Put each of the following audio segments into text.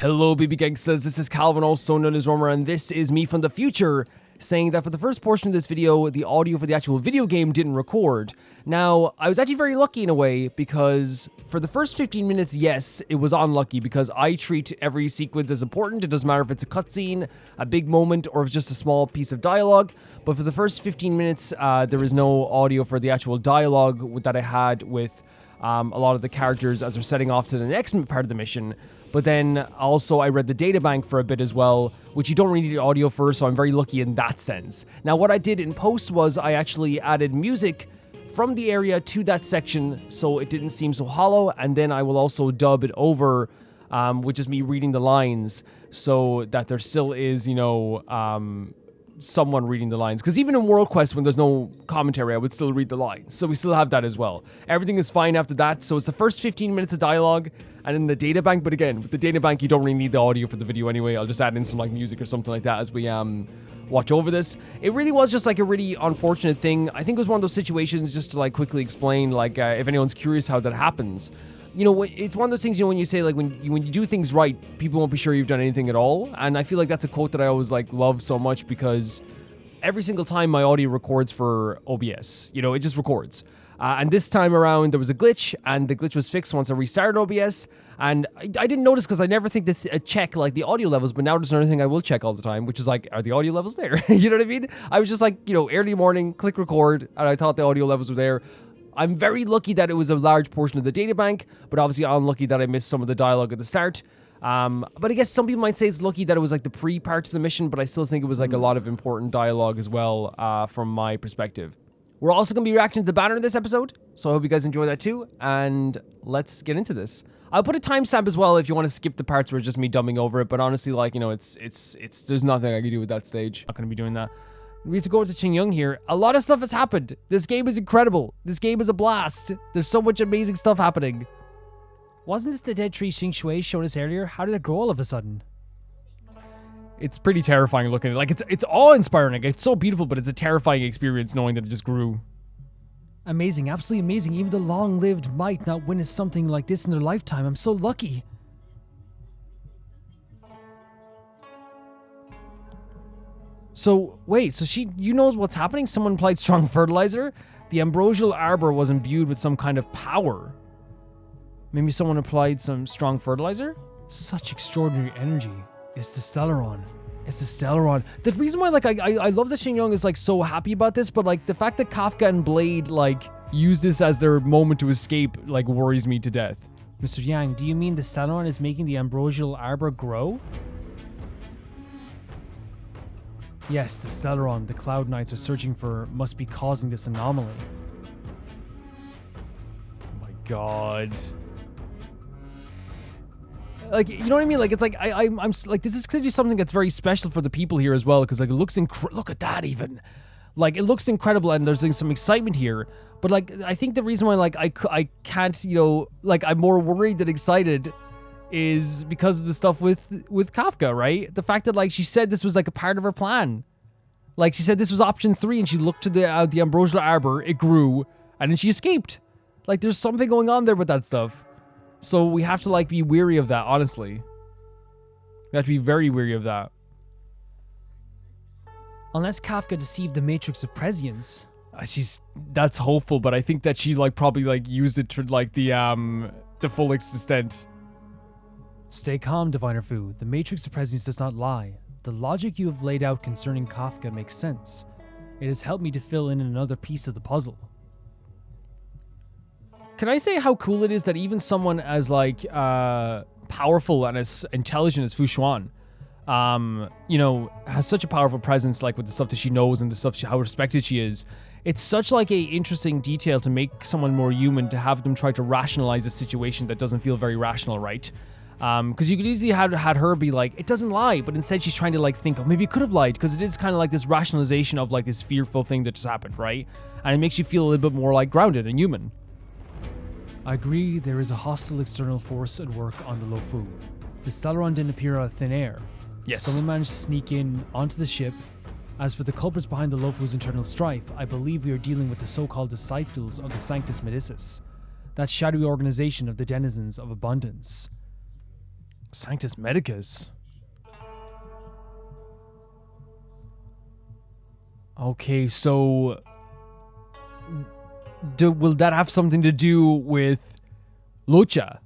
Hello, baby gangsters, this is Calvin, also known as Romer, and this is me from the future, saying that for the first portion of this video, the audio for the actual video game didn't record. Now, I was actually very lucky in a way, because for the first 15 minutes, yes, it was unlucky, because I treat every sequence as important. It doesn't matter if it's a cutscene, a big moment, or if it's just a small piece of dialogue, but for the first 15 minutes, there was no audio for the actual dialogue that I had with a lot of the characters as we're setting off to the next part of the mission. But then also I read the databank for a bit as well, which you don't really need audio for, so I'm very lucky in that sense. Now what I did in post was I actually added music from the area to that section so it didn't seem so hollow, and then I will also dub it over with just me reading the lines so that there still is, you know, someone reading the lines, because even in World Quest when there's no commentary I would still read the lines, so we still have that as well. Everything is fine after that, so it's the first 15 minutes of dialogue and then the databank. But again, with the databank you don't really need the audio for the video anyway. I'll just add in some like music or something like that as we watch over this. It really was just like a really unfortunate thing. I think it was one of those situations, just to like quickly explain, like if anyone's curious how that happens. You know, it's one of those things, you know, when you say, like, when you do things right, people won't be sure you've done anything at all. And I feel like that's a quote that I always, like, love so much, because every single time my audio records for OBS, you know, it just records. And this time around, there was a glitch, and the glitch was fixed once I restarted OBS. And I didn't notice, because I never think to check, like, the audio levels, but now there's another thing I will check all the time, which is, like, are the audio levels there? You know what I mean? I was just, like, you know, early morning, click record, and I thought the audio levels were there. I'm very lucky that it was a large portion of the databank, but obviously unlucky that I missed some of the dialogue at the start. But I guess some people might say it's lucky that it was like the pre-part of the mission, but I still think it was like a lot of important dialogue as well, from my perspective. We're also going to be reacting to the banner in this episode, so I hope you guys enjoy that too, and let's get into this. I'll put a timestamp as well if you want to skip the parts where it's just me dumbing over it, but honestly, like, you know, it's there's nothing I can do with that stage. Not going to be doing that. We have to go to Xianzhou here. A lot of stuff has happened. This game is incredible. This game is a blast. There's so much amazing stuff happening. Wasn't this the dead tree Xingshui showed us earlier? How did it grow all of a sudden? It's pretty terrifying looking. Like, it's awe-inspiring. It's so beautiful, but it's a terrifying experience knowing that it just grew. Amazing, absolutely amazing. Even the long-lived might not witness something like this in their lifetime. I'm so lucky. So, wait, so you knows what's happening? Someone applied strong fertilizer? The ambrosial arbor was imbued with some kind of power. Maybe someone applied some strong fertilizer? Such extraordinary energy. It's the Stellaron. It's the Stellaron. The reason why, like, I love that Xianzhou is, like, so happy about this, but, like, the fact that Kafka and Blade, like, use this as their moment to escape, like, worries me to death. Mr. Yang, do you mean the Stellaron is making the ambrosial arbor grow? Yes, the Stellaron the Cloud Knights are searching for must be causing this anomaly. Oh my god. Like, you know what I mean? Like, it's like, I'm like, this is clearly something that's very special for the people here as well, because, like, it looks look at that even. Like, it looks incredible, and there's, like, some excitement here. But, like, I think the reason why, like, I can't, you know, like, I'm more worried than excited is because of the stuff with Kafka, right? The fact that, like, she said this was, like, a part of her plan. Like, she said this was option 3, and she looked to the ambrosial arbor, it grew, and then she escaped. Like, there's something going on there with that stuff. So we have to, like, be weary of that, honestly. We have to be very weary of that. Unless Kafka deceived the Matrix of Prescience. That's hopeful, but I think that she, like, probably, like, used it to, like, the full extent. Stay calm, Diviner Fu. The Matrix of Prescience does not lie. The logic you have laid out concerning Kafka makes sense. It has helped me to fill in another piece of the puzzle. Can I say how cool it is that even someone as, like, powerful and as intelligent as Fu Xuan, you know, has such a powerful presence, like, with the stuff that she knows and the stuff how respected she is. It's such, like, a interesting detail to make someone more human, to have them try to rationalize a situation that doesn't feel very rational, right? Because you could easily had her be like, it doesn't lie, but instead she's trying to, like, think, oh, maybe it could have lied, because it is kind of like this rationalization of, like, this fearful thing that just happened, right? And it makes you feel a little bit more, like, grounded and human. I agree there is a hostile external force at work on the Loufu. The Stellaron didn't appear out of thin air. Yes. Someone managed to sneak in onto the ship. As for the culprits behind the Loufu's internal strife, I believe we are dealing with the so-called disciples of the Sanctus Medicis, that shadowy organization of the denizens of abundance. Sanctus Medicus. Okay, so will that have something to do with Lucha?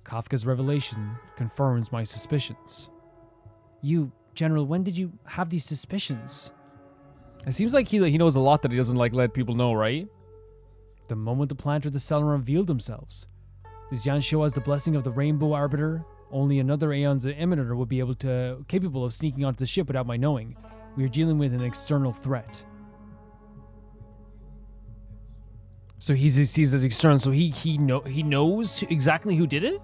Kafka's revelation confirms my suspicions. General, when did you have these suspicions? It seems like he knows a lot that he doesn't like let people know, right? The moment the planter of the Celeron revealed themselves. The Xianzhou has the blessing of the Rainbow Arbiter. Only another Aeon's Emanator would be capable of sneaking onto the ship without my knowing. We are dealing with an external threat. So he sees as external. So he knows exactly who did it.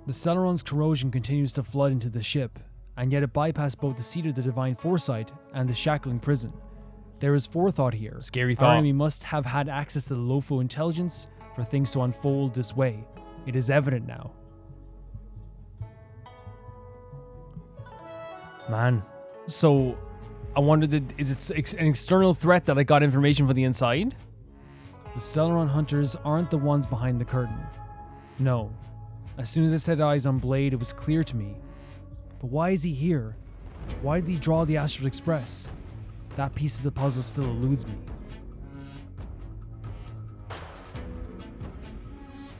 The Celeron's corrosion continues to flood into the ship, and yet it bypassed both the seat of the Divine Foresight and the shackling prison. There is forethought here. Scary thought. Our enemy must have had access to the Loufu intelligence for things to unfold this way. It is evident now. Man. So, I wondered, is it an external threat that I got information from the inside? The Celeron hunters aren't the ones behind the curtain. No. As soon as I set eyes on Blade, it was clear to me. But why is he here? Why did he draw the Astral Express? That piece of the puzzle still eludes me.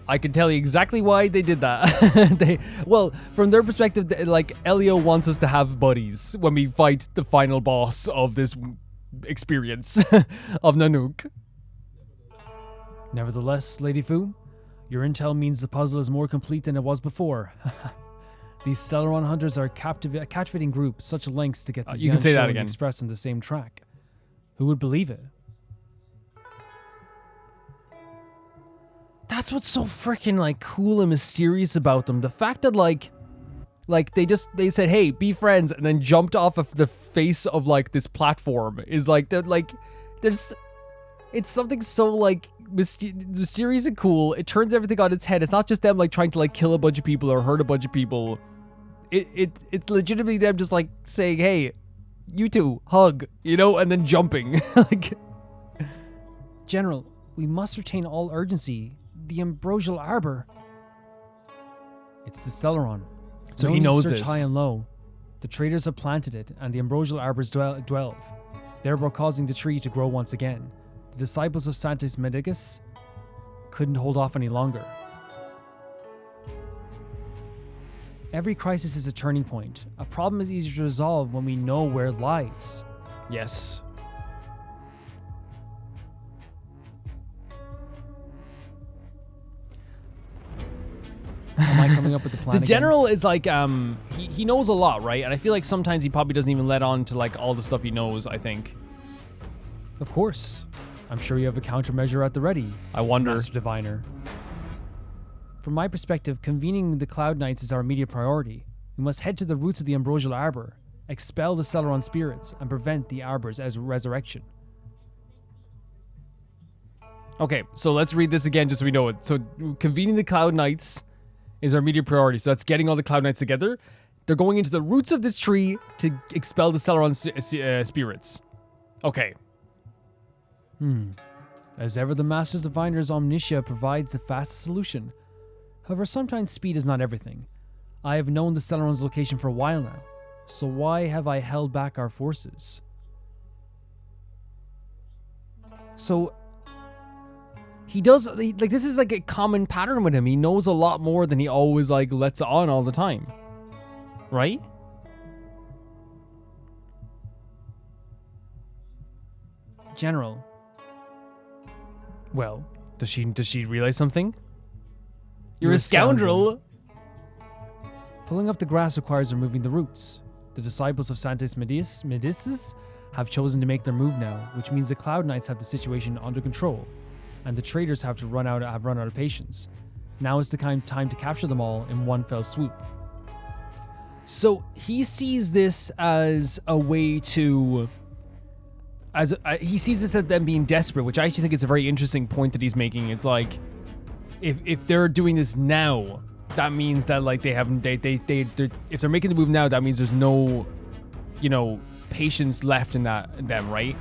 I can tell you exactly why they did that. Well, from their perspective, like, Elio wants us to have buddies when we fight the final boss of this experience of Nanook. Nevertheless, Lady Fu, your intel means the puzzle is more complete than it was before. These Celeron hunters are a captivating group, such lengths to get the you can say that Xianzhou again. Express on the same track. Who would believe it? That's what's so freaking like cool and mysterious about them. The fact that like they said, hey, be friends, and then jumped off of the face of like this platform is like there's it's something so like mysterious and cool. It turns everything on its head. It's not just them like trying to like kill a bunch of people or hurt a bunch of people. It's legitimately them just like saying, hey, you two, hug, you know, and then jumping. Like, General, we must retain all urgency. The Ambrosial Arbor. It's the Celeron. So No he need to knows search this. high and low. The traders have planted it, and the Ambrosial Arbors dwell, thereby causing the tree to grow once again. The disciples of Sanctus Medicus couldn't hold off any longer. Every crisis is a turning point. A problem is easier to resolve when we know where it lies. yes. Am I coming up with the plan The again? general is like, he knows a lot, right? And I feel like sometimes he probably doesn't even let on to like all the stuff he knows, I think. Of course. I'm sure you have a countermeasure at the ready. I wonder. Master Diviner. From my perspective, convening the Cloud Knights is our immediate priority. We must head to the roots of the Ambrosial Arbor, expel the Celeron spirits, and prevent the Arbor's resurrection. Okay, so let's read this again just so we know it. So convening the Cloud Knights is our immediate priority. So that's getting all the Cloud Knights together. They're going into the roots of this tree to expel the Celeron spirits. Okay. As ever, the Master Diviner's omniscia provides the fastest solution. However, sometimes speed is not everything. I have known the Celeron's location for a while now, so why have I held back our forces? So he does, like, this is like a common pattern with him. He knows a lot more than he always like lets on all the time. Right? General. Well, does she realize something? You're You're a a scoundrel. Pulling up the grass requires removing the roots. The disciples of Sanctus Medicus have chosen to make their move now, which means the Cloud Knights have the situation under control, and the traders have run out of patience. Now is the time to capture them all in one fell swoop. So he sees this as a way to, he sees this as them being desperate, which I actually think is a very interesting point that he's making. It's like, if they're doing this now, that means that like if they're making the move now, that means there's no, patience left in them, right?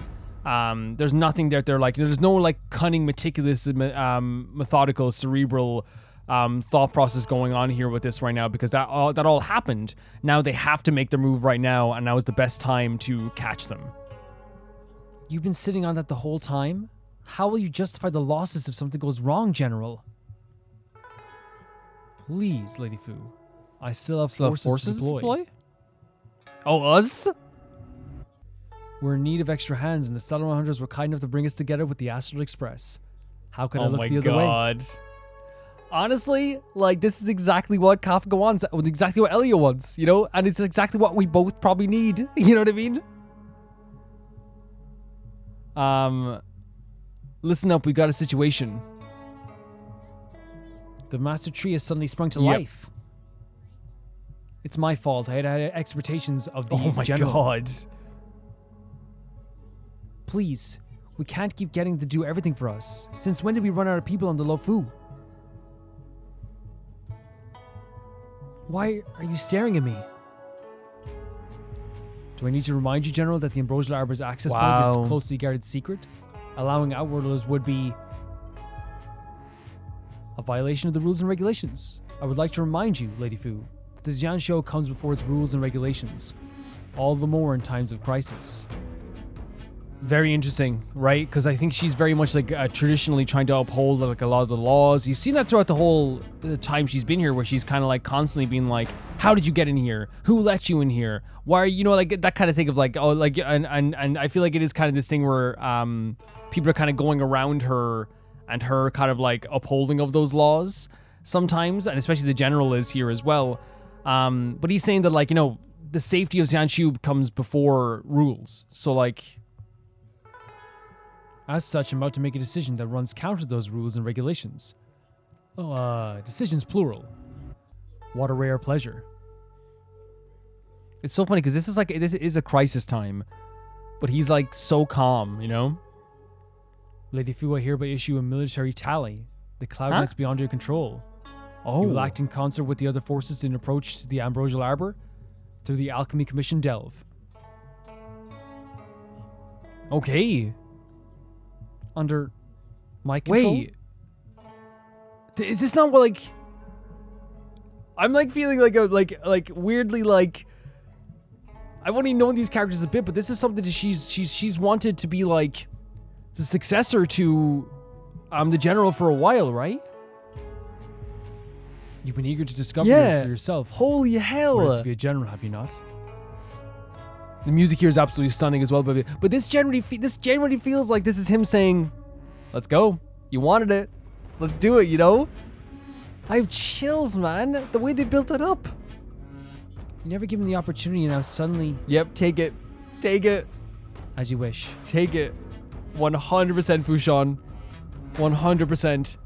There's nothing that they're like, there's no like cunning, meticulous, methodical, cerebral thought process going on here with this right now, because that all happened. Now they have to make their move right now, and now is the best time to catch them. You've been sitting on that the whole time? How will you justify the losses if something goes wrong, General? Please, Lady Fu. I still have forces to deploy. Oh, us? We're in need of extra hands, and the Settlement Hunters were kind enough to bring us together with the Astral Express. How could I look the other way? Honestly, like, this is exactly what Kafka wants, exactly what Elio wants, you know? And it's exactly what we both probably need, you know what I mean? Listen up, we got a situation. The Master Tree has suddenly sprung to life. It's my fault. I had expectations of the General. Oh my god. Please, we can't keep getting to do everything for us. Since when did we run out of people on the Loufu? Why are you staring at me? Do I need to remind you, General, that the Ambrosial Arbor's access point is a closely guarded secret? Allowing outworlders would be a violation of the rules and regulations. I would like to remind you, Lady Fu, that the Xianzhou comes before its rules and regulations, all the more in times of crisis. Very interesting, right? Because I think she's very much like traditionally trying to uphold like a lot of the laws. You've seen that throughout the time she's been here, where she's kind of like constantly being like, "How did you get in here? Who let you in here? Why are you know like that kind of thing of like oh like and I feel like it is kind of this thing where people are kind of going around her and her kind of like upholding of those laws sometimes, and especially the General is here as well. But he's saying that like you know the safety of Xianzhou comes before rules, so like. As such, I'm about to make a decision that runs counter to those rules and regulations. Decisions plural. What a rare pleasure. It's so funny because this is a crisis time, but he's like so calm, you know? Lady Fu, I hereby issue a military tally. The Cloud Knight's beyond your control. Oh. You will act in concert with the other forces in approach to the Ambrosial Arbor through the Alchemy Commission Delve. Okay. Under my control? Wait. Is this not what like I'm like feeling like weirdly like I've only known these characters a bit, but this is something that she's wanted to be like the successor to the General for a while, right? You've been eager to discover it for yourself. Holy hell. Whereas to be a general, have you not? The music here is absolutely stunning as well, but this generally feels like this is him saying, "Let's go. You wanted it. Let's do it." You know? I have chills, man. The way they built it up. You never give him the opportunity, and now suddenly. Yep, take it. Take it. As you wish. Take it. 100% Fushan. 100%.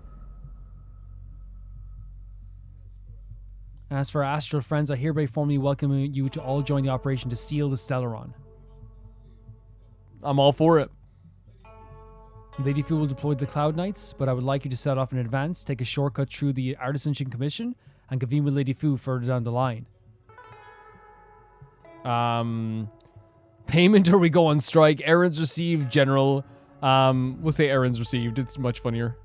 And as for our astral friends, I hereby formally welcome you to all join the operation to seal the Stellaron. I'm all for it. Lady Fu will deploy the Cloud Knights, but I would like you to set off in advance, take a shortcut through the Artisanship Commission, and convene with Lady Fu further down the line. Payment or we go on strike. Errands received, General. We'll say errands received. It's much funnier.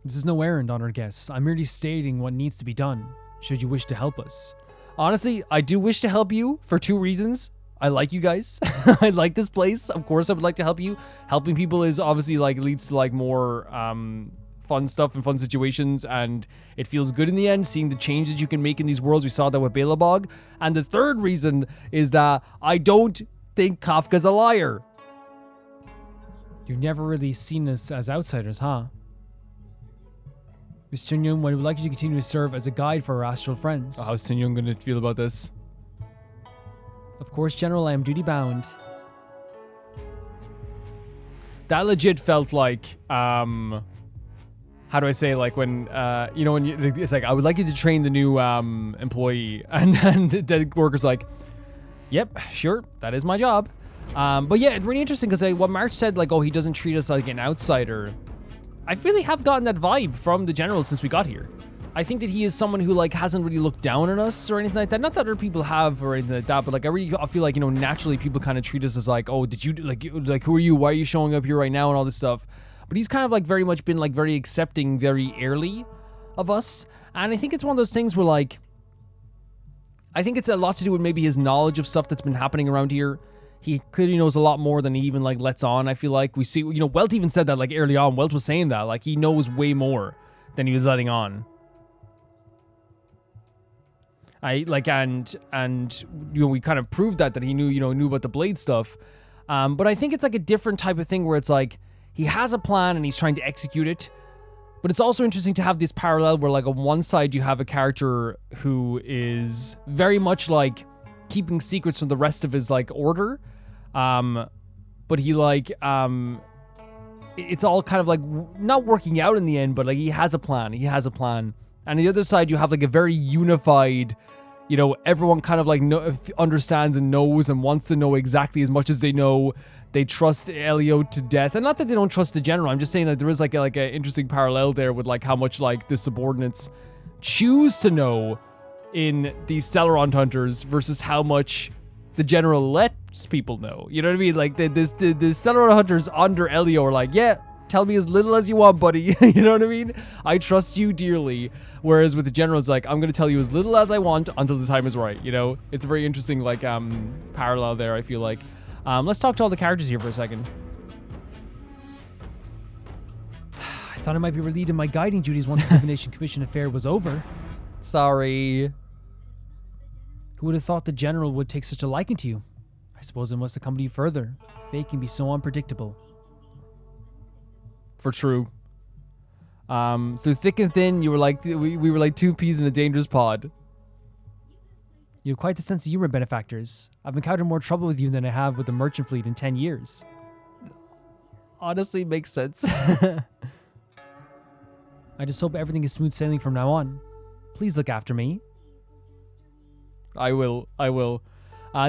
This is no errand, honored guests. I'm merely stating what needs to be done, should you wish to help us. Honestly, I do wish to help you for 2 reasons. I like you guys. I like this place. Of course, I would like to help you. Helping people is obviously like leads to like more fun stuff and fun situations, and it feels good in the end seeing the changes you can make in these worlds. We saw that with Belobog. And the third reason is that I don't think Kafka's a liar. You've never really seen us as outsiders, huh? Miss Sun Yung, I would like you to continue to serve as a guide for our astral friends. How's Sun Yung gonna feel about this? Of course, General, I am duty bound. That legit felt like, how do I say, like when, you know, when you, it's like, I would like you to train the new employee, and then the worker's like, yep, sure, that is my job. But yeah, it's really interesting because what March said, like, oh, he doesn't treat us like an outsider. I really have gotten that vibe from the General since we got here. I think that he is someone who like hasn't really looked down on us or anything like that. Not that other people have or anything like that, but like I feel like, you know, naturally people kind of treat us as like, oh, did you like who are you? Why are you showing up here right now and all this stuff? But he's kind of like very much been like very accepting very early. of us. And I think it's one of those things where, like, I think it's a lot to do with maybe his knowledge of stuff that's been happening around here. He clearly knows a lot more than he even, like, lets on, I feel like. We see, you know, Welt even said that, like, early on. Welt was saying that, like, he knows way more than he was letting on. And you know, we kind of proved that he knew about the blade stuff. But I think it's like a different type of thing where it's like he has a plan and he's trying to execute it. But it's also interesting to have this parallel where, like, on one side you have a character who is very much like keeping secrets from the rest of his, like, order. But he, like, it's all kind of like not working out in the end, but like he has a plan. And on the other side, you have like a very unified, you know, everyone kind of like understands and knows and wants to know exactly as much as they know. They trust Elio to death. And not that they don't trust the general. I'm just saying that there is like a interesting parallel there with like how much like the subordinates choose to know in these Stellaron hunters versus how much the general lets people know. You know what I mean? Like the Stellaron hunters under Elio are like, yeah, tell me as little as you want, buddy. You know what I mean? I trust you dearly. Whereas with the general, it's like, I'm going to tell you as little as I want until the time is right. You know, it's a very interesting like parallel there, I feel like. Let's talk to all the characters here for a second. I thought I might be relieved in my guiding duties once the Divination Commission affair was over. Sorry. Who would have thought the general would take such a liking to you? I suppose it must accompany you further. Fate can be so unpredictable. For true. Through thick and thin, you were like we were like two peas in a dangerous pod. You have quite the sense of humor, benefactors. I've encountered more trouble with you than I have with the merchant fleet in 10 years. Honestly, makes sense. I just hope everything is smooth sailing from now on. Please look after me. I will.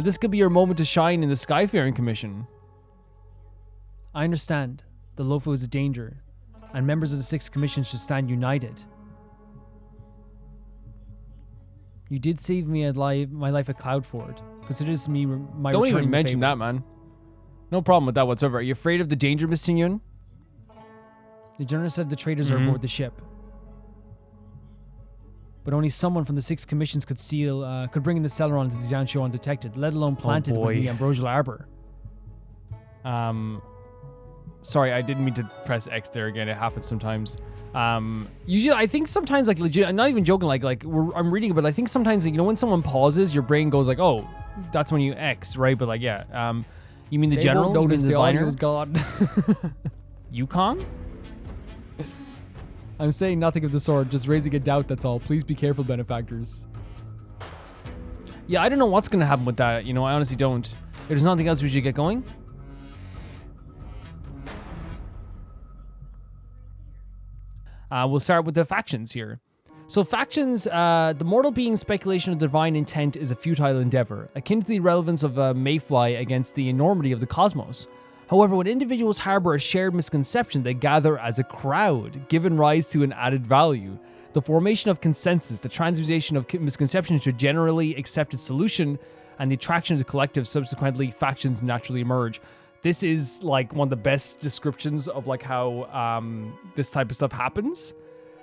This could be your moment to shine in the Skyfaring Commission. I understand. The Loufu is a danger, and members of the 6 commissions should stand united. You did save me my life at Cloudford. Consider this my Don't returning even mention favor. that, man. No problem with that whatsoever. Are you afraid of the danger, Miss Sinyun? The general said the traders are aboard the ship. But only someone from the 6 commissions could bring in the Stellaron to Xianzhou undetected, let alone plant it with the Ambrosial Arbor. Sorry, I didn't mean to press X there again. It happens sometimes. Usually, I think sometimes, like, legit, I'm not even joking, I'm reading it, but I think sometimes, you know, when someone pauses, your brain goes like, oh, that's when you X, right? But, like, yeah. You mean the general? Won't notice you mean the diviner? audio's gone. Yukon? I'm saying nothing of the sort, just raising a doubt, that's all. Please be careful, benefactors. Yeah, I don't know what's going to happen with that. You know, I honestly don't. If there's nothing else, we should get going. We'll start with the factions here. So factions, the mortal being's speculation of divine intent is a futile endeavor, akin to the relevance of a mayfly against the enormity of the cosmos. However, when individuals harbor a shared misconception, they gather as a crowd, giving rise to an added value. The formation of consensus, the transmutation of misconception into a generally accepted solution, and the attraction of the collective, subsequently factions naturally emerge. This is like one of the best descriptions of like how this type of stuff happens.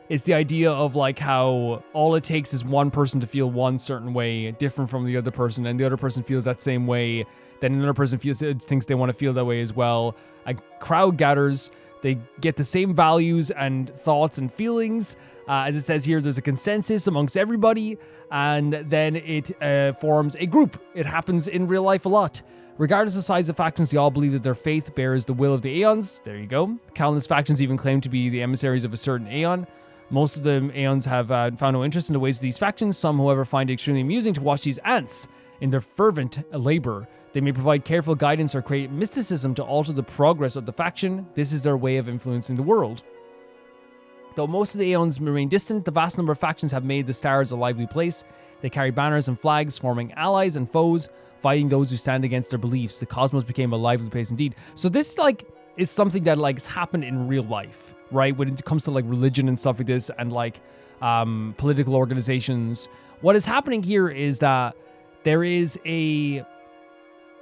It's the idea of like how all it takes is one person to feel one certain way, different from the other person, and the other person feels that same way. Then another person thinks they want to feel that way as well. A crowd gathers, they get the same values and thoughts and feelings. As it says here, there's a consensus amongst everybody, and then it forms a group. It happens in real life a lot. Regardless of the size of factions, they all believe that their faith bears the will of the Aeons. There you go. Countless factions even claim to be the emissaries of a certain Aeon. Most of the Aeons have found no interest in the ways of these factions. Some, however, find it extremely amusing to watch these ants in their fervent labor. They may provide careful guidance or create mysticism to alter the progress of the faction. This is their way of influencing the world. Though most of the Aeons remain distant, the vast number of factions have made the stars a lively place. They carry banners and flags, forming allies and foes, fighting those who stand against their beliefs. The cosmos became a lively place indeed. So this like is something that like has happened in real life, right? When it comes to like religion and stuff like this, and like political organizations. What is happening here is that there is a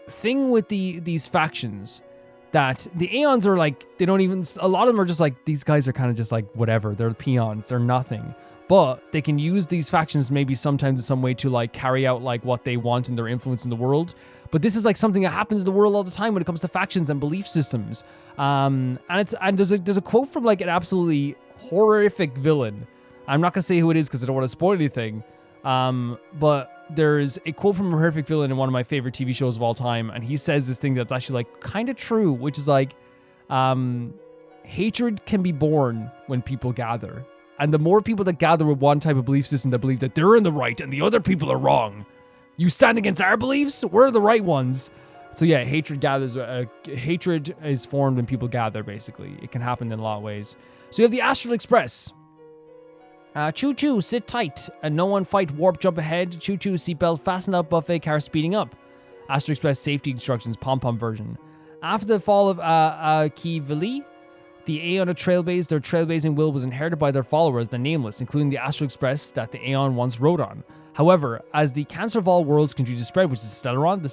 thing with these factions that the Aeons are like, they don't even, a lot of them are just like, these guys are kind of just like whatever, they're peons, they're nothing. but they can use these factions maybe sometimes in some way to like carry out like what they want and their influence in the world. But this is like something that happens in the world all the time when it comes to factions and belief systems. And there's a quote from like an absolutely horrific villain. I'm not gonna say who it is because I don't want to spoil anything. But there's a quote from a horrific villain in one of my favorite TV shows of all time, and he says this thing that's actually like kind of true, which is like, hatred can be born when people gather. And the more people that gather with one type of belief system that believe that they're in the right and the other people are wrong, you stand against our beliefs, we're the right ones. So yeah, hatred is formed when people gather, basically. It can happen in a lot of ways. So you have the Astral Express. Choo-choo, sit tight. And no one fight, warp, jump ahead. Choo-choo, seatbelt, fasten up, buffet, car speeding up. Astral Express safety instructions, pom-pom version. After the fall of Kivili, the Aeon of Trailblaze, their trailblazing will was inherited by their followers, the Nameless, including the Astral Express that the Aeon once rode on. However, as the Cancer of all worlds continued to spread, which is Stellaron, the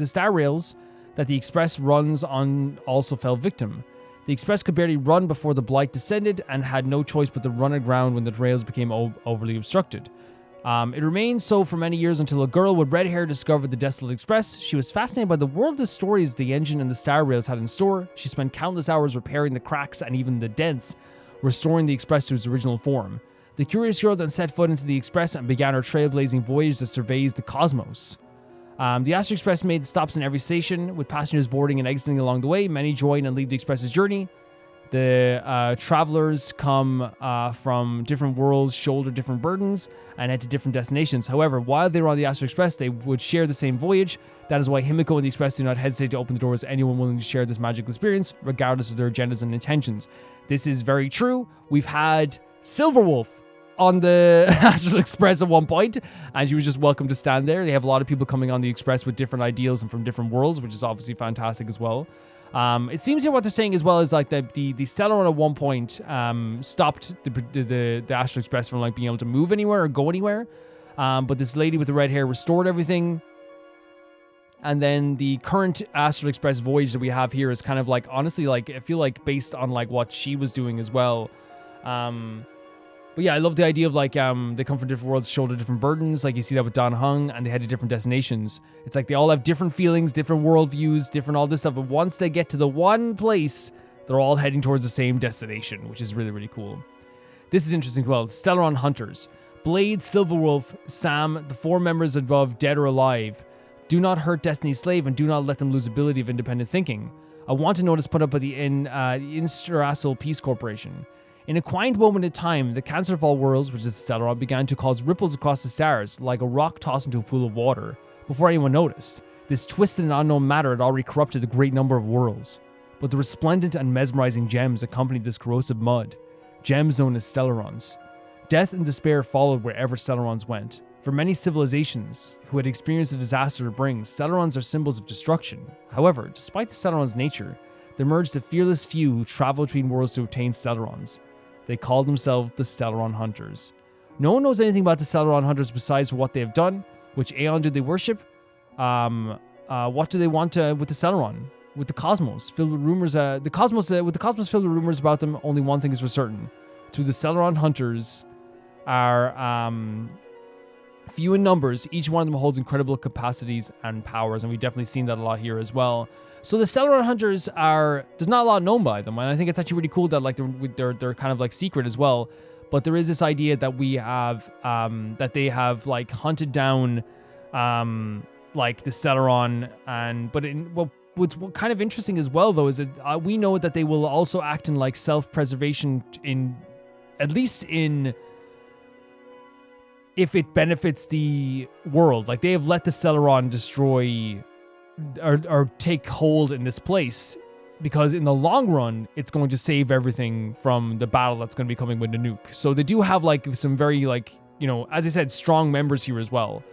star rails that the Express runs on also fell victim. The Express could barely run before the Blight descended and had no choice but to run aground when the rails became overly obstructed. It remained so for many years until a girl with red hair discovered the Desolate Express. She was fascinated by the worldless stories the engine and the star rails had in store. She spent countless hours repairing the cracks and even the dents, restoring the Express to its original form. The curious girl then set foot into the Express and began her trailblazing voyage that surveys the cosmos. The Astral Express made stops in every station, with passengers boarding and exiting along the way. Many join and leave the Express's journey. The travelers come from different worlds, shoulder different burdens, and head to different destinations. However, while they were on the Astral Express, they would share the same voyage. That is why Himiko and the Express do not hesitate to open the doors to anyone willing to share this magical experience, regardless of their agendas and intentions. This is very true. We've had Silverwolf on the Astral Express at one point, and she was just welcome to stand there. They have a lot of people coming on the Express with different ideals and from different worlds, which is obviously fantastic as well. It seems here what they're saying as well is like the Stellaron at one point stopped the Astral Express from like being able to move anywhere or go anywhere. But this lady with the red hair restored everything. And then the current Astral Express voyage that we have here is kind of like, honestly, like I feel like based on like what she was doing as well. But yeah, I love the idea of like, they come from different worlds, shoulder different burdens. Like you see that with Dan Heng, and they head to different destinations. It's like they all have different feelings, different worldviews, different all this stuff. But once they get to the one place, they're all heading towards the same destination, which is really, really cool. This is interesting as well. Stellaron Hunters. Blade, Silverwolf, Sam, the 4 members above, dead or alive. Do not hurt Destiny's Slave and do not let them lose ability of independent thinking. A wanted notice put up by the Interastal Peace Corporation. In a quiet moment in time, the Cancer of all worlds, which is Stellaron, began to cause ripples across the stars, like a rock tossed into a pool of water. Before anyone noticed, this twisted and unknown matter had already corrupted a great number of worlds. But the resplendent and mesmerizing gems accompanied this corrosive mud, gems known as Stellarons. Death and despair followed wherever Stellarons went. For many civilizations who had experienced the disaster it brings, Stellarons are symbols of destruction. However, despite the Stellarons' nature, there emerged a fearless few who traveled between worlds to obtain Stellarons. They called themselves the Stellaron Hunters. No one knows anything about the Stellaron Hunters besides what they have done. Which Aeon do they worship? What do they want with the Stellaron? With the cosmos filled with rumors. With the cosmos filled with rumors about them, only one thing is for certain: to the Stellaron Hunters are few in numbers. Each one of them holds incredible capacities and powers, and we've definitely seen that a lot here as well. So the Stellaron Hunters there's not a lot known by them, and I think it's actually really cool that like they're kind of like secret as well. But there is this idea that we have that they have like hunted down like the Stellaron, what's kind of interesting as well though is that we know that they will also act in like self-preservation at least if it benefits the world. Like they have let the Stellaron destroy or take hold in this place because in the long run, it's going to save everything from the battle that's going to be coming with the nuke. So they do have like some very like, as I said, strong members here as well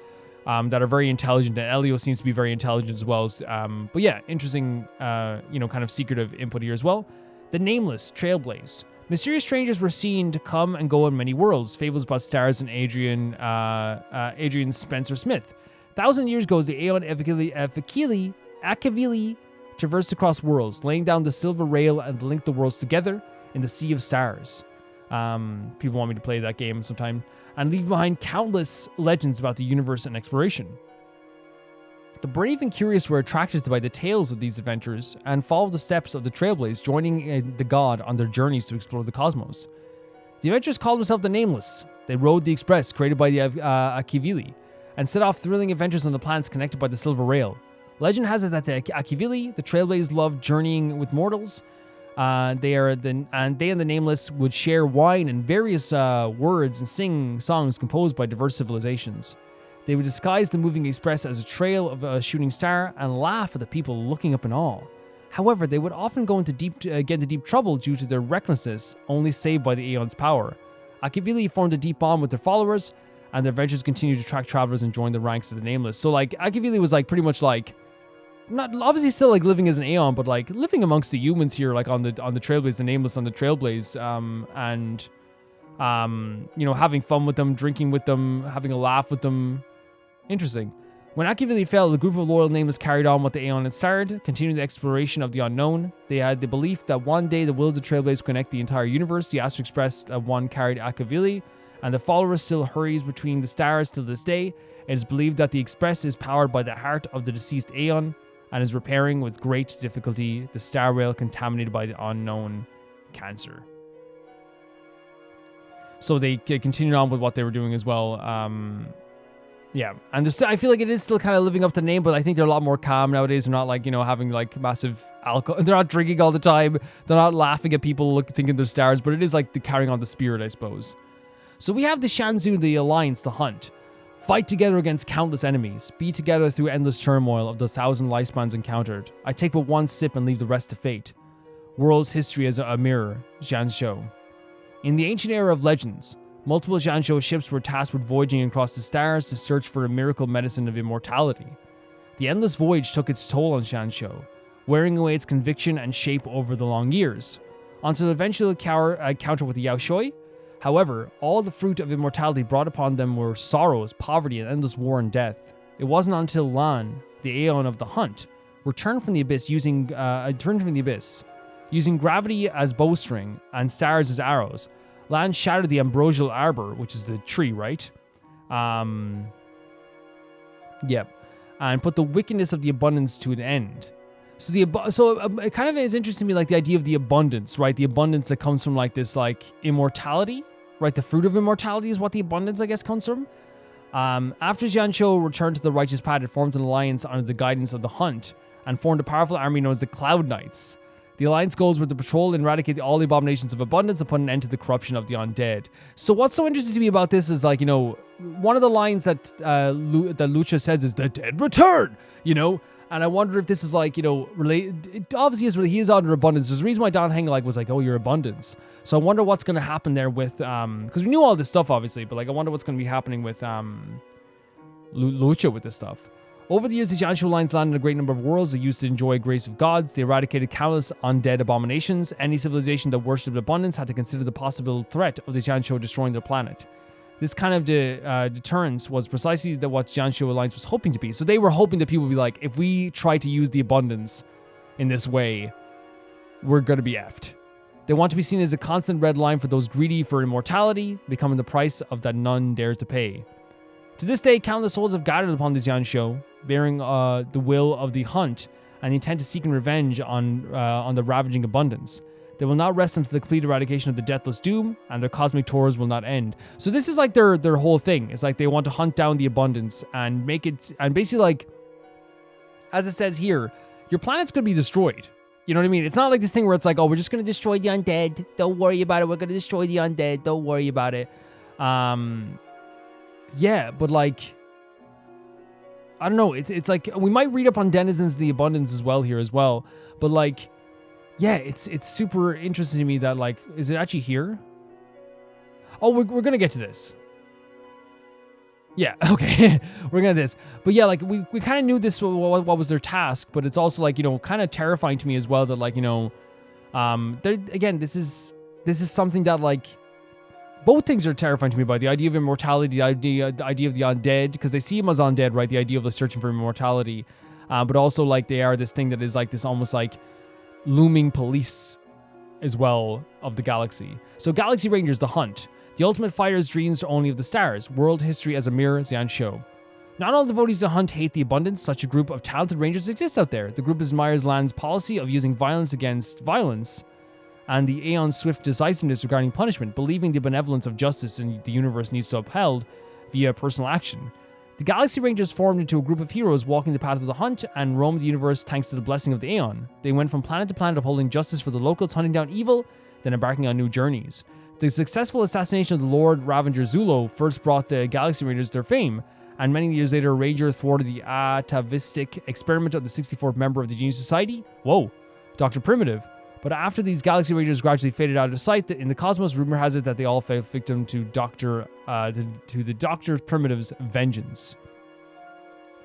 that are very intelligent. And Elio seems to be very intelligent as well. But yeah, interesting, kind of secretive input here as well. The Nameless, Trailblaze. Mysterious strangers were seen to come and go in many worlds. Fables about stars and Adrian Spencer Smith. 1,000 years ago, the Aeon Akavili traversed across worlds, laying down the silver rail and linked the worlds together in the Sea of Stars. People want me to play that game sometime, and leave behind countless legends about the universe and exploration. The brave and curious were attracted by the tales of these adventures and followed the steps of the Trailblaze, joining the god on their journeys to explore the cosmos. The adventurers called themselves the Nameless. They rode the express created by the Akivili and set off thrilling adventures on the planets connected by the Silver Rail. Legend has it that the Akivili, the Trailblaze, loved journeying with mortals. They and the Nameless would share wine and various words and sing songs composed by diverse civilizations. They would disguise the moving express as a trail of a shooting star and laugh at the people looking up in awe. However, they would often get into deep trouble due to their recklessness, only saved by the Aeon's power. Akivili formed a deep bond with their followers, and their adventures continued to attract travelers and join the ranks of the Nameless. So, like, Akivili was like pretty much like, not obviously still like living as an Aeon, but like living amongst the humans here, like on the Trailblaze, the Nameless on the Trailblaze, and having fun with them, drinking with them, having a laugh with them. Interesting. When Akivili fell, the group of loyal Nameless carried on what the Aeon had started, continuing the exploration of the unknown. They had the belief that one day the will of the Trailblaze would connect the entire universe. The Astral Express one carried Akivili, and the follower still hurries between the stars till this day. It is believed that the Express is powered by the heart of the deceased Aeon and is repairing with great difficulty the Star Rail contaminated by the unknown cancer. So they continued on with what they were doing as well. Yeah, and I feel like it is still kind of living up to the name, but I think they're a lot more calm nowadays. They're not like, having like massive alcohol. They're not drinking all the time. They're not laughing at people thinking they're stars, but it is like the carrying on the spirit, I suppose. So we have the Xianzhou, the Alliance, the Hunt. Fight together against countless enemies. Be together through endless turmoil of the 1,000 lifespans encountered. I take but one sip and leave the rest to fate. World's history as a mirror, Xianzhou. In the ancient era of legends, multiple Xianzhou ships were tasked with voyaging across the stars to search for a miracle medicine of immortality. The endless voyage took its toll on Xianzhou, wearing away its conviction and shape over the long years, until eventual encounter with the Yaoshui. However, all the fruit of immortality brought upon them were sorrows, poverty, and endless war and death. It wasn't until Lan, the Aeon of the Hunt, returned from the abyss using gravity as bowstring and stars as arrows. Lan shattered the ambrosial arbor, which is the tree, right? Yep. And put the wickedness of the abundance to an end. So it kind of is interesting to me, like the idea of the abundance, right? The abundance that comes from like this like immortality, right? The fruit of immortality is what the abundance, I guess, comes from. After Xianzhou returned to the righteous path, it formed an alliance under the guidance of the Hunt and formed a powerful army known as the Cloud Knights. The alliance goals were to patrol and eradicate all the abominations of abundance and put an end to the corruption of the undead. So what's so interesting to me about this is like, one of the lines that Lucha says is the dead return, and I wonder if this is like, related. It obviously is. He is under abundance. There's a reason why Don Heng was like, oh, your abundance. So I wonder what's going to happen there with, because we knew all this stuff obviously, but like I wonder what's going to be happening with Lucha with this stuff. Over the years, the Xianzhou Alliance landed a great number of worlds that used to enjoy grace of gods. They eradicated countless undead abominations. Any civilization that worshipped abundance had to consider the possible threat of the Xianzhou destroying their planet. This kind of deterrence was precisely what Xianzhou Alliance was hoping to be. So they were hoping that people would be like, if we try to use the abundance in this way, we're going to be effed. They want to be seen as a constant red line for those greedy for immortality, becoming the price of that none dares to pay. To this day, countless souls have gathered upon the Xianzhou, bearing the will of the Hunt and the intent to seek revenge on the ravaging abundance. They will not rest until the complete eradication of the deathless doom, and their cosmic tours will not end. So this is like their whole thing. It's like they want to hunt down the abundance and make it, and basically like, as it says here, your planet's going to be destroyed. You know what I mean? It's not like this thing where it's like, oh, we're just going to destroy the undead. Don't worry about it. We're going to destroy the undead. Don't worry about it. Yeah, but like, I don't know. It's like, we might read up on denizens of the abundance as well here as well. But like, yeah, it's super interesting to me that like, is it actually here? Oh, we're going to get to this. Yeah, okay. We're going to this. But yeah, like we kind of knew this, what was their task, but it's also like, kind of terrifying to me as well that like, again, this is something that like, both things are terrifying to me by the idea of immortality, the idea of the undead, because they see him as undead, right? The idea of searching for immortality. But also like they are this thing that is like this almost like looming police as well of the galaxy. So Galaxy Rangers, the hunt. The ultimate fighter's dreams are only of the stars. World history as a mirror, Xianzhou. Not all devotees to hunt hate the abundance. Such a group of talented rangers exists out there. The group admires Land's policy of using violence against violence and the Aeon's swift decisiveness regarding punishment, believing the benevolence of justice in the universe needs to be upheld via personal action. The Galaxy Rangers formed into a group of heroes walking the path of the hunt and roamed the universe thanks to the blessing of the Aeon. They went from planet to planet upholding justice for the locals, hunting down evil, then embarking on new journeys. The successful assassination of the Lord Ravager Zulo first brought the Galaxy Rangers their fame, and many years later, a Ranger thwarted the atavistic experiment of the 64th member of the Genius Society, Dr. Primitive. But after these Galaxy Rangers gradually faded out of sight in the cosmos, rumor has it that they all fell victim to the Dr. Primitive's vengeance.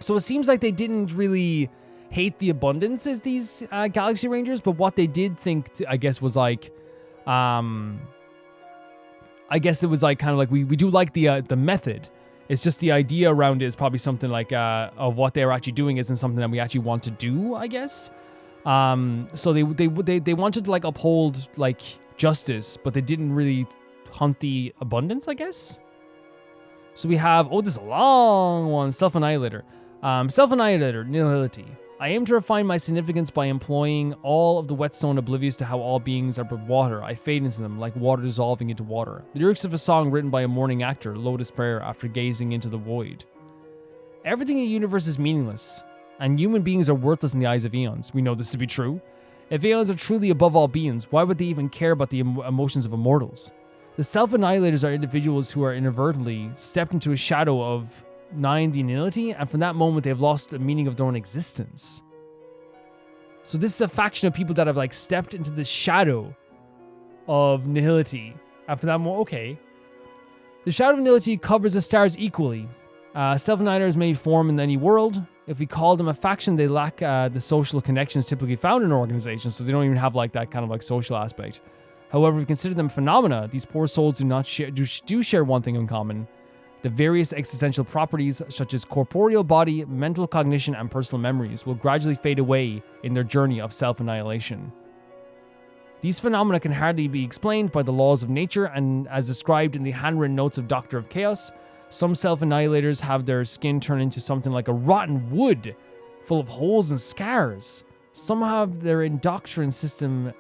So it seems like they didn't really hate the abundance as these Galaxy Rangers, but what they did think, I guess, was like, I guess it was like kind of like we do like the method. It's just the idea around it is probably something like of what they're actually doing isn't something that we actually want to do, I guess. So they wanted to like uphold like justice, but they didn't really hunt the abundance, I guess. So we have this is a long one. Self-annihilator. Self-annihilator, nihility. I aim to refine my significance by employing all of the whetstone oblivious to how all beings are but water. I fade into them like water dissolving into water. The lyrics of a song written by a mourning actor, Lotus Prayer, after gazing into the void. Everything in the universe is meaningless, and human beings are worthless in the eyes of eons. We know this to be true. If eons are truly above all beings, why would they even care about the emotions of immortals? The self-annihilators are individuals who are inadvertently stepped into a shadow of 9, the nihility, and from that moment they have lost the meaning of their own existence. So this is a faction of people that have like stepped into the shadow of nihility. And from that moment, okay. The shadow of nihility covers the stars equally. Self-annihilators may form in any world. If we call them a faction, they lack the social connections typically found in an organization, so they don't even have like that kind of like social aspect. However, if we consider them phenomena, these poor souls do share one thing in common. The various existential properties, such as corporeal body, mental cognition, and personal memories, will gradually fade away in their journey of self-annihilation. These phenomena can hardly be explained by the laws of nature, and as described in the handwritten notes of Doctor of Chaos, some self-annihilators have their skin turn into something like a rotten wood, full of holes and scars. Some have their endocrine system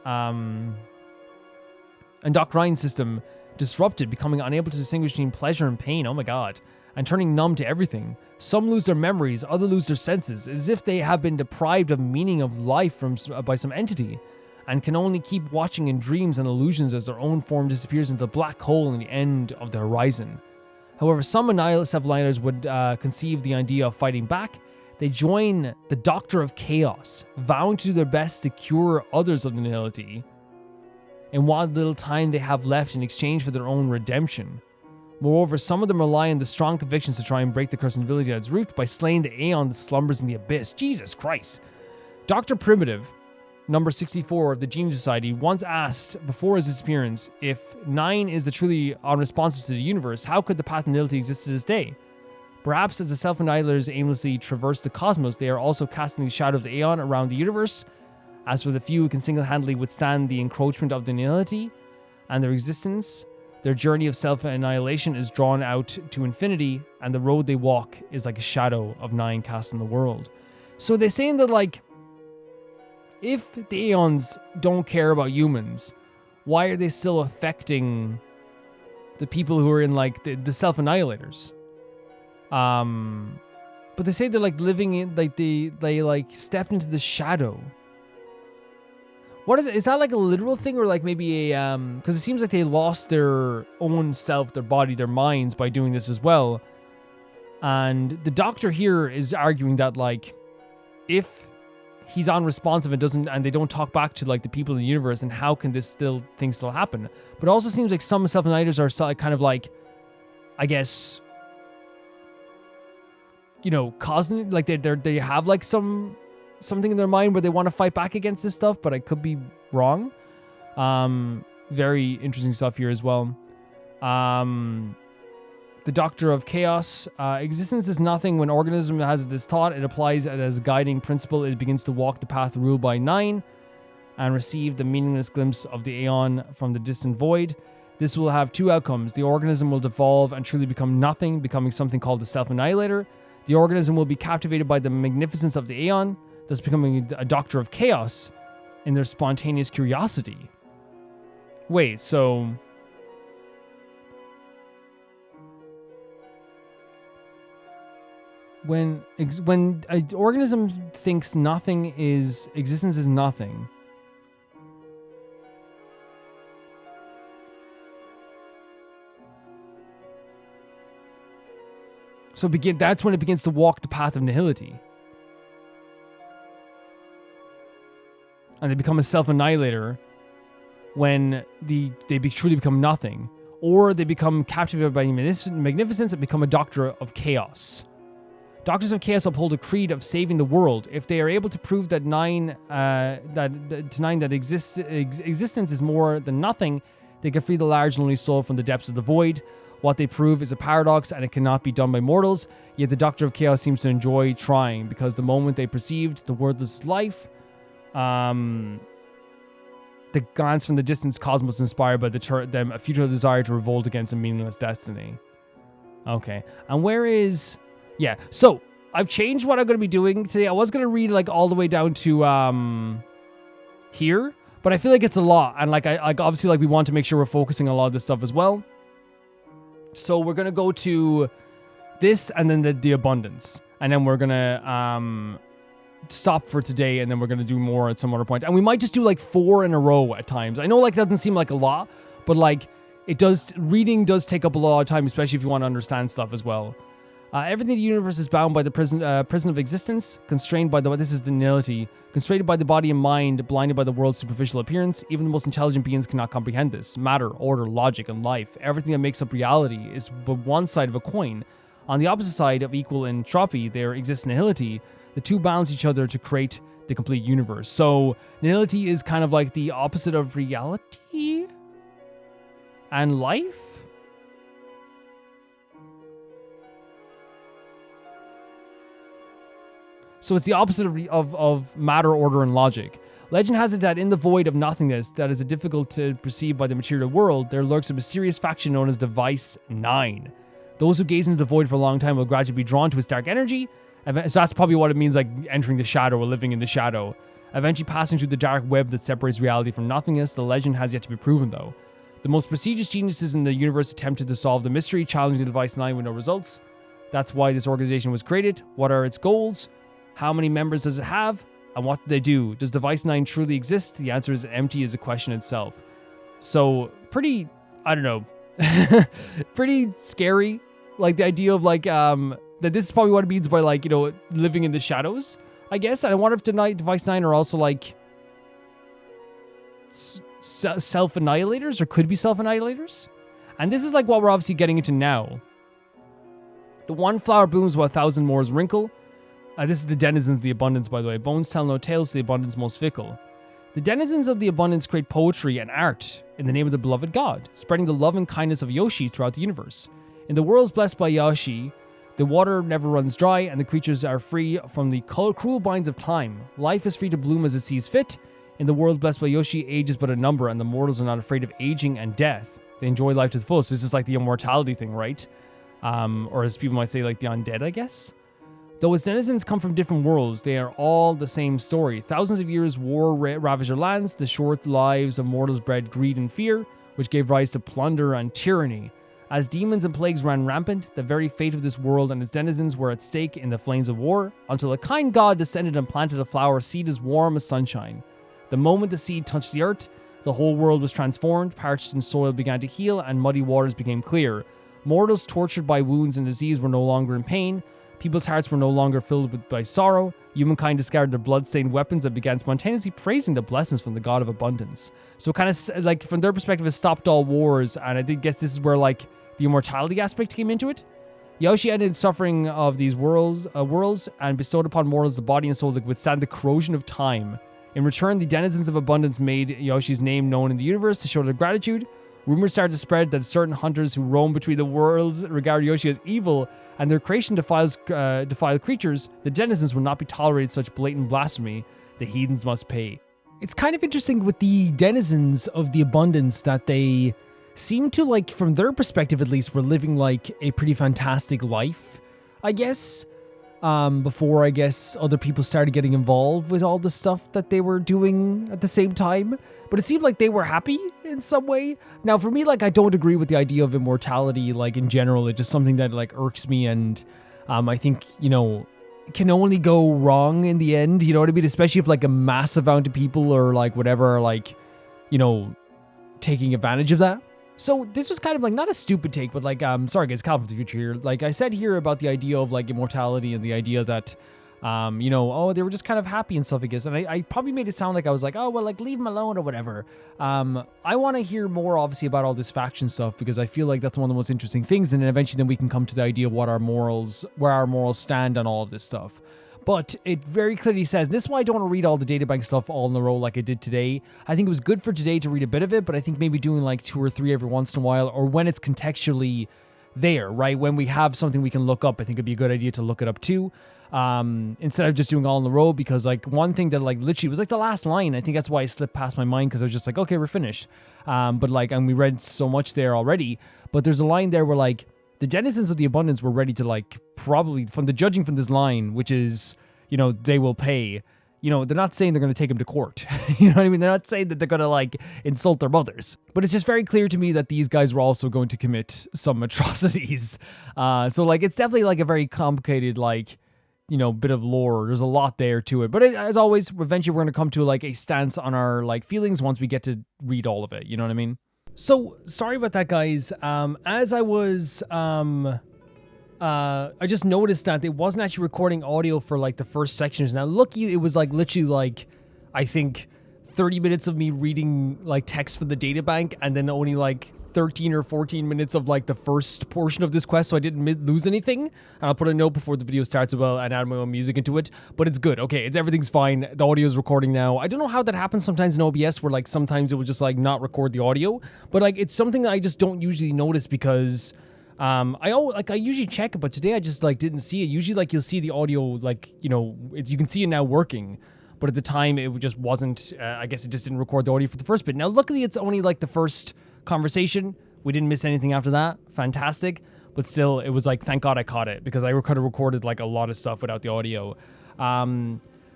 disrupted, becoming unable to distinguish between pleasure and pain, oh my god, and turning numb to everything. Some lose their memories, others lose their senses, as if they have been deprived of meaning of life by some entity, and can only keep watching in dreams and illusions as their own form disappears into the black hole in the end of the horizon. However, some self-annihilators would conceive the idea of fighting back. They join the Doctor of Chaos, vowing to do their best to cure others of the nihility in what little time they have left in exchange for their own redemption. Moreover, some of them rely on the strong convictions to try and break the curse of nihility at its root by slaying the Aeon that slumbers in the abyss. Jesus Christ. Dr. Primitive, number 64 of the Genius Society, once asked before his disappearance, if 9 is the truly unresponsive to the universe, how could the path of nihility exist to this day? Perhaps as the self-annihilators aimlessly traverse the cosmos, they are also casting the shadow of the Aeon around the universe. As for the few who can single-handedly withstand the encroachment of the nihility and their existence, their journey of self-annihilation is drawn out to infinity, and the road they walk is like a shadow of 9 cast in the world. So they're saying that, like, if the Aeons don't care about humans, why are they still affecting the people who are in, like, the self-annihilators? But they say they're, like, living in, like, they like, stepped into the shadow. What is it? Is that like a literal thing, or like maybe a because it seems like they lost their own self, their body, their minds by doing this as well. And the Doctor here is arguing that, like, if he's unresponsive and they don't talk back to, like, the people in the universe, then how can this thing still happen? But it also seems like some self-annihilators are kind of like, I guess, you know, causing, like, they have like something in their mind where they want to fight back against this stuff, but I could be wrong. Very interesting stuff here as well. The Doctor of Chaos. Existence is nothing. When organism has this thought, it applies it as a guiding principle. It begins to walk the path ruled by 9. and receive the meaningless glimpse of the aeon from the distant void. This will have two outcomes. The organism will devolve and truly become nothing, becoming something called the self-annihilator. The organism will be captivated by the magnificence of the aeon, thus becoming a doctor of chaos in their spontaneous curiosity. Wait, so... When an organism thinks existence is nothing, so that's when it begins to walk the path of nihility. And they become a self-annihilator when they truly become nothing. Or they become captivated by magnificence and become a doctor of chaos. Doctors of Chaos uphold a creed of saving the world. If they are able to prove that existence is more than nothing, they can free the large lonely soul from the depths of the void. What they prove is a paradox, and it cannot be done by mortals. Yet the Doctor of Chaos seems to enjoy trying, because the moment they perceived the wordless life, the glance from the distant cosmos inspired by them a futile desire to revolt against a meaningless destiny. Okay, and where is... Yeah, so I've changed what I'm going to be doing today. I was going to read like all the way down to here, but I feel like it's a lot, and like I obviously like we want to make sure we're focusing on a lot of this stuff as well. So we're going to go to this and then the abundance, and then we're going to stop for today, and then we're going to do more at some other point. And we might just do like 4 in a row at times. I know like that doesn't seem like a lot, but like reading does take up a lot of time, especially if you want to understand stuff as well. Everything in the universe is bound by the prison of existence, constrained by this is the nihility, constrained by the body and mind, blinded by the world's superficial appearance. Even the most intelligent beings cannot comprehend this. Matter, order, logic, and life, everything that makes up reality, is but one side of a coin. On the opposite side of equal entropy, there exists nihility. The two balance each other to create the complete universe. So nihility is kind of like the opposite of reality and life. So it's the opposite of matter, order, and logic. Legend has it that in the void of nothingness that is difficult to perceive by the material world, there lurks a mysterious faction known as Device 9. Those who gaze into the void for a long time will gradually be drawn to its dark energy. So that's probably what it means, like entering the shadow or living in the shadow. Eventually passing through the dark web that separates reality from nothingness. The legend has yet to be proven, though. The most prestigious geniuses in the universe attempted to solve the mystery, challenging Device 9 with no results. That's why this organization was created. What are its goals? How many members does it have? And what do they do? Does Device 9 truly exist? The answer is empty as a question itself. So, pretty, I don't know, pretty scary. Like, the idea of, like, that this is probably what it means by, like, you know, living in the shadows, I guess. And I wonder if Device 9 are also, like, self-annihilators, or could be self-annihilators. And this is, like, what we're obviously getting into now. The one flower blooms while 1,000 more wrinkle. This is the denizens of the abundance, by the way. Bones tell no tales to the abundance most fickle. The denizens of the abundance create poetry and art in the name of the beloved God, spreading the love and kindness of Yoshi throughout the universe. In the worlds blessed by Yoshi, the water never runs dry, and the creatures are free from the cruel binds of time. Life is free to bloom as it sees fit. In the world blessed by Yoshi, age is but a number, and the mortals are not afraid of aging and death. They enjoy life to the fullest. So this is like the immortality thing, right? Or as people might say, like the undead, I guess. Though its denizens come from different worlds, they are all the same story. Thousands of years war ravaged their lands. The short lives of mortals bred greed and fear, which gave rise to plunder and tyranny. As demons and plagues ran rampant, the very fate of this world and its denizens were at stake in the flames of war, until a kind god descended and planted a flower seed as warm as sunshine. The moment the seed touched the earth, the whole world was transformed, parched and soil began to heal, and muddy waters became clear. Mortals tortured by wounds and disease were no longer in pain. People's hearts were no longer filled by sorrow. Humankind discarded their blood-stained weapons and began spontaneously praising the blessings from the God of abundance. So kind of like from their perspective, it stopped all wars, and I guess this is where like the immortality aspect came into it. Yoshi ended suffering of these worlds and bestowed upon mortals the body and soul that withstand the corrosion of time. In return, the denizens of abundance made Yoshi's name known in the universe to show their gratitude. Rumors started to spread that certain hunters who roam between the worlds regard Yoshi as evil, and their creation defiles creatures. The denizens will not be tolerated such blatant blasphemy. The heathens must pay. it's kind of interesting with the denizens of the abundance that they seem to, like, from their perspective at least, were living like a pretty fantastic life, I guess. Before, I guess, other people started getting involved with all the stuff that they were doing at the same time. But it seemed like they were happy in some way. Now, for me, like, I don't agree with the idea of immortality, like, in general. It's just something that, like, irks me, and I think, you know, it can only go wrong in the end, you know what I mean? Especially if, like, a massive amount of people or, like, whatever are, like, you know, taking advantage of that. So this was kind of like not a stupid take, but like, sorry guys, Calvin from the future here. Like I said here about the idea of like immortality and the idea that, you know, oh, they were just kind of happy and stuff, I guess. And I probably made it sound like I was like, oh, well, like leave them alone or whatever. I want to hear more obviously about all this faction stuff because I feel like that's one of the most interesting things. And then eventually then we can come to the idea of what our morals, where our morals stand on all of this stuff. But it very clearly says, this is why I don't want to read all the databank stuff all in a row like I did today. I think it was good for today to read a bit of it, but I think maybe doing like 2 or 3 every once in a while, or when it's contextually there, right? When we have something we can look up, I think it'd be a good idea to look it up too. Instead of just doing all in a row, because like one thing that like literally was like the last line, I think that's why it slipped past my mind, because I was just like, okay, we're finished. But like, and we read so much there already, but there's a line there where like, the denizens of the abundance were ready to like, probably from the judging from this line, which is, you know, they will pay, you know, they're not saying they're going to take him to court. You know what I mean? They're not saying that they're going to like insult their mothers, but it's just very clear to me that these guys were also going to commit some atrocities. So like, it's definitely like a very complicated, like, you know, bit of lore. There's a lot there to it, but as always, eventually we're going to come to like a stance on our like feelings once we get to read all of it. You know what I mean? So sorry about that, guys. As I was, I just noticed that it wasn't actually recording audio for like the first sections. Now, lucky it was like literally like, I think 30 minutes of me reading like text from the databank, and then only like 13 or 14 minutes of like the first portion of this quest, so I didn't lose anything. And I'll put a note before the video starts as well and add my own music into it, but it's good. Okay, everything's fine. The audio is recording now. I don't know how that happens sometimes in OBS, where like sometimes it will just like not record the audio, but like it's something that I just don't usually notice because I usually check it, but today I just like didn't see it. Usually like you'll see the audio, like, you know, you can see it now working, but at the time it just wasn't, I guess it just didn't record the audio for the first bit. Now, luckily it's only like the first conversation. We didn't miss anything after that. Fantastic. But still, it was like, thank God I caught it, because I could have recorded like a lot of stuff without the audio.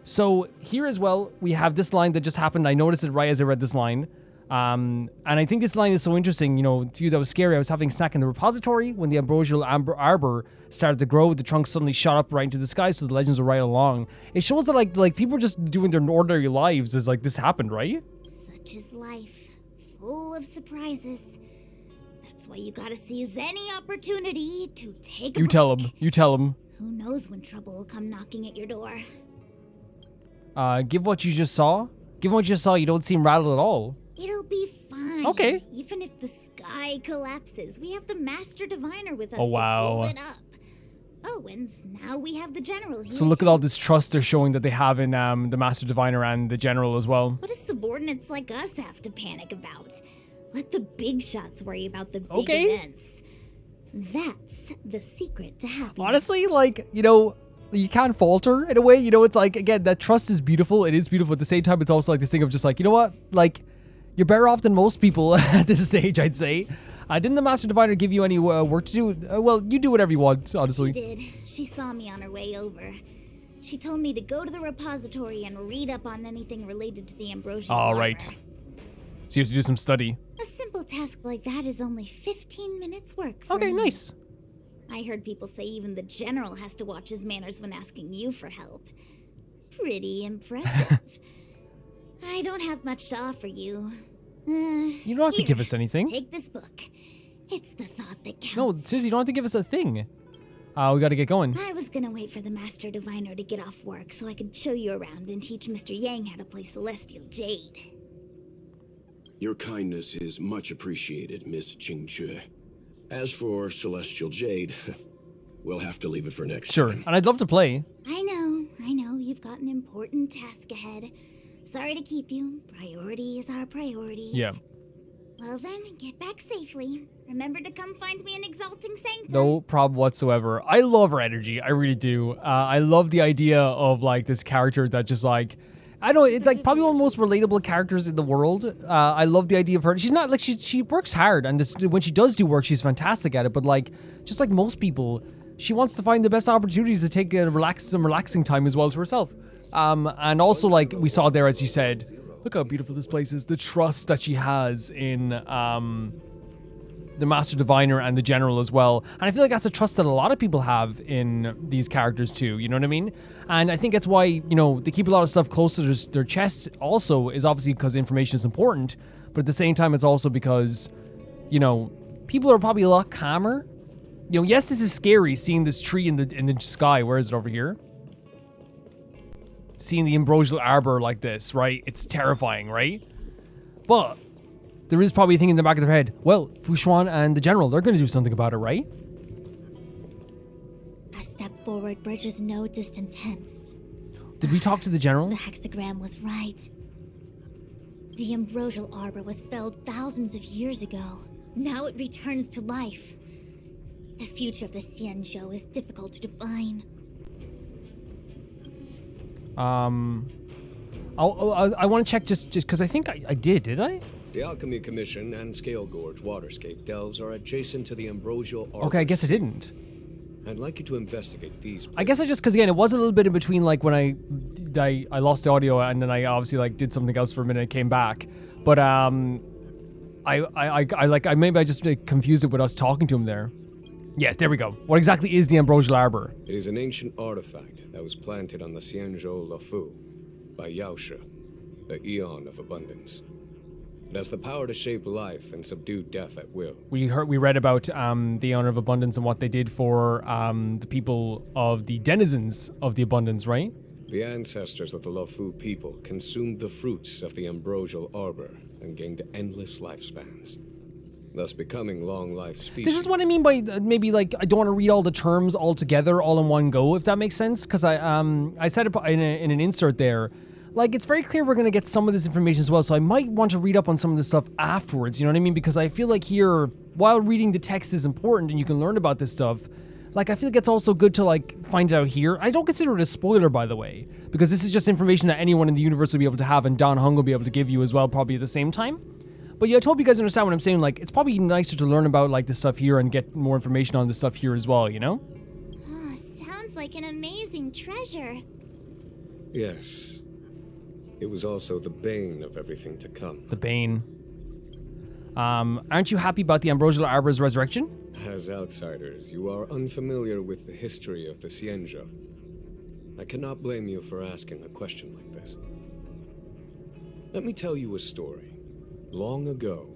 So here as well, we have this line that just happened. I noticed it right as I read this line. And I think this line is so interesting. You know, to you that was scary. I was having a snack in the repository when the ambrosial arbor started to grow. The trunk suddenly shot up right into the sky, so the legends were right along. It shows that like people are just doing their ordinary lives as like this happened, right? Such is life, full of surprises. That's why you gotta seize any opportunity to take a You tell break. him. You tell him. Who knows when trouble will come knocking at your door. Give what you just saw. Given what you just saw, you don't seem rattled at all. It'll be fine. Okay. Even if the sky collapses, we have the Master Diviner with us Oh, wow. to hold it up. Oh, and now we have the General here. So look at all this trust they're showing that they have in the Master Diviner and the General as well. What do subordinates like us have to panic about? Let the big shots worry about the big Okay. events. That's the secret to happiness. Honestly, like, you know, you can't falter in a way. You know, it's like, again, that trust is beautiful. It is beautiful. At the same time, it's also like this thing of just like, you know what? Like, you're better off than most people at this stage, I'd say. Didn't the Master Diviner give you any work to do? Well, you do whatever you want, honestly. She did. She saw me on her way over. She told me to go to the repository and read up on anything related to the ambrosial All armor. right. So you have to do some study. A simple task like that is only 15 minutes work for Okay, me. nice. I heard people say even the General has to watch his manners when asking you for help. Pretty impressive. I don't have much to offer you. You don't have to Here, give us anything. Take this book. It's the thought that counts. No, seriously, you don't have to give us a thing. We gotta get going. I was gonna wait for the Master Diviner to get off work so I could show you around and teach Mr. Yang how to play Celestial Jade. Your kindness is much appreciated, Miss Qingque. As for Celestial Jade, we'll have to leave it for next Sure, time. and I'd love to play. I know. You've got an important task ahead. Sorry to keep you. Priorities are priorities. Yeah. Well then, get back safely. Remember to come find me in Exalting Sanctum. No problem whatsoever. I love her energy. I really do. I love the idea of like this character that just like, I don't know, it's like probably one of the most relatable characters in the world. I love the idea of her. She's not like she works hard, and when she does do work, she's fantastic at it. But like, just like most people, she wants to find the best opportunities to take some relaxing time as well to herself. And also, like we saw there, as you said, look how beautiful this place is. The trust that she has in the Master Diviner and the General as well. And I feel like that's a trust that a lot of people have in these characters too, you know what I mean? And I think that's why, you know, they keep a lot of stuff close to their chest also, is obviously because information is important, but at the same time it's also because, you know, people are probably a lot calmer. You know, yes, this is scary, seeing this tree in the sky. Where is it? Over here? Seeing the ambrosial arbor like this, right? It's terrifying, right? But there is probably a thing in the back of their head. Well, Fushuan and the General, they're going to do something about it, right? A step forward bridges no distance hence. Did we talk to the General? The hexagram was right. The ambrosial arbor was felled thousands of years ago. Now it returns to life. The future of the Xianzhou is difficult to define. I want to check just because I think I did I? The Alchemy Commission and Scale Gorge waterscape delves are adjacent to the ambrosial arbor. Okay, I guess I didn't. I'd like you to investigate these. I guess I just, because again, it was a little bit in between, like when I lost the audio and then I obviously like did something else for a minute and came back. But maybe I just confused it with us talking to him there. Yes, there we go. What exactly is the ambrosial arbor? It is an ancient artifact that was planted on the Xianzhou Loufu by Yaoshe, the Eon of Abundance. It has the power to shape life and subdue death at will. We read about the Eon of Abundance and what they did for the people of the denizens of the Abundance, right? The ancestors of the Loufu people consumed the fruits of the ambrosial arbor and gained endless lifespans, thus becoming long-life species. This is what I mean by maybe like I don't want to read all the terms all together all in one go, if that makes sense, because I said it in an insert there. Like, it's very clear we're going to get some of this information as well, so I might want to read up on some of this stuff afterwards, you know what I mean? Because I feel like here, while reading the text is important and you can learn about this stuff, like, I feel like it's also good to, like, find it out here. I don't consider it a spoiler, by the way, because this is just information that anyone in the universe will be able to have, and Don Hung will be able to give you as well, probably at the same time. But yeah, I hope you guys understand what I'm saying. Like, it's probably nicer to learn about, like, this stuff here and get more information on this stuff here as well, you know? Oh, sounds like an amazing treasure. Yes. It was also the bane of everything to come. The bane. Aren't you happy about the ambrosial arbor's resurrection? As outsiders, you are unfamiliar with the history of the Xianzhou. I cannot blame you for asking a question like this. Let me tell you a story. Long ago,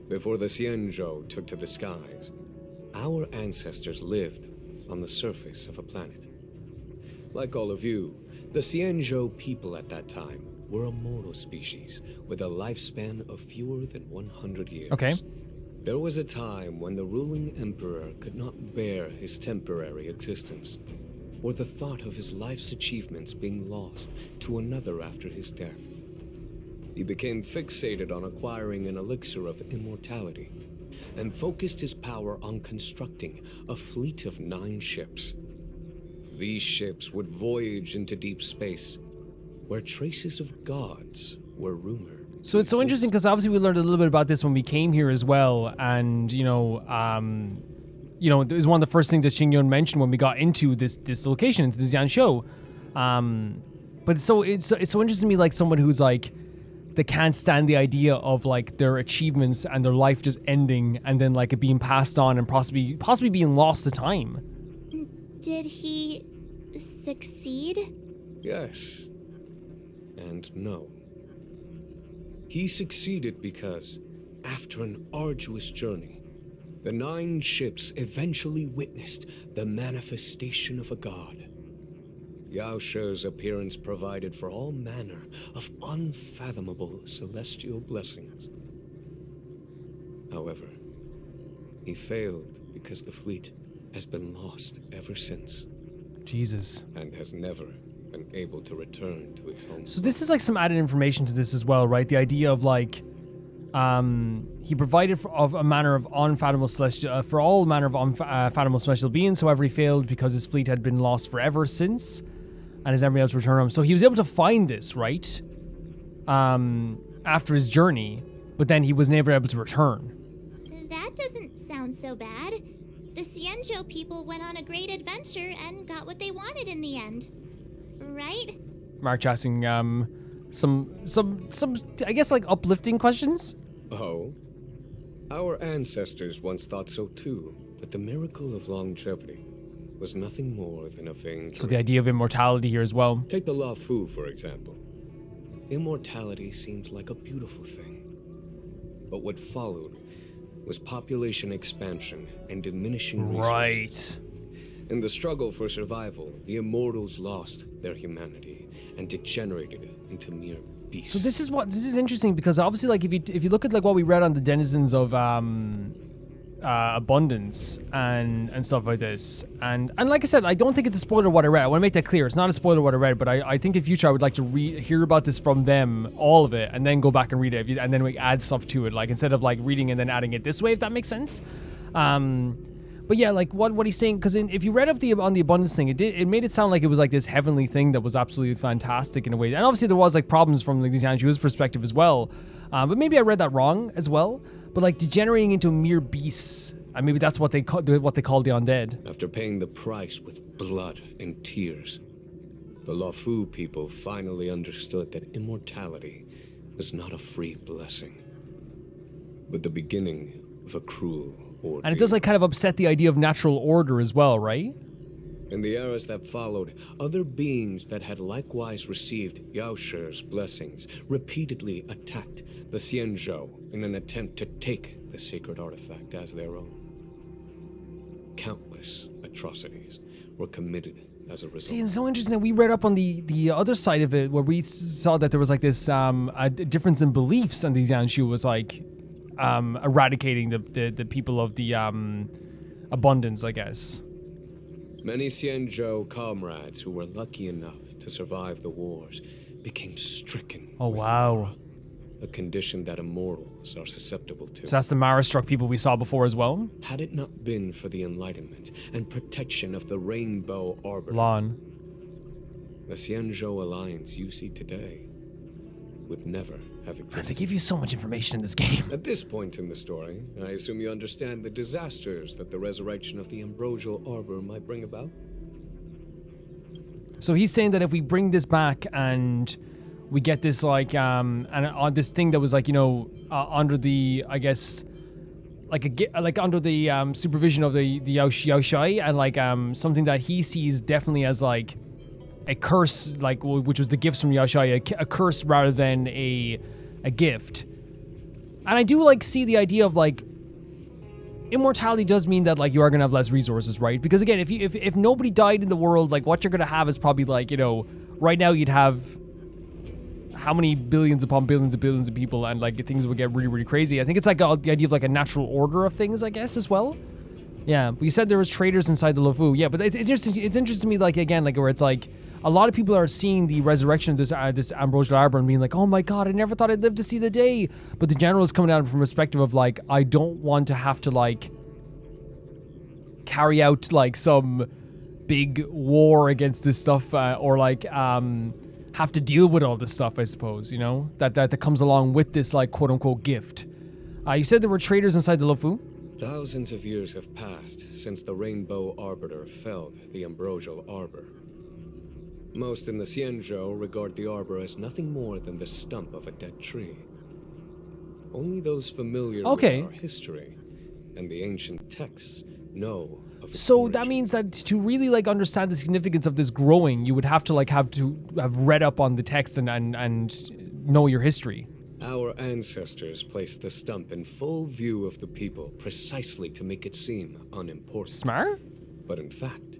before the Xianzhou took to the skies, our ancestors lived on the surface of a planet. Like all of you, the Xianzhou people at that time were a mortal species with a lifespan of fewer than 100 years. Okay. There was a time when the ruling emperor could not bear his temporary existence, or the thought of his life's achievements being lost to another after his death. He became fixated on acquiring an elixir of immortality, and focused his power on constructing a fleet of 9 ships. These ships would voyage into deep space, where traces of gods were rumored. So it's so interesting because obviously we learned a little bit about this when we came here as well, and it was one of the first things that Xingyun mentioned when we got into this location, into the Xianzhou. But it's so interesting to me, like someone who's like, they can't stand the idea of like their achievements and their life just ending and then like it being passed on and possibly being lost to time. Did he succeed? Yes. And no. He succeeded because, after an arduous journey, the 9 ships eventually witnessed the manifestation of a god. Yaoshe's appearance provided for all manner of unfathomable celestial blessings. However, he failed because the fleet has been lost ever since. Jesus. And has never been able to return to its home. So this is like some added information to this as well, right? The idea of like, he provided for a manner of unfathomable celestial, for all manner of unfathomable celestial beings. However, he failed because his fleet had been lost forever since, and has never been able to return home. So he was able to find this, right? after his journey, but then he was never able to return. That doesn't sound so bad. The Xianzhou people went on a great adventure and got what they wanted in the end. Right? March asking some I guess like uplifting questions. Oh? Our ancestors once thought so too, that the miracle of longevity was nothing more than a vain So the dream. idea of immortality here as well. Take the Loufu, for example. Immortality seemed like a beautiful thing. But what followed was population expansion and diminishing resources. Right. In the struggle for survival, the immortals lost their humanity and degenerated into mere beasts. So this is interesting because obviously like if you look at like what we read on the denizens of abundance and stuff like this, and like I said, I don't think it's a spoiler what I read. I want to make that clear. It's not a spoiler what I read, but I think in future I would like to hear about this from them, all of it, and then go back and read it, and then we add stuff to it, like instead of like reading and then adding it this way, if that makes sense. But yeah, like what he's saying, because if you read up on the abundance thing, it made it sound like it was like this heavenly thing that was absolutely fantastic in a way. And obviously there was like problems from like the Xianzhou's perspective as well. But maybe I read that wrong as well. But like degenerating into mere beasts, and maybe that's what they call the undead. After paying the price with blood and tears, the Loufu people finally understood that immortality was not a free blessing, but the beginning of a cruel ordeal. And it does like kind of upset the idea of natural order as well, right? In the eras that followed, other beings that had likewise received Yao Shi's blessings repeatedly attacked the Xianzhou in an attempt to take the sacred artifact as their own. Countless atrocities were committed as a result. See, it's so interesting that we read up on the other side of it, where we saw that there was like this a difference in beliefs, and the Xianzhou was like eradicating the people of the abundance, I guess. Many Xianzhou comrades who were lucky enough to survive the wars became stricken. Oh with wow. Mara, a condition that immortals are susceptible to. So that's the Mara-struck people we saw before as well? Had it not been for the enlightenment and protection of the Rainbow Arbiter, Lon. the Xianzhou alliance you see today would never have Man, existed. they give you so much information in this game. At this point in the story, I assume you understand the disasters that the resurrection of the Ambrosial Arbor might bring about? So he's saying that if we bring this back and we get this like and on this thing that was like, you know, under the, I guess, like under the supervision of the Yao Shi, and like something that he sees definitely as like a curse, like which was the gifts from Yao Shi, a curse rather than a gift. And I do like see the idea of like immortality does mean that like you are gonna have less resources, right? Because again, if nobody died in the world, like what you're gonna have is probably like, you know, right now you'd have how many billions upon billions of people, and like things would get really, really crazy. I think it's like the idea of like a natural order of things, I guess, as well. Yeah, but you said there was traders inside the Loufu. Yeah, but it's interesting to me, like again, like where it's like a lot of people are seeing the resurrection of this Ambrosial Arbor and being like, oh my god, I never thought I'd live to see the day. But the general is coming out from a perspective of like, I don't want to have to like carry out like some big war against this stuff, or like have to deal with all this stuff, I suppose, you know, that comes along with this like quote unquote gift. You said there were traders inside the Loufu. Thousands of years have passed since the Rainbow Arbiter felled the Ambrosial Arbor. Most in the Xianzhou regard the arbor as nothing more than the stump of a dead tree. Only those familiar with our history and the ancient texts know of its So origin. that means that to really like understand the significance of this growing, you would have to have read up on the text and know your history. Our ancestors placed the stump in full view of the people precisely to make it seem unimportant. Smart? But in fact,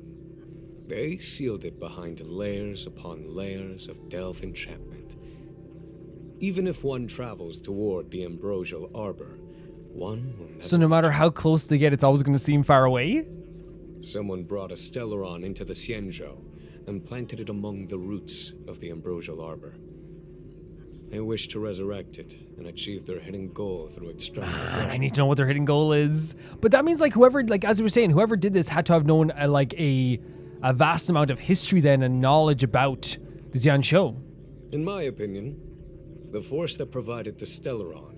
they sealed it behind layers upon layers of delve enchantment. Even if one travels toward the Ambrosial Arbor, one will never... So no matter how close they get, it's always going to seem far away? Someone brought a Stellaron into the Xianzhou and planted it among the roots of the Ambrosial Arbor. They wish to resurrect it and achieve their hidden goal through extracting I need to know what their hidden goal is. But that means like whoever, like as we were saying, whoever did this had to have known a vast amount of history then and knowledge about the Xianzhou. In my opinion, The force that provided the Stellaron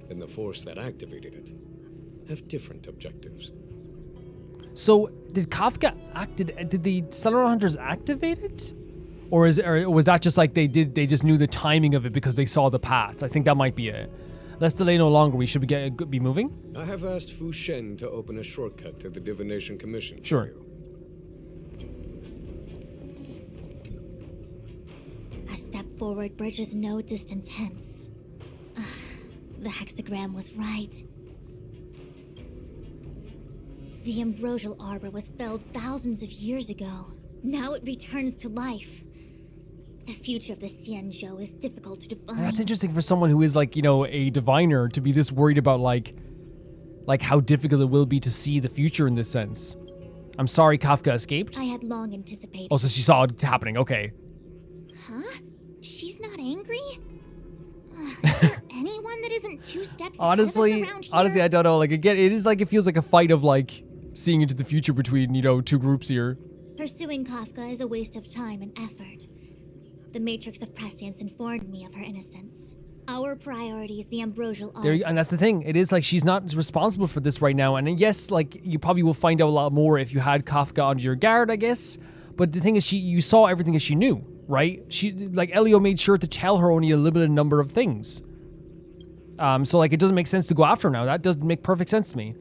and the force that activated it have different objectives. So did Kafka did the Stellar Hunters activate it? Or was that just like they just knew the timing of it because they saw the paths? I think that might be it. Let's delay no longer. We should be moving. I have asked Fu Shen to open a shortcut to the Divination Commission for Sure. you. A step forward bridges no distance hence. The hexagram was right. The ambrosial arbor was felled thousands of years ago. Now it returns to life. The future of the Xianzhou is difficult to define. That's interesting for someone who is like, a diviner to be this worried about like how difficult it will be to see the future in this sense. I'm sorry Kafka escaped. I had long anticipated. Oh, so she saw it happening. Okay. Huh? She's not angry? Is there anyone that isn't two steps Honestly, ahead of us around here? I don't know. Like again, it feels like a fight of like seeing into the future between, two groups here. Pursuing Kafka is a waste of time and effort. The Matrix of Prescience informed me of her innocence. Our priority is the ambrosial arbor. And that's the thing. It is like she's not responsible for this right now. And yes, like you probably will find out a lot more if you had Kafka under your guard, I guess. But the thing is, you saw everything as she knew, right? Elio made sure to tell her only a limited number of things. So like it doesn't make sense to go after her now. That doesn't make perfect sense to me.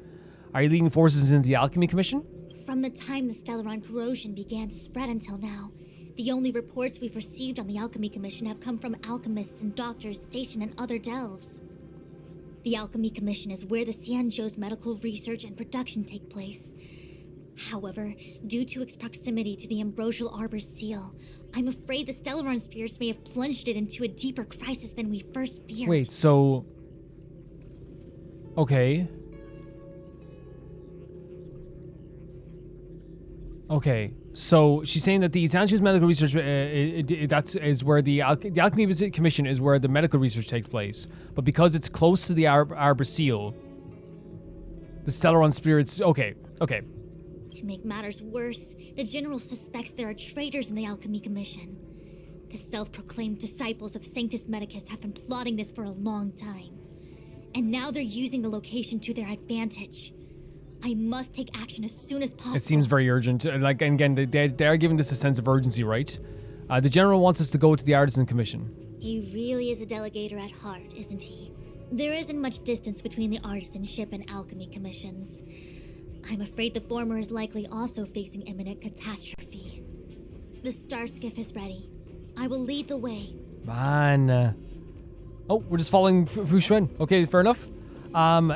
Are you leading forces into the Alchemy Commission? From the time the Stellaron corrosion began to spread until now, the only reports we've received on the Alchemy Commission have come from alchemists and doctors stationed in other delves. The Alchemy Commission is where the Xianzhou's medical research and production take place. However, due to its proximity to the ambrosial arbor's seal, I'm afraid the Stellaron spirits may have plunged it into a deeper crisis than we first feared. Wait, so... Okay. Okay, so she's saying that the Xianzhou's medical research, is where the Alchemy Commission is where the medical research takes place. But because it's close to the Arbor Seal, the Stellaron spirits... Okay. To make matters worse, the General suspects there are traitors in the Alchemy Commission. The self-proclaimed disciples of Sanctus Medicus have been plotting this for a long time. And now they're using the location to their advantage. I must take action as soon as possible. It seems very urgent. And again, they are giving this a sense of urgency, right? The General wants us to go to the Artisan Commission. He really is a delegator at heart, isn't he? There isn't much distance between the Artisanship and Alchemy Commissions. I'm afraid the former is likely also facing imminent catastrophe. The star skiff is ready. I will lead the way. Man. Oh, we're just following Fu Shen. Okay, fair enough.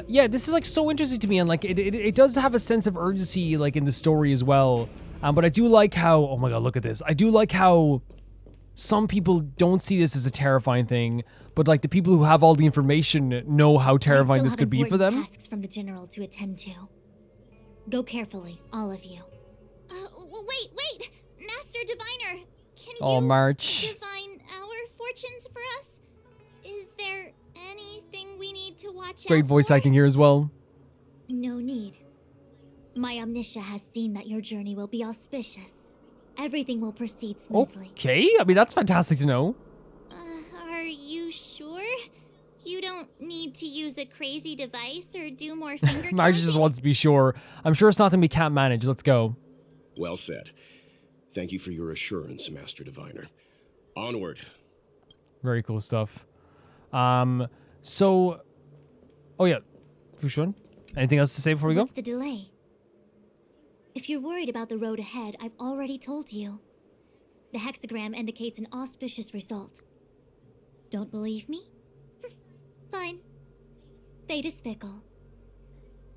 Yeah, this is like so interesting to me, and like it does have a sense of urgency like in the story as well. But I do like how, oh my god, look at this. I do like how some people don't see this as a terrifying thing, but like the people who have all the information know how terrifying this could be for them. Tasks from the General to attend to. Go carefully, all of you. Wait, Master Diviner, can you March. divine our fortunes for us? Is there anything we need to watch out Great voice for? acting here as well. No need. My omniscia has seen that your journey will be auspicious. Everything will proceed smoothly. Okay, I mean that's fantastic to know. Are you sure? You don't need to use a crazy device or do more finger Marge counting? just wants to be sure. I'm sure it's nothing we can't manage. Let's go. Well said. Thank you for your assurance, Master Diviner. Onward. Very cool stuff. So, oh yeah, Fu Shen, anything else to say before we go? What's the delay? If you're worried about the road ahead, I've already told you. The hexagram indicates an auspicious result. Don't believe me? Fine. Fate is fickle.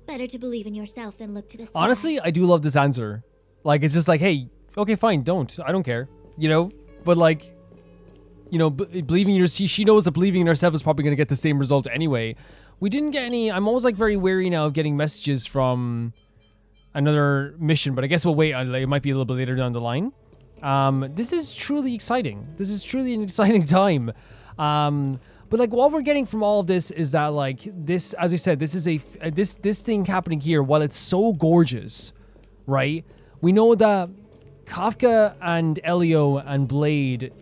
Better to believe in yourself than look to the sky. Honestly, I do love this answer. Like, it's just like, hey, okay, fine, I don't care, But like, believing in your, she knows that believing in herself is probably going to get the same result anyway. We didn't get any. I'm always like very wary now of getting messages from another mission, but I guess we'll wait. It might be a little bit later down the line. This is truly exciting. This is truly an exciting time. But like what we're getting from all of this is that like this, as I said, this is this thing happening here. While it's so gorgeous, right? We know that Kafka and Elio and Blade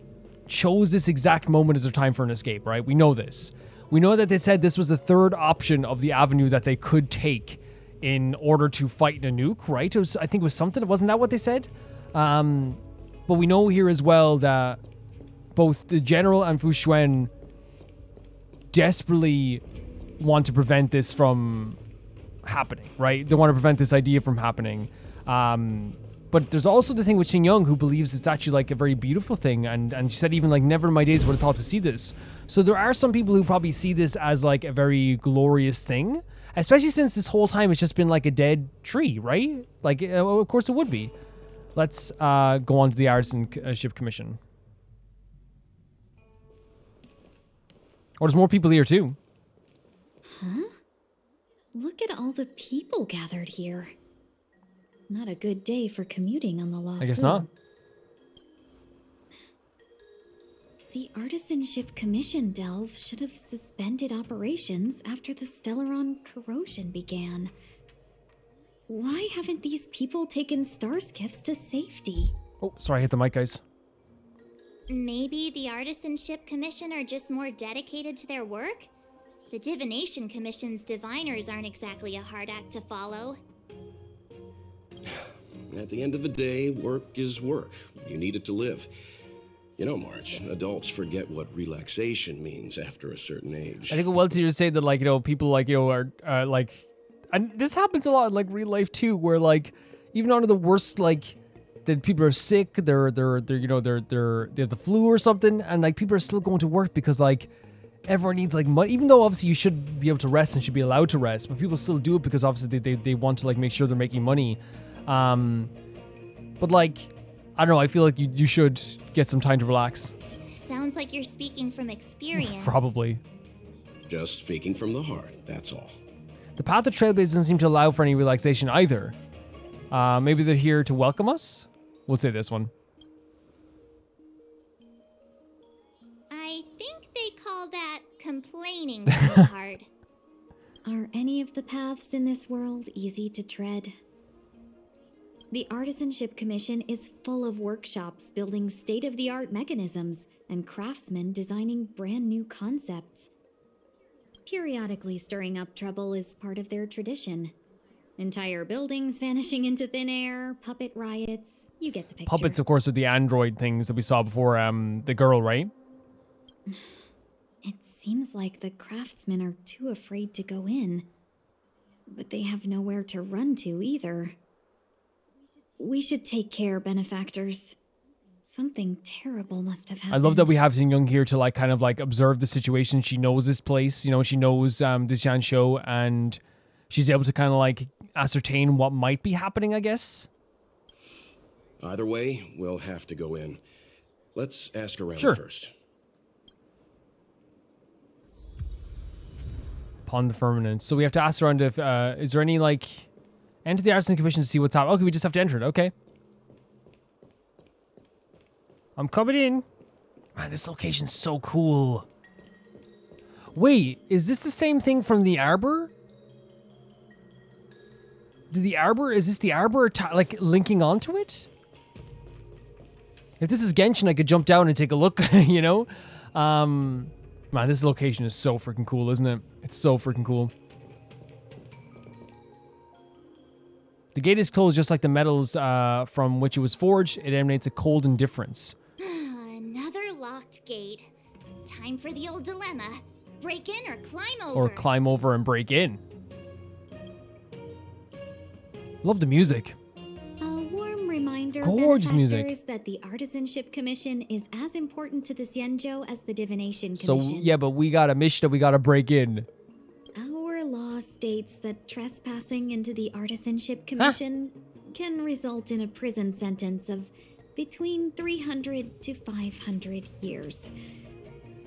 chose this exact moment as their time for an escape, right? We know this. We know that they said this was the third option of the avenue that they could take in order to fight Nanook, right? I think it was something. Wasn't that what they said? But we know here as well that both the general and Fu Xuan desperately want to prevent this from happening, right? They want to prevent this idea from happening. But there's also the thing with Xing Yong, who believes it's actually like a very beautiful thing, and she said even like never in my days would have thought to see this. So there are some people who probably see this as like a very glorious thing, especially since this whole time it's just been like a dead tree, right? Like, of course it would be. Let's go on to the Artisanship Commission. Oh, there's more people here too. Huh? Look at all the people gathered here. Not a good day for commuting on the Loufu. I guess not. The Artisanship Commission delve should have suspended operations after the Stellaron corrosion began. Why haven't these people taken star skiffs to safety? Oh, sorry, I hit the mic, guys. Maybe the Artisanship Commission are just more dedicated to their work? The Divination Commission's diviners aren't exactly a hard act to follow. At the end of the day, work is work. You need it to live. You know, Marge, adults forget what relaxation means after a certain age. I think well to say that, like, you know, people like, you know, are like, and this happens a lot in like real life too, where like even under the worst, like, that people are sick, they have the flu or something, and like people are still going to work because like everyone needs like money, even though obviously you should be able to rest and should be allowed to rest, but people still do it because obviously they want to like make sure they're making money. But like, I don't know, I feel like you should get some time to relax. Sounds like you're speaking from experience. Probably. Just speaking from the heart, that's all. The path to Trailblaze doesn't seem to allow for any relaxation either. Maybe they're here to welcome us? We'll say this one. I think they call that complaining from the heart. Are any of the paths in this world easy to tread? The Artisanship Commission is full of workshops building state-of-the-art mechanisms and craftsmen designing brand new concepts. Periodically stirring up trouble is part of their tradition. Entire buildings vanishing into thin air, puppet riots, you get the picture. Puppets, of course, are the android things that we saw before, the girl, right? It seems like the craftsmen are too afraid to go in. But they have nowhere to run to either. We should take care, benefactors. Something terrible must have happened. I love that we have Xing Yong here to like kind of like observe the situation. She knows this place, you know, she knows the Xianzhou, and she's able to kind of like ascertain what might be happening, I guess. Either way, we'll have to go in. Let's ask around Sure. first. Upon the firmament. So we have to ask around if, is there any like, enter the Artisan Commission to see what's happening. Okay, we just have to enter it. Okay. I'm coming in. Man, this location's so cool. Wait, is this the same thing from the Arbor? Is this the Arbor like linking onto it? If this is Genshin, I could jump down and take a look, you know? Man, this location is so freaking cool, isn't it? It's so freaking cool. The gate is closed just like the metals from which it was forged. It emanates a cold indifference. Another locked gate. Time for the old dilemma. Break in or climb over. Or climb over and break in. Love the music. A warm reminder, Gorgeous music. benefactors, that the Artisanship Commission is as important to the Xianzhou as the Divination So, Commission. yeah, but we got a mission that we got to break in. Our law states that trespassing into the Artisanship Commission can result in a prison sentence of between 300 to 500 years.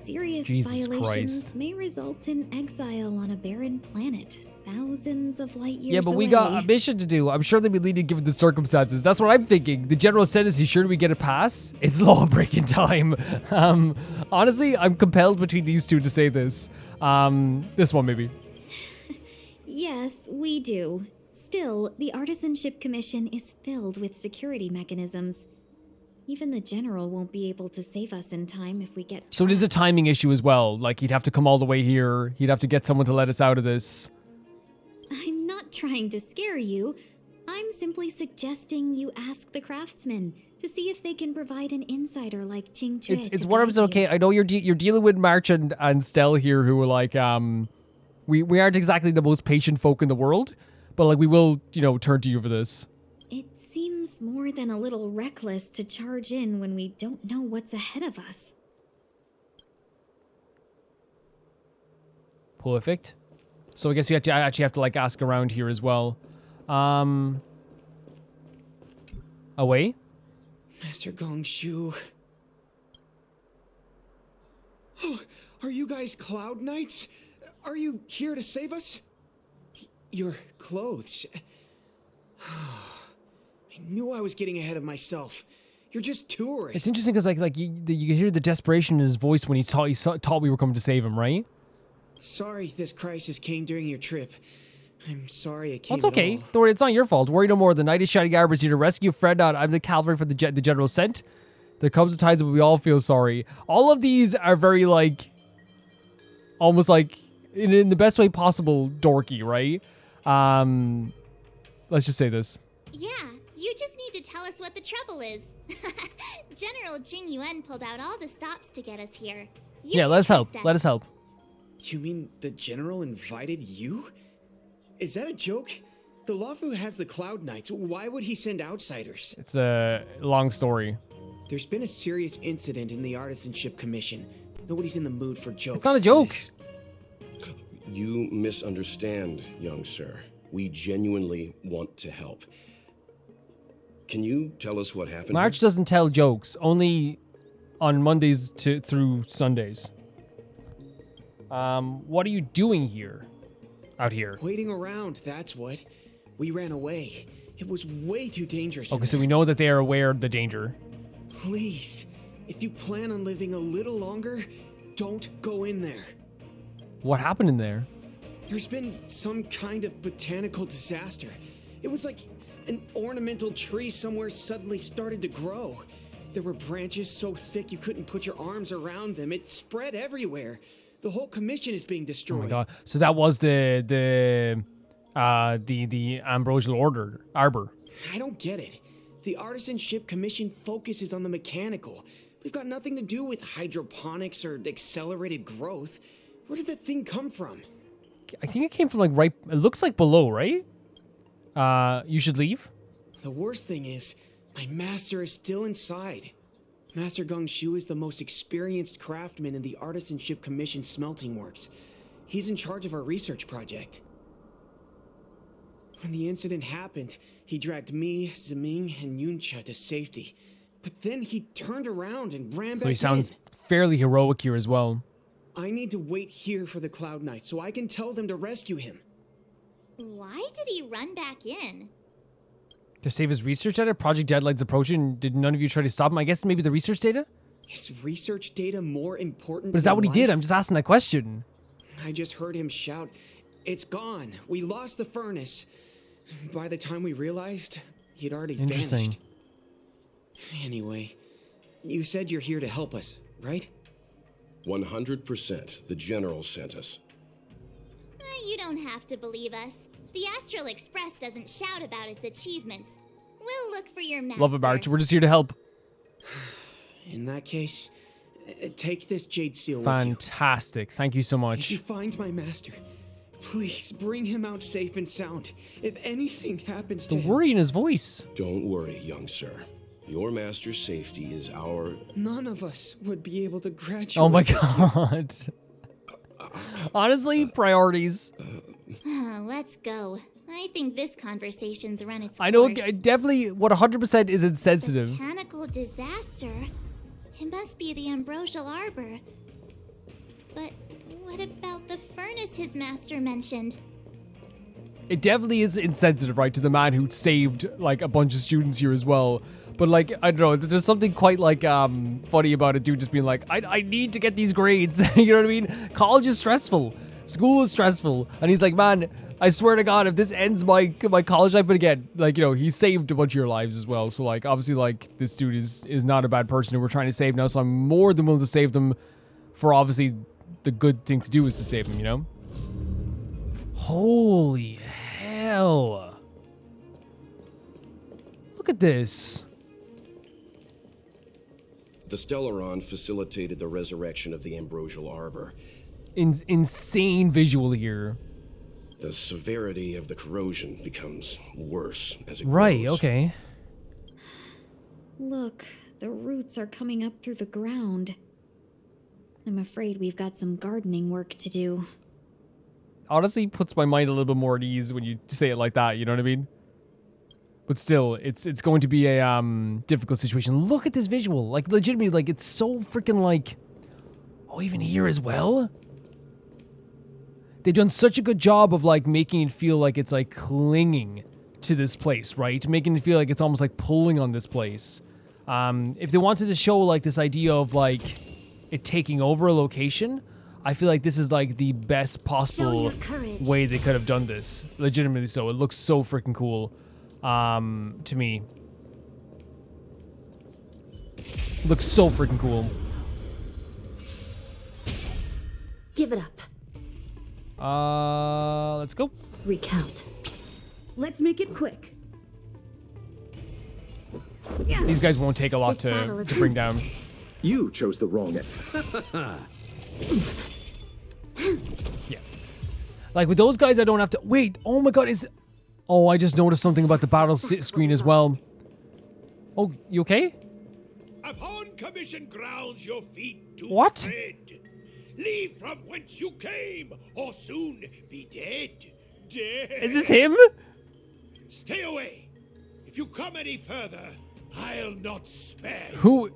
Serious Jesus violations Christ. may result in exile on a barren planet, thousands of light years Yeah, but we away. got a mission to do. I'm sure they'd be leading given the circumstances. That's what I'm thinking. The general said, is he sure we get a pass? It's law-breaking time. Honestly, I'm compelled between these two to say this. This one, maybe. Yes, we do. Still, the Artisanship Commission is filled with security mechanisms. Even the general won't be able to save us in time if we get So it is a timing issue as well. Like, he'd have to come all the way here. He'd have to get someone to let us out of this. I'm not trying to scare you. I'm simply suggesting you ask the craftsmen to see if they can provide an insider like Qing Jue. It's to 100% guide you. okay. I know you're dealing with March and Stell here, who are like, we aren't exactly the most patient folk in the world, but like, we will, you know, turn to you for this. It seems more than a little reckless to charge in when we don't know what's ahead of us. Perfect. So I guess we actually have to like ask around here as well. Away? Master Gongshu. Oh, are you guys Cloud Knights? Are you here to save us? Your clothes. I knew I was getting ahead of myself. You're just tourists. It's interesting because like you could hear the desperation in his voice when he thought we were coming to save him, right? Sorry this crisis came during your trip. I'm sorry it came That's at okay. all. Don't worry, it's not your fault. Worry no more. The Knight of Shining Arbor is here to rescue Fred out. I'm the cavalry for the general sent. There comes a time when we all feel sorry. All of these are very like, almost like in the best way possible, dorky, right? Let's just say this. Yeah, you just need to tell us what the trouble is. General Jing Yuan pulled out all the stops to get us here. You Yeah, can let us help. trust Let us help. You mean the general invited you? Is that a joke? The Loufu has the Cloud Knights. Why would he send outsiders? It's a long story. There's been a serious incident in the Artisanship Commission. Nobody's in the mood for jokes. It's not a joke. This- You misunderstand, young sir. We genuinely want to help. Can you tell us what happened? March doesn't tell jokes, only on Mondays through Sundays. What are you doing here? Out here? Waiting around, that's what. We ran away. It was way too dangerous. Okay, so we know that they are aware of the danger. Please, if you plan on living a little longer, don't go in there. What happened in there? There's been some kind of botanical disaster. It was like an ornamental tree somewhere suddenly started to grow. There were branches so thick you couldn't put your arms around them. It spread everywhere. The whole commission is being Oh destroyed. my god! So that was the Ambrosial Arbor. I don't get it. The Artisanship Commission focuses on the mechanical. We've got nothing to do with hydroponics or accelerated growth. Where did that thing come from? I think it came from like right. It looks like below, right? You should leave. The worst thing is, my master is still inside. Master Gongshu is the most experienced craftsman in the Artisanship Commission smelting works. He's in charge of our research project. When the incident happened, he dragged me, Zeming, and Yuncha to safety. But then he turned around and ran back So he sounds in. fairly heroic here as well. I need to wait here for the Cloud Knight so I can tell them to rescue him. Why did he run back in? To save his research data? Project deadline's approaching. Did none of you try to stop him? I guess maybe the research data? Is research data more important But is than that what he did? life? I'm just asking that question. I just heard him shout, "It's gone! We lost the furnace!" By the time we realized, he'd already Interesting. vanished. Anyway, you said you're here to help us, right? 100%. The general sent us. You don't have to believe us. The Astral Express doesn't shout about its achievements. We'll look for your master. Love it, March. We're just here to help. In that case, take this jade seal with Fantastic. Thank you so you. If much. you find my master, please bring him out safe and sound. If anything happens The to him, worry in his voice. Don't worry, young sir. Your master's safety is our... none of us would be able to graduate. Oh my god. Honestly, priorities. Let's go. I think this conversation's run its I know, course. definitely, what 100% is insensitive. Botanical disaster? It must be the Ambrosial Arbor. But what about the furnace his master mentioned? It definitely is insensitive, right, to the man who saved, like, a bunch of students here as well. But, like, I don't know, there's something quite, like, funny about a dude just being like, I need to get these grades. You know what I mean? College is stressful. School is stressful. And he's like, man, I swear to God, if this ends my college life, but again, like, you know, he saved a bunch of your lives as well. So, like, obviously, like, this dude is not a bad person who we're trying to save now. So I'm more than willing to save them for obviously the good thing to do is to save them, you know? Holy hell. Look at this. The Stellaron facilitated the resurrection of the Ambrosial Arbor. Insane visual here. The severity of the corrosion becomes worse as it Right, grows. okay. Look, the roots are coming up through the ground. I'm afraid we've got some gardening work to do. Honestly, puts my mind a little bit more at ease when you say it like that, you know what I mean? But still, it's going to be a difficult situation. Look at this visual. Like, legitimately, like, it's so freaking, like... Oh, even here as well? They've done such a good job of, like, making it feel like it's, like, clinging to this place, right? Making it feel like it's almost, like, pulling on this place. If they wanted to show, like, this idea of, like, it taking over a location, I feel like this is, like, the best possible way they could have done this. Legitimately so. It looks so freaking cool. To me. Looks so freaking cool. Give it up. Let's go. Recount. Let's make it quick. These guys won't take a lot to bring down. You chose the wrong end. Yeah. Like with those guys, I don't have to wait. Oh my God, oh, I just noticed something about the battle screen as well. Oh, you okay? Upon commission grounds your feet do What? tread. Leave from whence you came, or soon be dead. Dead. Is this him? Stay away. If you come any further, I'll not spare you. Who?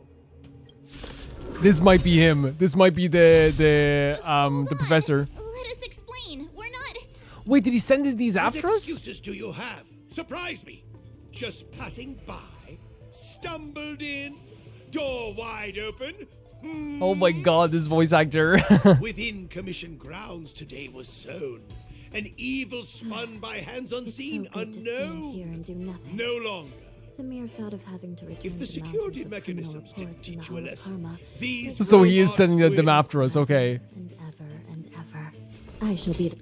This might be him. This might be the professor. Let us explain. We're not... Wait, did he send these after What us? excuses do you have? Surprise me. Just passing by, stumbled in, door wide open. Oh my God, this voice actor. Within commission grounds today was sown. An evil spun by hands unseen, so good to stand here unknown. and do nothing. No longer. The mere thought of having to return If the to security mountains of criminal mechanisms didn't reports in the teach you a Hall of lesson, Karma, these So he is robots sending them will- after us, okay. and ever, I shall be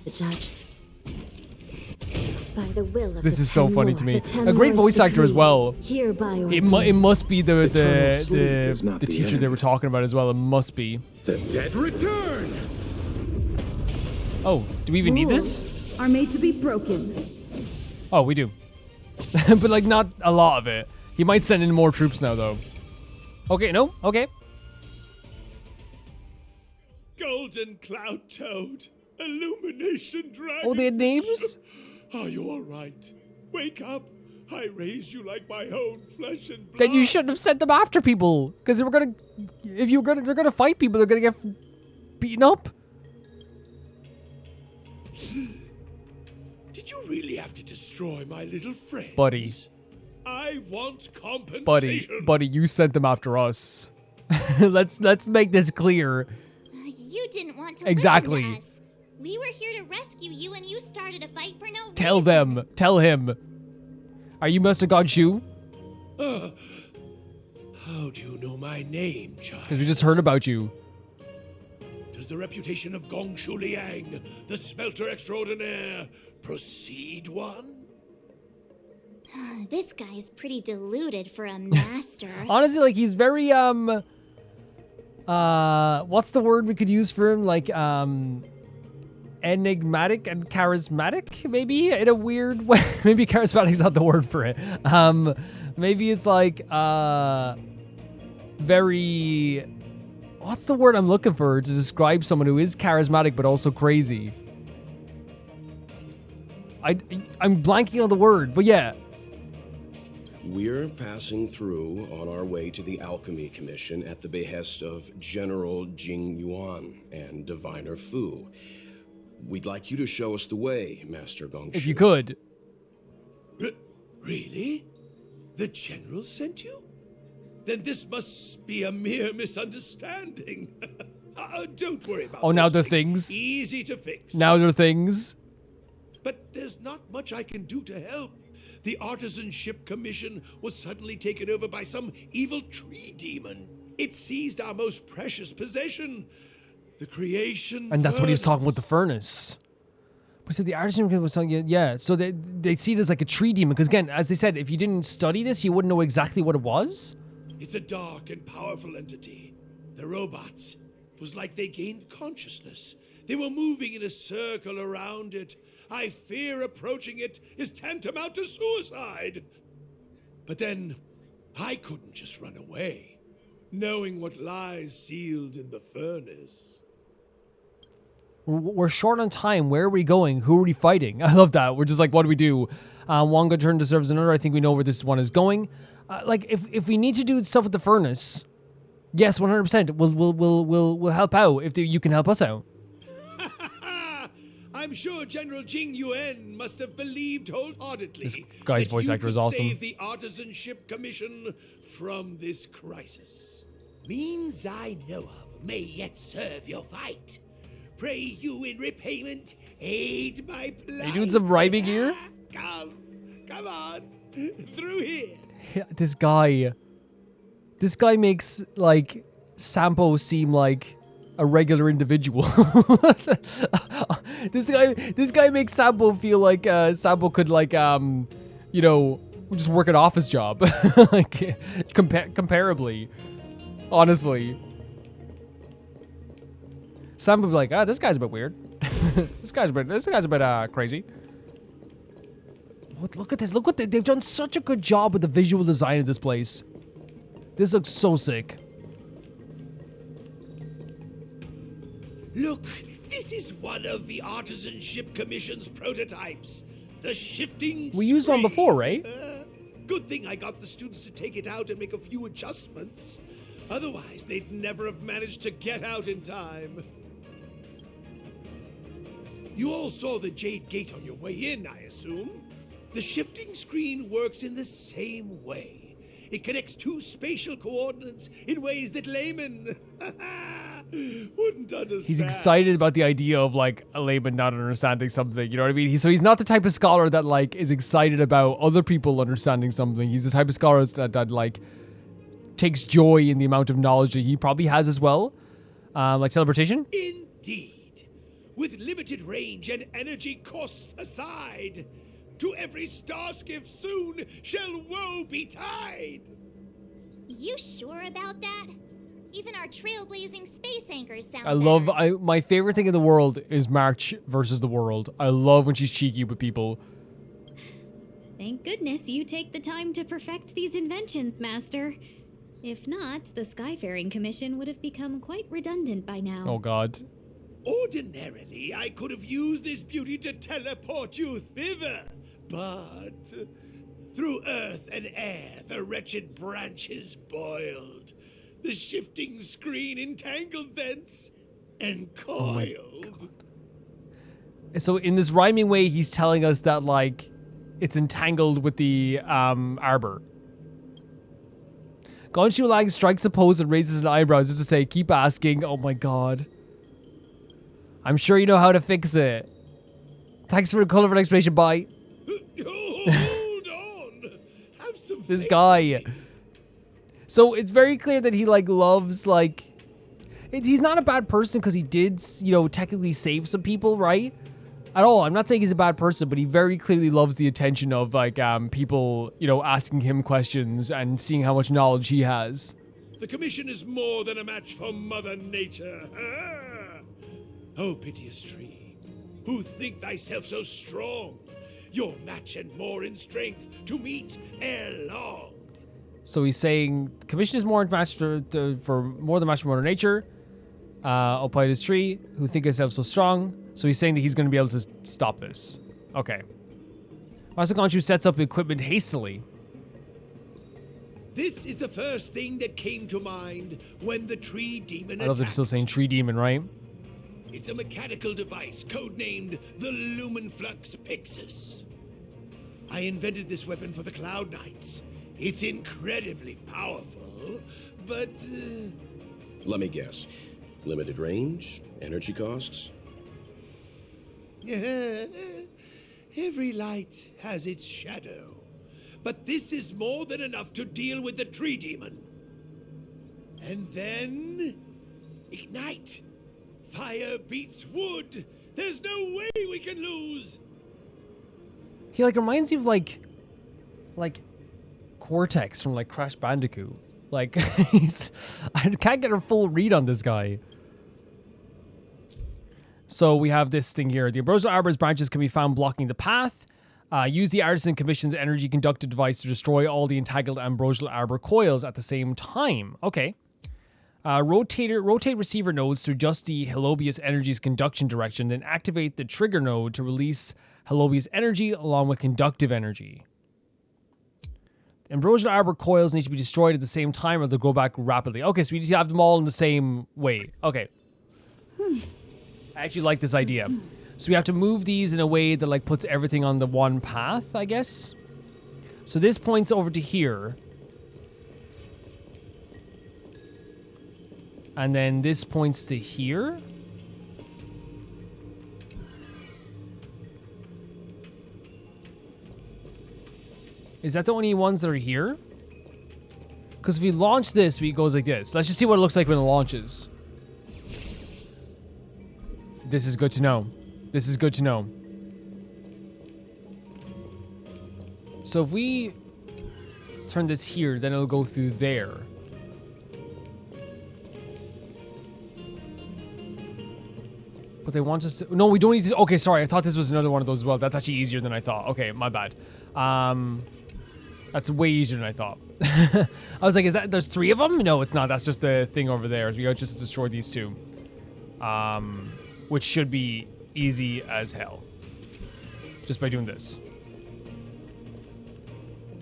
the judge. By the will of This the is so Ten funny Lord, to me. the Ten A great Lords voice actor as decree, well. Hereby It ordained. must be the Eternal sleep is not the the teacher they end. were talking about as well. It must be. The dead return! Oh, do we even need this? Rules are made to be broken. Oh, we do. But like not a lot of it. He might send in more troops now though. Okay, no? Okay. Golden Cloud Toad, Illumination Dragon. Oh, they had names? Are you all right? Wake up. I raised you like my own flesh and blood. Then you shouldn't have sent them after people. Because they were gonna they're gonna fight people, they're gonna get beaten up. Did you really have to destroy my little friend? Buddy. I want compensation. Buddy, you sent them after us. let's make this clear. You didn't want to Exactly. listen to us. We were here to rescue you and you started a fight for no Tell reason. them. Tell him. Are you Mr. Godshu? How do you know my name, child? Because we just heard about you. Does the reputation of Gongshu Liang, the smelter extraordinaire, precede one? This guy's pretty deluded for a master. Honestly, like he's very what's the word we could use for him? Like enigmatic and charismatic, maybe in a weird way. Maybe charismatic's not the word for it. Maybe it's like very, what's the word I'm looking for to describe someone who is charismatic but also crazy? I'm blanking on the word, but yeah. We're passing through on our way to the Alchemy Commission at the behest of General Jing Yuan and Diviner Fu. We'd like you to show us the way, Master Gongshu. If you could. Really? The General sent you? Then this must be a mere misunderstanding. Don't worry about Oh, now those they're things. Easy to fix. Now they're things. But there's not much I can do to help. The Artisanship Commission was suddenly taken over by some evil tree demon. It seized our most precious possession, the creation. And that's what he was talking about, the furnace. But so the artisan was talking, yeah. So they see it as like a tree demon. Because again, as they said, if you didn't study this, you wouldn't know exactly what it was. It's a dark and powerful entity. The robots. It was like they gained consciousness. They were moving in a circle around it. I fear approaching it is tantamount to suicide. But then, I couldn't just run away, knowing what lies sealed in the furnace. We're short on time. Where are we going? Who are we fighting? I love that. We're just like, what do we do? One good turn deserves another. I think we know where this one is going. Like, if we need to do stuff with the furnace, yes, 100%. We'll help out if you can help us out. I'm sure General Jing Yuan must have believed wholeheartedly This guy's that voice you actor is could awesome. Save the Artisanship Commission from this crisis. Means I know of may yet serve your fight. Pray you in repayment aid my plight. Are you doing some rhyming here? Come on, through here. This guy makes like Sampo seem like a regular individual. This guy makes Sampo feel like Sampo could like you know, just work an office job. Like comparably. Honestly. Sampo would be like, this guy's a bit weird. this guy's a bit crazy. Look at this. Look what they've done such a good job with the visual design of this place. This looks so sick. Look, this is one of the Artisanship Commission's prototypes. The shifting We used one screen. before, right? Good thing I got the students to take it out and make a few adjustments. Otherwise, they'd never have managed to get out in time. You all saw the Jade Gate on your way in, I assume. The shifting screen works in the same way. It connects two spatial coordinates in ways that laymen wouldn't understand. He's excited about the idea of like a layman not understanding something. You know what I mean? So he's not the type of scholar that like is excited about other people understanding something. He's the type of scholar that like takes joy in the amount of knowledge that he probably has as well. Like teleportation? Indeed. With limited range and energy costs aside, to every star skiff soon shall woe betide. You sure about that? Even our trailblazing space anchors sound I love, better. my favorite thing in the world is March versus the world. I love when she's cheeky with people. Thank goodness you take the time to perfect these inventions, Master. If not, the Skyfaring Commission would have become quite redundant by now. Oh god. Ordinarily, I could have used this beauty to teleport you thither, but through earth and air the wretched branches boiled, the shifting screen entangled thence and coiled. So in this rhyming way, he's telling us that like it's entangled with the arbor. Gonshu Lang strikes a pose and raises an eyebrow as if to say, keep asking. Oh my god. I'm sure you know how to fix it. Thanks for the colorful explanation, bye. Hold on. Have some This faith guy. in me. So it's very clear that he like loves like he's not a bad person because he did, you know, technically save some people, right? At all. I'm not saying he's a bad person, but he very clearly loves the attention of like people, you know, asking him questions and seeing how much knowledge he has. The Commission is more than a match for Mother Nature. Oh, piteous tree, who think thyself so strong, your match and more in strength to meet ere long. So he's saying the Commission is more match for more than match for Mother Nature. Apply this tree, who think himself so strong. So he's saying that he's going to be able to stop this. Okay. Master Gonshu sets up equipment hastily. This is the first thing that came to mind when the tree demon I love that he's still saying tree demon, right? It's a mechanical device codenamed the Lumenflux Pixis. I invented this weapon for the Cloud Knights. It's incredibly powerful, but... Let me guess. Limited range, energy costs. Every light has its shadow. But this is more than enough to deal with the tree demon. And then... ignite. Fire beats wood. There's no way we can lose. He like reminds you of like Cortex from like Crash Bandicoot. Like I can't get a full read on this guy. So we have this thing here. The Ambrosial Arbor's branches can be found blocking the path. Use the Artisan Commission's energy conductive device to destroy all the entangled Ambrosial Arbor coils at the same time. Okay. Rotate receiver nodes to adjust the Helobius energy's conduction direction, then activate the trigger node to release Helobius energy along with conductive energy. Ambrosial Arbor coils need to be destroyed at the same time or they'll go back rapidly. Okay, so we just have them all in the same way. Okay. I actually like this idea. So we have to move these in a way that like puts everything on the one path, I guess. So this points over to here. And then this points to here. Is that the only ones that are here? Because if we launch this, it goes like this. Let's just see what it looks like when it launches. This is good to know. This is good to know. So if we turn this here, then it'll go through there. But they want us to... No, we don't need to... Okay, sorry. I thought this was another one of those as well. That's actually easier than I thought. Okay, my bad. That's way easier than I thought. I was like, is that... There's 3 of them? No, it's not. That's just the thing over there. We gotta just destroy these 2. Which should be easy as hell. Just by doing this.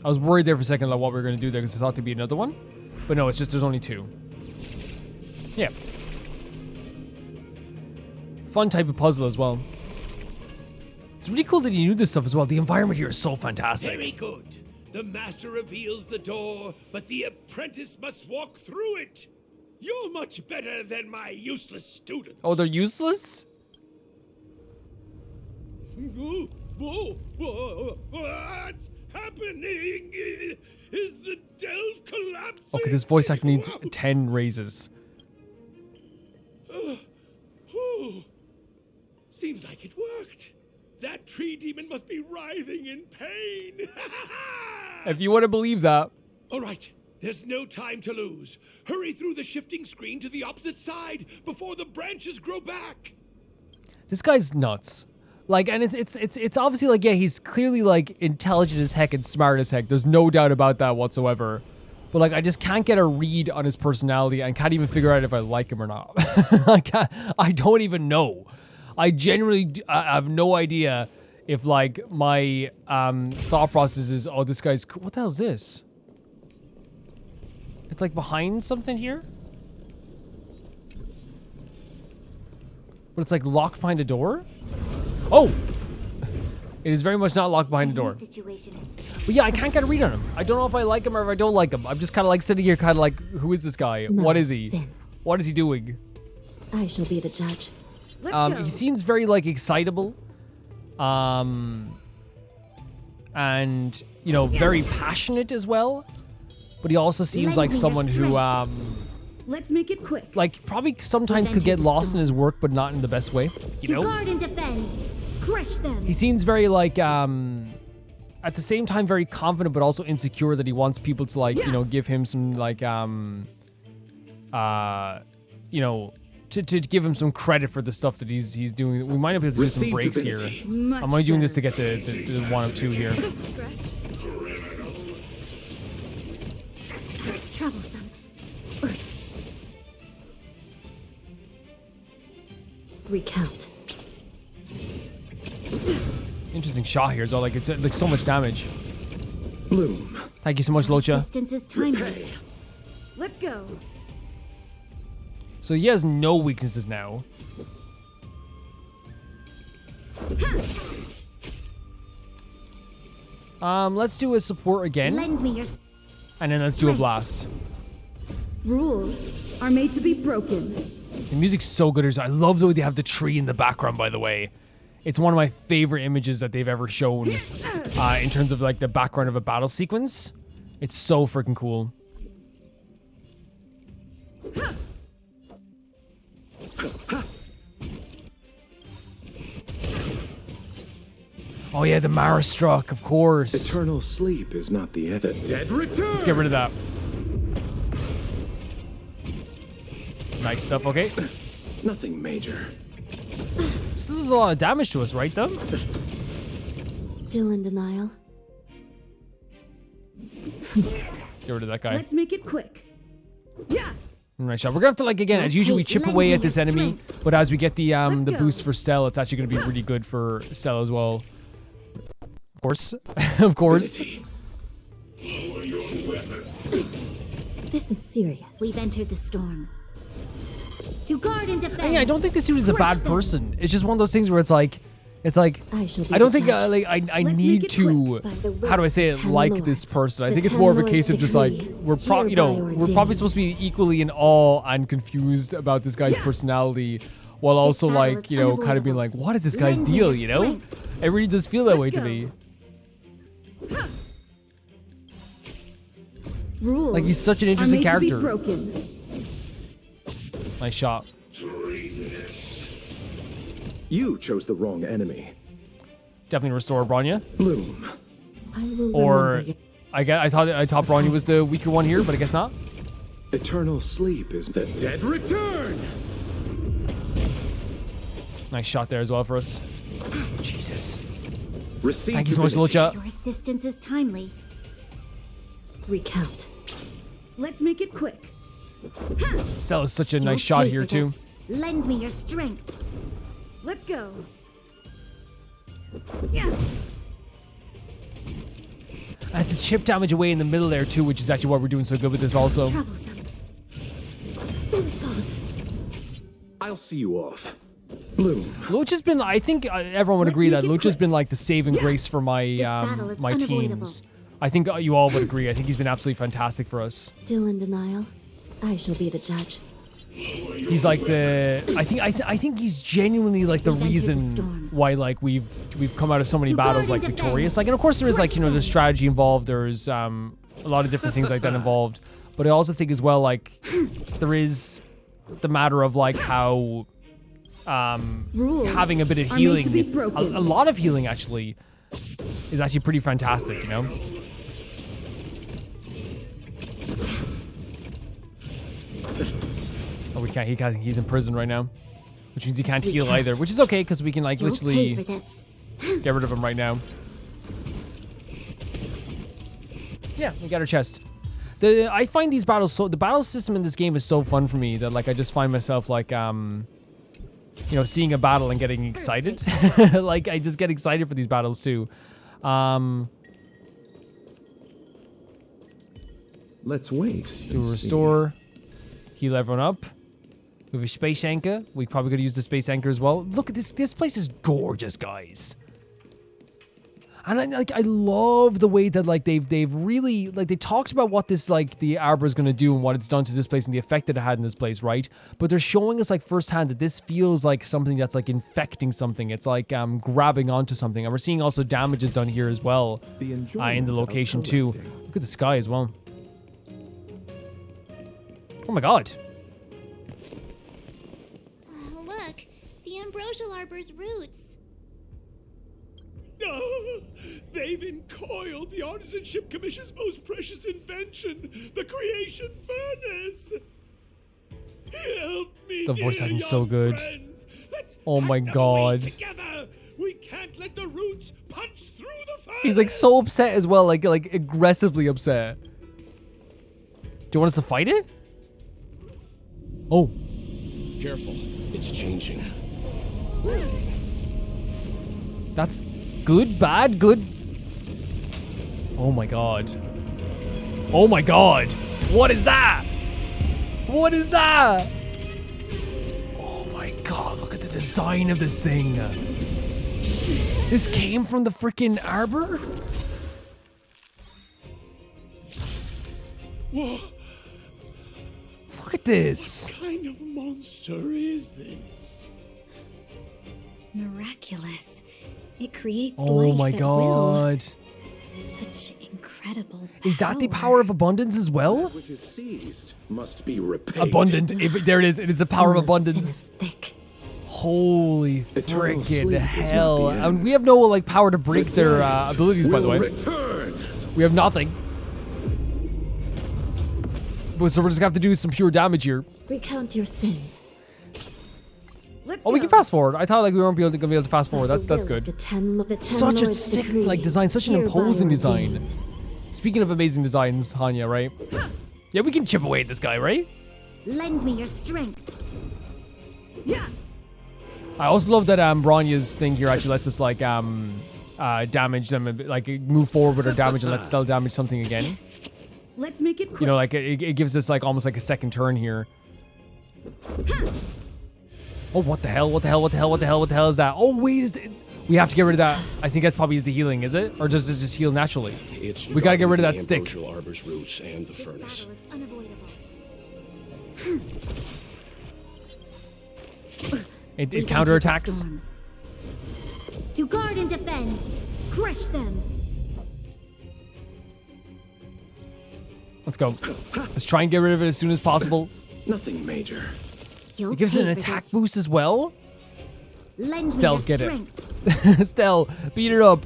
I was worried there for a second about what we were going to do there because I thought there'd be another one. But no, it's just there's only 2. Yeah. Fun type of puzzle as well. It's really cool that you knew this stuff as well. The environment here is so fantastic. Very good. The master reveals the door, but the apprentice must walk through it. You're much better than my useless student. Oh, they're useless? What's happening? Is the delve collapsing? Okay, this voice actor needs 10 raises. Seems like it worked. That tree demon must be writhing in pain. If you want to believe that. All right, there's no time to lose. Hurry through the shifting screen to the opposite side before the branches grow back. This guy's nuts. Like, and it's obviously like, yeah, he's clearly like intelligent as heck and smart as heck. There's no doubt about that whatsoever. But like, I just can't get a read on his personality and can't even figure out if I like him or not. I don't even know. I genuinely have no idea if like my thought process is, oh, this guy's cool. What the hell is this? It's like behind something here? But it's like locked behind a door? Oh! It is very much not locked behind the door. But yeah, I can't get a read on him. I don't know if I like him or if I don't like him. I'm just kind of like sitting here kind of like, who is this guy? What is he? What is he doing? I shall be the judge. He seems very like excitable. And, you know, very passionate as well. But he also seems like someone who, let's make it quick. like probably sometimes could get lost in his work, but not in the best way. You know? Guard and defend. Crush them. He seems very like, at the same time, very confident, but also insecure that he wants people to like, you know, give him some like, you know, to give him some credit for the stuff that he's doing. We might be able to do some breaks here. I'm only doing this to get the 1 of 2 here. Troublesome. Recount. Interesting shot here as well. Like it's like so much damage. Bloom. Thank you so much, Locha. Resistance is timely. Let's go. So he has no weaknesses now. Let's do a support again. Lend me your And then let's do a blast. Rules are made to be broken. The music's so good. I love the way they have the tree in the background, by the way. It's one of my favorite images that they've ever shown in terms of like the background of a battle sequence. It's so freaking cool. Oh yeah, the Mara struck, of course. Eternal sleep is not the end. The dead return. Let's get rid of that. Nice stuff, okay. Nothing major. This does a lot of damage to us, right, though? Still in denial. Get rid of that guy. Let's make it quick. Yeah. Nice shot. We're gonna have to, like, again, as usual, we chip away at this enemy, but as we get the boost for Stell, it's actually gonna be really good for Stell as well. Of course. Of course. This is serious. We've entered the storm. To guard and defend. I don't think this dude is a bad person. It's just one of those things where it's like, I don't think like I need to. How do I say it? Like this person. I think it's more of a case of just like we're probably supposed to be equally in awe and confused about this guy's personality, while also like kind of being like, what is this guy's deal? You know, it really does feel that way to me. Rules Like he's such an interesting are made to be character. broken. Nice shot. You chose the wrong enemy. Definitely restore Bronya. Bloom. I will Or remember you. I thought Bronya was the weaker one here, but I guess not. Eternal sleep is the dead return. Nice shot there as well for us. Jesus. Receive Thank you so much, divinity. Lucha. Your assistance is timely. Recount. Let's make it quick. Stell is such a You'll nice shot pay here for too. this. Lend me your strength. Let's go. Yeah. That's the chip damage away in the middle there too, which is actually why we're doing so good with this also. Troublesome. I'll see you off. Bloom. Lucha's been, I think everyone would Let's agree that make it Lucha's quick. been like the saving grace for my battle is my unavoidable. teams. I think you all would agree. I think he's been absolutely fantastic for us. Still in denial. I shall be the judge. He's like the I think he's genuinely like the We've entered the reason storm. why like we've come out of so many To battles guard like and victorious. defend. Like, and of course there is like there's strategy involved. There's a lot of different things like that involved. But I also think as well like there is the matter of like how Rules having a bit of are made healing, to be broken. a lot of healing actually, is actually pretty fantastic. You know. Oh, we can't. He's in prison right now, which means he can't heal either. Which is okay because we can like You'll pay for literally this. get rid of him right now. Yeah, we got our chest. I find these battles the battle system in this game is so fun for me that like I just find myself like seeing a battle and getting excited. Like I just get excited for these battles too. Let's wait. Do and a see. restore, heal everyone up. We have a space anchor. We probably could use the space anchor as well. Look at this. This place is gorgeous, guys. And I love the way that like they've really like they talked about what this like the Arbor is gonna do and what it's done to this place and the effect that it had in this place, right? But they're showing us like firsthand that this feels like something that's like infecting something. It's like grabbing onto something, and we're seeing also damages done here as well The in enjoyment the of location too. collecting. Look at the sky as well. Oh my god. Oh, look, the ambrosial arbor's roots. Ah, they've encoiled the Artisanship Commission's most precious invention, the creation furnace. Help me, The voice dear acting's so young good. friends. Let's Oh my hack them away God. together. We can't let the roots punch through the furnace. He's like so upset as well, like aggressively upset. Do you want us to fight it? Oh, Careful, it's changing. that's good, bad, good. Oh my god. Oh my god. What is that? What is that? Oh my god, look at the design of this thing. This came from the freaking Arbor? Whoa. Look at this. What kind of monster is this? Miraculous. It creates Oh life my at god. will. Such incredible Is that the power of abundance as well? Which is seized must be repaid. Abundant. There it is. It is the power of abundance. Thick. Holy Eternal frickin' sleep is not hell. the end. And we have no like power to break their abilities, by the way. Return. We have nothing. But so we're just gonna have to do some pure damage here. Recount your sins. Let's Oh, we can fast forward. I thought like we weren't gonna be able to fast forward. That's good. Such a sick like design, such an imposing design. Speaking of amazing designs, Hanya, right? Yeah, we can chip away at this guy, right? Lend me your strength. Yeah. I also love that Bronya's thing here actually lets us like damage them, a bit, like move forward with our damage and let Stell damage something again. Let's make it quick. You know, like it gives us like almost like a second turn here. Oh, what the hell? What the hell? What the hell? What the hell? What the hell is that? Oh, wait, we have to get rid of that. I think that probably is the healing, is it? Or does it just heal naturally? We gotta get rid of that stick. Ambrosial Arbor's roots and the furnace. Battle is unavoidable. It We counterattacks. storm. To guard and defend. Crush them. Let's go. Let's try and get rid of it as soon as possible. Nothing major. You'll It gives it pay an for attack this. boost as well. Lend Stell, me your get strength. it. Stell, beat it up.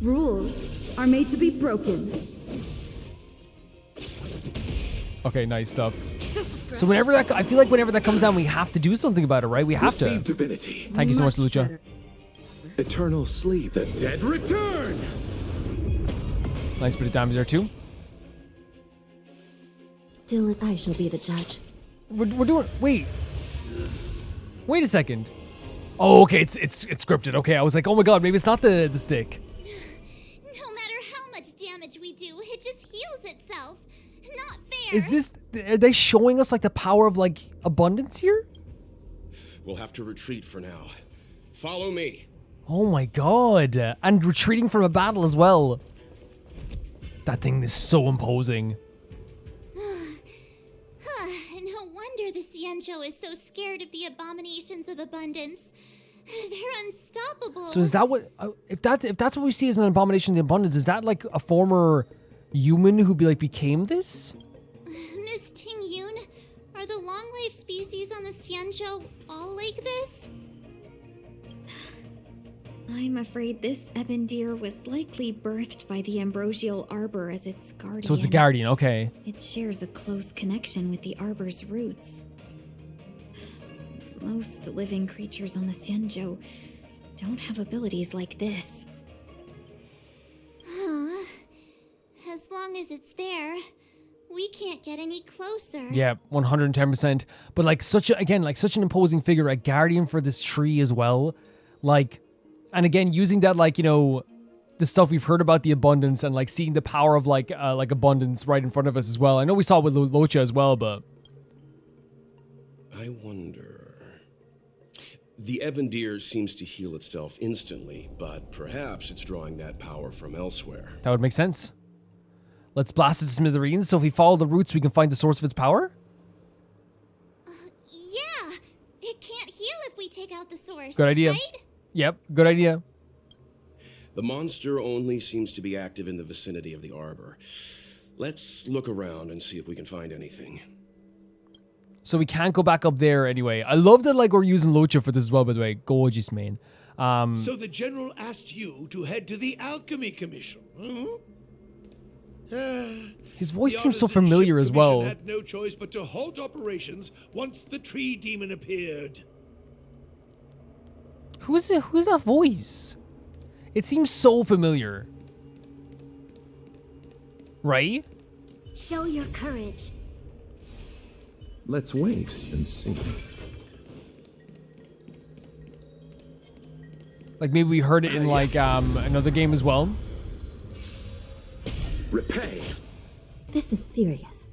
Rules are made to be broken. Okay, nice stuff. So whenever that, I feel like whenever that comes down, we have to do something about it, right? We have to. Receive divinity. Thank you so much, Lucha. better. Eternal sleep. The dead return. Nice bit of damage there too. Still, I shall be the judge. We're doing. Wait a second. Oh, okay, it's scripted. Okay, I was like, oh my god, maybe it's not the stick. No matter how much damage we do, it just heals itself. Not fair. Is this? Are they showing us like the power of like abundance here? We'll have to retreat for now. Follow me. Oh my god! And retreating from a battle as well. That thing is so imposing. No wonder the Xianzhou is so scared of the abominations of abundance. They're unstoppable. So is that what? If that's what we see as an abomination of the abundance, is that like a former human who became this? Miss Ting Yun, are the long-life species on the Xianzhou all like this? I'm afraid this ebon deer was likely birthed by the ambrosial arbor as its guardian. So it's a guardian, okay. It shares a close connection with the arbor's roots. Most living creatures on the Xianzhou don't have abilities like this. Huh. As long as it's there, we can't get any closer. Yeah, 110%. But like such an imposing figure, a guardian for this tree as well. Like, and again, using that the stuff we've heard about the abundance and like seeing the power of like abundance right in front of us as well. I know we saw it with Locha as well, but I wonder. The ebon deer seems to heal itself instantly, but perhaps it's drawing that power from elsewhere. that would make sense. Let's blast it to smithereens. So if we follow the roots, we can find the source of its power. Yeah, it can't heal if we take out the source. Good idea. Right? Yep, good idea. The monster only seems to be active in the vicinity of the arbor. Let's look around and see if we can find anything. So we can't go back up there anyway. I love that we're using Locha for this as well, by the way. Gorgeous, man. So the general asked you to head to the Alchemy Commission, His voice The seems so Artisanship familiar as Commission well. had no choice but to halt operations once the tree demon appeared. Who's that voice? It seems so familiar. Right? Show your courage. Let's wait and see. Like maybe we heard it in another game as well. Repay. This is serious.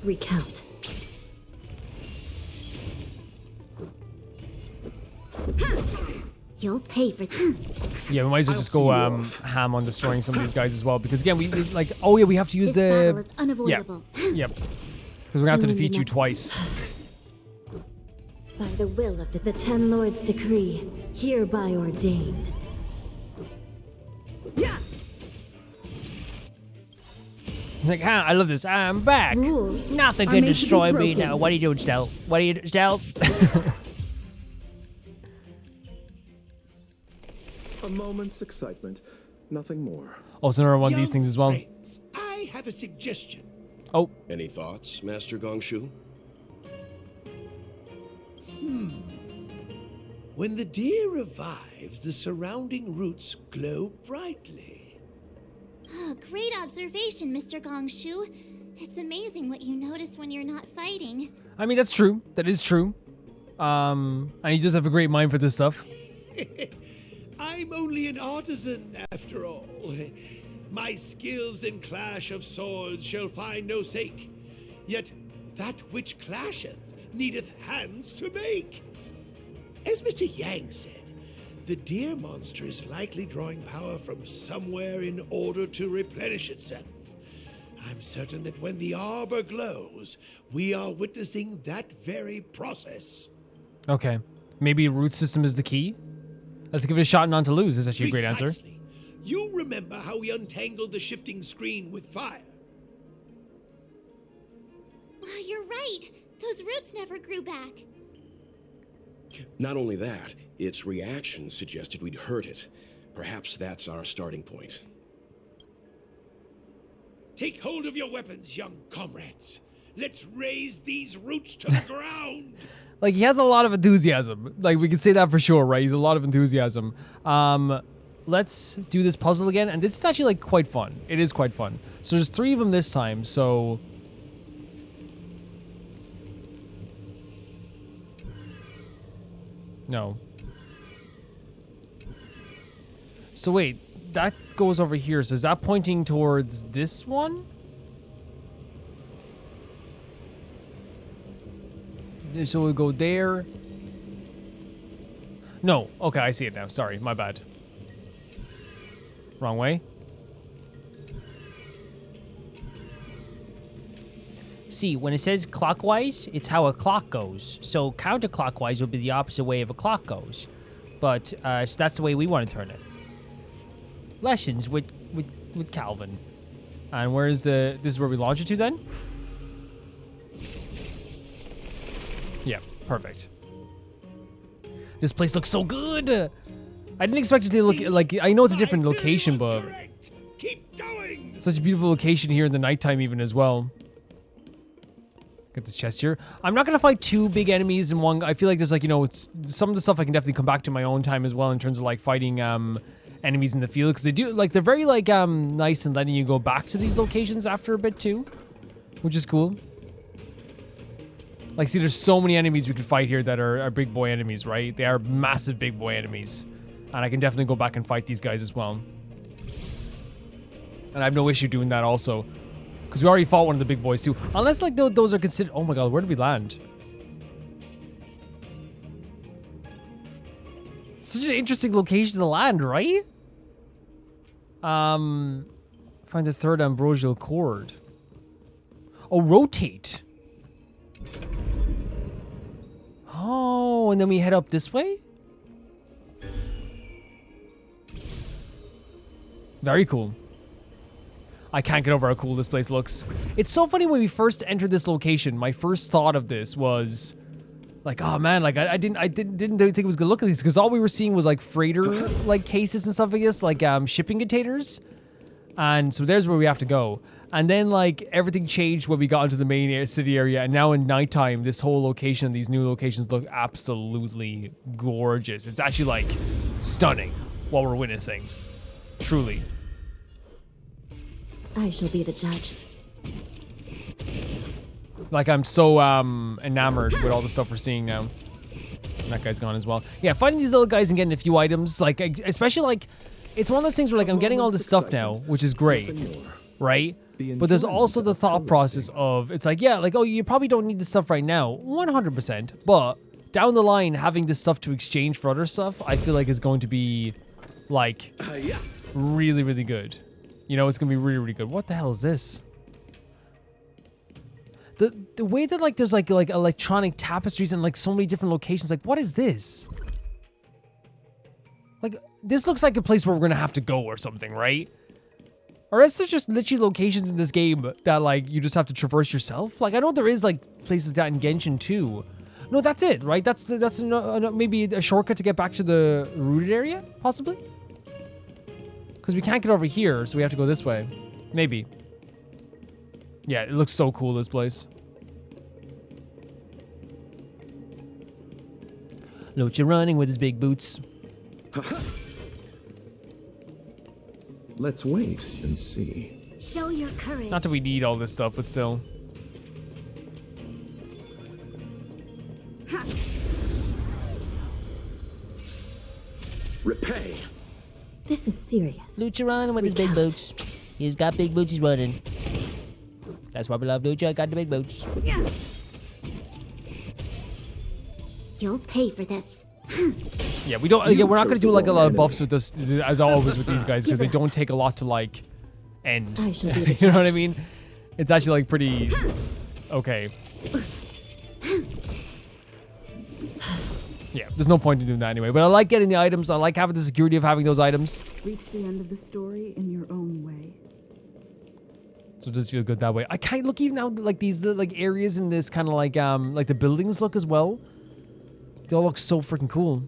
Recount. You'll pay for this. Yeah, we might as well just I'll go see you off. ham on destroying some of these guys as well. Because again, we like, oh yeah, we have to use This battle the... is unavoidable. Yep. Because we're going to have to defeat you twice. By the will of the 10 Lords' decree, hereby ordained. Yeah! He's like, I love this. I'm back. Rules Nothing are can made to be destroy me broken. now. What are you doing, Stel? What are you doing, Stel? A moment's excitement, nothing more. Also, another one of these Young things as well. friends, I have a suggestion. Oh, Any thoughts, Master Gongshu? When the deer revives, the surrounding roots glow brightly. Oh, great observation, Mr. Gongshu. It's amazing what you notice when you're not fighting. I mean, that's true. That is true. And you just have a great mind for this stuff. I'm only an artisan, after all. My skills in clash of swords shall find no sake. Yet that which clasheth needeth hands to make. As Mr. Yang said, the deer monster is likely drawing power from somewhere in order to replenish itself. I'm certain that when the arbor glows, we are witnessing that very process. Okay. Maybe root system is the key? Let's give it a shot and not to lose. Is actually a great answer. Precisely. You remember how we untangled the shifting screen with fire? Oh, you're right. Those roots never grew back. Not only that, its reaction suggested we'd hurt it. Perhaps that's our starting point. Take hold of your weapons, young comrades. Let's raise these roots to the ground. Like, he has a lot of enthusiasm. Like, we can say that for sure, right? He's a lot of enthusiasm. Let's do this puzzle again. And this is actually, like, quite fun. It is quite fun. So there's 3 of them this time, so... No. So wait, that goes over here. So is that pointing towards this one? So we'll go there. No. Okay, I see it now. Sorry, my bad. Wrong way. See, when it says clockwise, it's how a clock goes. So counterclockwise would be the opposite way of a clock goes. But so that's the way we want to turn it. Lessons with Calvin. And where's the... This is where we launch it to then? Yeah, perfect. This place looks so good! I didn't expect it to look like... I know it's a different location, but... Keep going. Such a beautiful location here in the nighttime even as well. Get this chest here. I'm not gonna fight 2 big enemies in one. I feel like there's like, you know, it's some of the stuff I can definitely come back to my own time as well in terms of like fighting enemies in the field, because they do like they're very like nice and letting you go back to these locations after a bit too, which is cool. Like, see, there's so many enemies we could fight here that are big boy enemies, right? They are massive big boy enemies, and I can definitely go back and fight these guys as well. And I have no issue doing that also. Because we already fought one of the big boys too. Unless, like, those are considered... Oh my god, where did we land? Such an interesting location to land, right? Find the 3rd ambrosial chord. Oh, rotate. Oh, and then we head up this way? Very cool. I can't get over how cool this place looks. It's so funny when we first entered this location, my first thought of this was like, oh man, like I didn't think it was gonna look at these, because all we were seeing was like freighter like cases and stuff like this, like shipping containers. And so there's where we have to go. And then like everything changed when we got into the main city area, and now in nighttime, this whole location, these new locations look absolutely gorgeous. It's actually like stunning what we're witnessing. Truly. I shall be the judge. Like, I'm so enamored with all the stuff we're seeing now. That guy's gone as well. Yeah, finding these little guys and getting a few items, like, especially like, it's one of those things where like I'm getting all this stuff now, which is great, right? But there's also the thought process of, it's like, yeah, like, oh, you probably don't need this stuff right now, 100%, but down the line, having this stuff to exchange for other stuff, I feel like is going to be like really, really good. You know, it's gonna be really, really good. What the hell is this? The way that like there's like electronic tapestries and like so many different locations. Like, what is this? Like, this looks like a place where we're gonna have to go or something, right? Or is this just literally locations in this game that like you just have to traverse yourself? Like, I know there is like places like that in Genshin too. No, that's it, right? That's maybe a shortcut to get back to the rooted area, possibly. Because we can't get over here, so we have to go this way. Maybe. Yeah, it looks so cool, this place. Lucha running with his big boots. Let's wait and see. Show your courage. Not that we need all this stuff, but still. Repay. This is serious. Lucha running with his big boots. He's got big boots, he's running. That's why we love Lucha, got the big boots. Yeah. You'll pay for this. Yeah, we don't. Yeah, we're not gonna do like a lot of buffs with this, as always with these guys, because they don't take a lot to like end. I shall be the You know what I mean? It's actually like pretty okay. Yeah, there's no point in doing that anyway. But I like getting the items. I like having the security of having those items. Reach the end of the story in your own way. So it does feel good that way. I kind of look even how like these like areas in this kind of like the buildings look as well. They all look so freaking cool.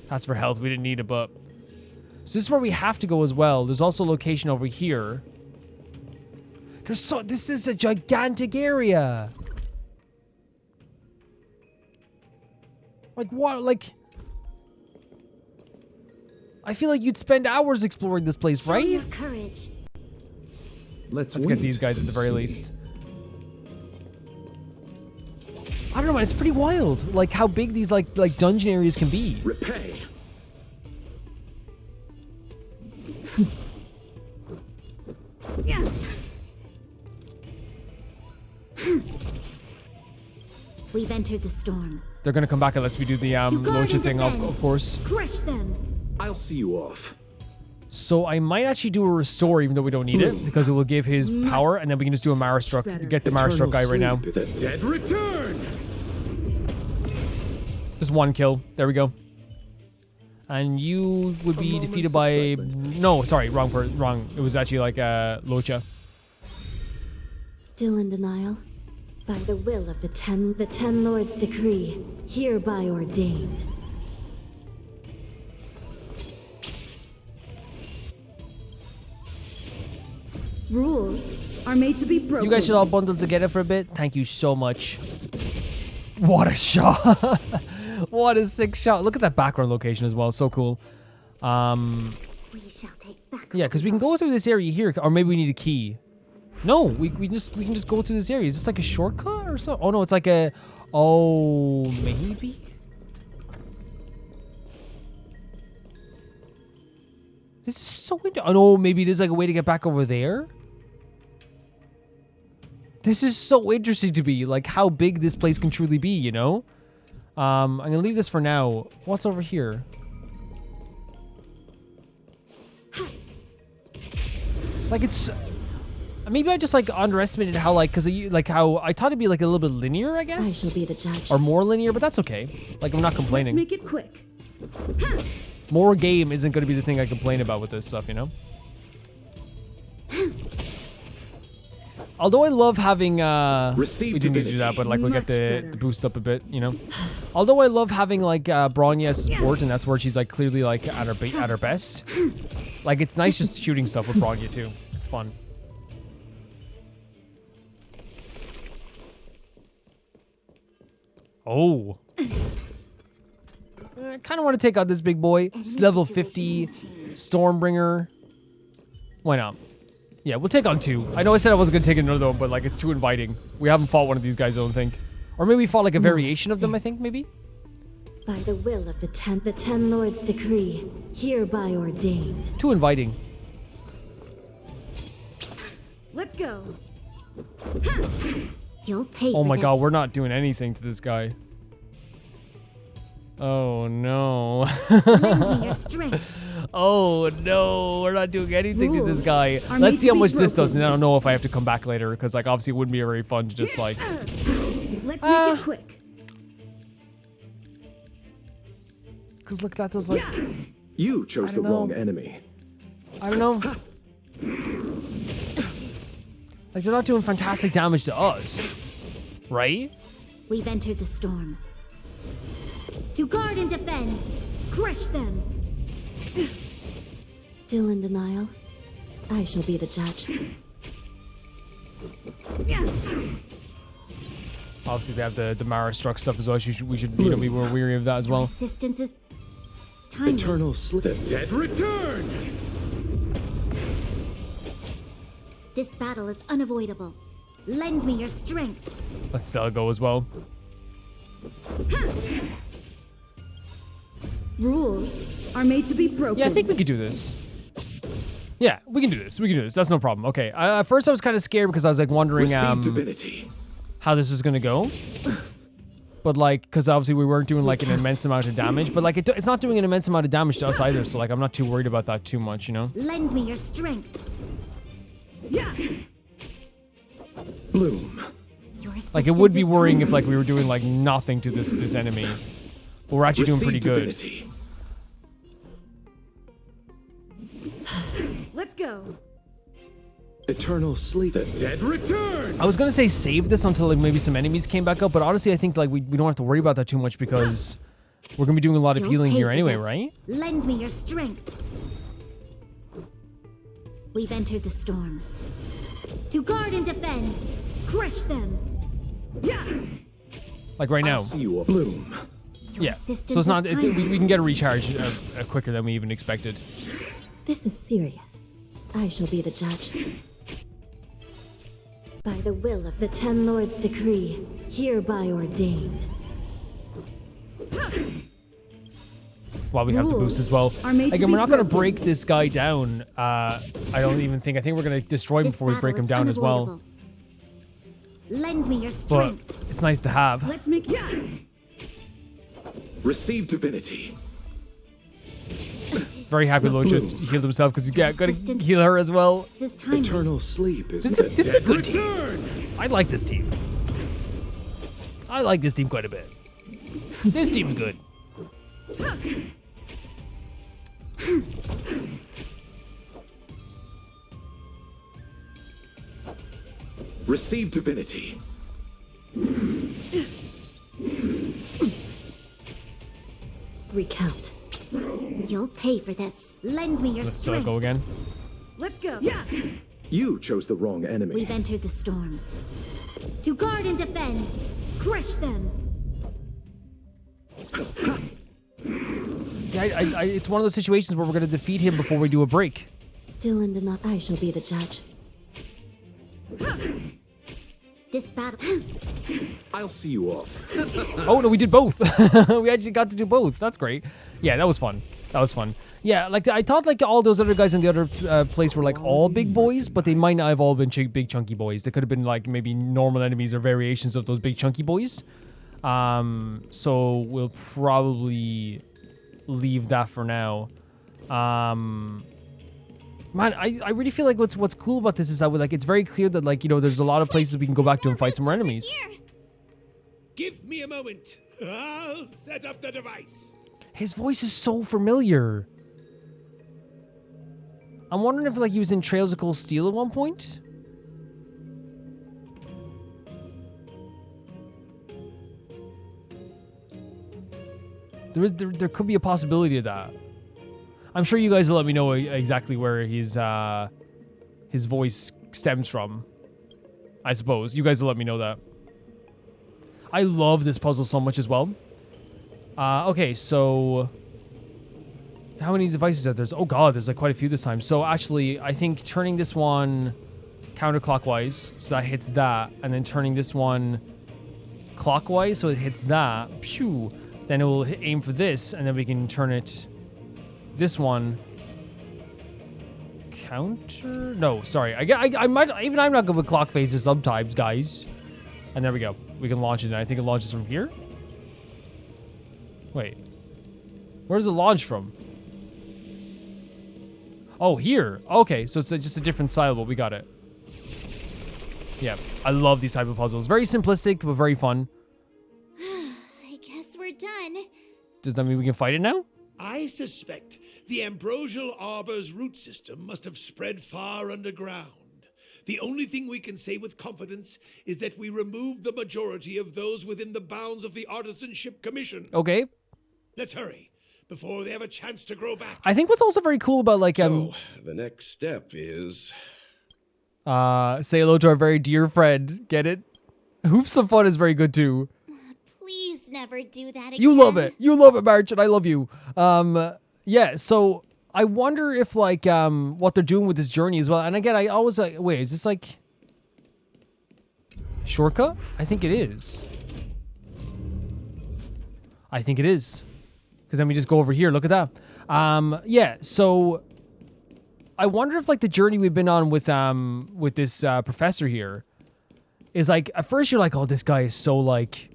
That's for health. We didn't need it, but so this is where we have to go as well. There's also a location over here. This is a gigantic area. Like what? Like I feel like you'd spend hours exploring this place, right? Show your courage. Let's get these guys at the very least. I don't know, man. It's pretty wild, like how big these like dungeon areas can be. Repay. Yeah. We've entered the storm. They're gonna come back unless we do the Locha thing, of course. Crush them. I'll see you off. So I might actually do a restore, even though we don't need it, because it will give his power, and then we can just do a Mara Struck. Get the Mara Struck guy right now. The dead return. Just one kill. There we go. And you would be defeated by... No, sorry, wrong. It was actually like Locha. Still in denial? By the will of the ten Lords' decree, hereby ordained. Rules are made to be broken. You guys should all bundle together for a bit. Thank you so much. What a shot. What a sick shot. Look at that background location as well. So cool. We shall take back. Yeah, because we can go through this area here, or maybe we need a key. No, we can just go through this area. Is this like a shortcut or something? Oh no, it's like a... Oh, maybe? This is so interesting. Oh no, maybe there's like a way to get back over there? This is so interesting to me, like how big this place can truly be, you know? I'm gonna leave this for now. What's over here? Like it's... Maybe I just like underestimated how like, cause like how I thought it'd be like a little bit linear, I guess. I shall be the judge. Or more linear, but that's okay. Like I'm not complaining. Let's make it quick. More game isn't gonna be the thing I complain about with this stuff, you know? Although I love having, we didn't need to do that, but like we'll get the boost up a bit, you know? Although I love having like Bronya as support, and that's where she's like clearly like at her best. Like it's nice just shooting stuff with Bronya too. It's fun. Oh. I kind of want to take out this big boy. It's level 50 Stormbringer. Why not? Yeah, we'll take on 2. I know I said I wasn't going to take another one, but like it's too inviting. We haven't fought one of these guys, I don't think. Or maybe we fought like a variation of them, I think, maybe? By the will of the ten Lords' decree, hereby ordained. Too inviting. Let's go. You'll pay Oh for my this. god, we're not doing anything to this guy. Oh no. Lend me your strength. Oh no, we're not doing anything to this Rules guy. are Let's made see to how be much this does, broken. and I don't know if I have to come back later, because like obviously it wouldn't be very fun to just like. Let's make it quick. Because look, that does like. You chose the don't wrong know. enemy. I don't know. Like they're not doing fantastic damage to us, right? We've entered the storm. To guard and defend. Crush them. Still in denial? I shall be the judge. Obviously they have the Mara struck stuff as well. We should be more weary of that as well. Resistance is timely. Eternal slip. The dead return! This battle is unavoidable. Lend me your strength. Let Stella go as well. Rules are made to be broken. Yeah, I think we could do this. Yeah, we can do this. We can do this. That's no problem. Okay. At first I was kind of scared because I was like wondering Receive divinity. how this is gonna go. But like, because obviously we weren't doing like an immense amount of damage. But like, it's not doing an immense amount of damage to us either. So like, I'm not too worried about that too much, you know? Lend me your strength. Bloom. Your Like, it would be assistance is worrying timely. if like we were doing like nothing to this enemy. But we're actually doing pretty Receive good. divinity. Let's go. Eternal sleep. The dead return! I was gonna say save this until like maybe some enemies came back up, but honestly I think like we don't have to worry about that too much because we're gonna be doing a lot of You'll healing pay here for anyway, this. right? Lend me your strength. We've entered the storm. To guard and defend. Crush them. Like right now. See you, Bloom. Your Yeah. assistance So it's not. is It's, timely. we can get a recharge quicker than we even expected. This is serious. I shall be the judge. By the will of the Ten Lords' decree, hereby ordained. While we have the boost as well. are made to Again, be we're not gonna broken. break this guy down. I don't even think. I think we're gonna destroy him This before we break battle him is down as well. unavoidable. Lend me your But strength. it's nice to have. Let's make Receive divinity. Very happy Loja healed himself because he's gotta Assistance. heal her as well. This time. Eternal sleep is This the is a dead good team. return! I like this team. I like this team quite a bit. This team's good. Receive divinity. Recount. You'll pay for this. Lend me your Let's strength. go again. Let's go. You chose the wrong enemy. We've entered the storm. To guard and defend. Crush them. Yeah, it's one of those situations where we're gonna defeat him before we do a break. Still in denial. I shall be the judge. This battle. I'll see you off. Oh no, we did both. We actually got to do both. That's great. Yeah, that was fun. That was fun. Yeah, like I thought like all those other guys in the other place were like all big boys, but they might not have all been big chunky boys. They could have been like maybe normal enemies or variations of those big chunky boys. So we'll probably leave that for now. Man, I really feel like what's cool about this is that like it's very clear that like, you know, there's a lot of places we can go back to and fight some more enemies. Give me a moment. I'll set up the device. His voice is so familiar. I'm wondering if like he was in Trails of Cold Steel at one point. There could be a possibility of that. I'm sure you guys will let me know exactly where his voice stems from. I suppose you guys will let me know that. I love this puzzle so much as well. Okay, so how many devices are there? Oh god, there's like quite a few this time. So actually, I think turning this one counterclockwise, so that hits that, and then turning this one clockwise, so it hits that. Phew. Then it will aim for this, and then we can turn it this one counter. No, sorry. I might even I'm not good with clock phases sometimes, guys. And there we go. We can launch it. And I think it launches from here. Wait. Where does it launch from? Oh, here. Okay, so it's just a different style, but we got it. Yeah, I love these type of puzzles. Very simplistic, but very fun. I guess we're done. Does that mean we can fight it now? I suspect the ambrosial arbor's root system must have spread far underground. The only thing we can say with confidence is that we removed the majority of those within the bounds of the Artisanship Commission. Okay. Let's hurry, before they have a chance to grow back. I think what's also very cool about, like, So, the next step is... say hello to our very dear friend. Get it? Hoofs of Fun is very good, too. Please never do that again. You love it. You love it, March, and I love you. Yeah, so I wonder if, like, what they're doing with this journey as well. And again, I always, like, wait, is this, like, shortcut? I think it is. I think it is. Because then we just go over here. Look at that. Yeah, so I wonder if, like, the journey we've been on with this professor here is, like, at first you're like, oh, this guy is so, like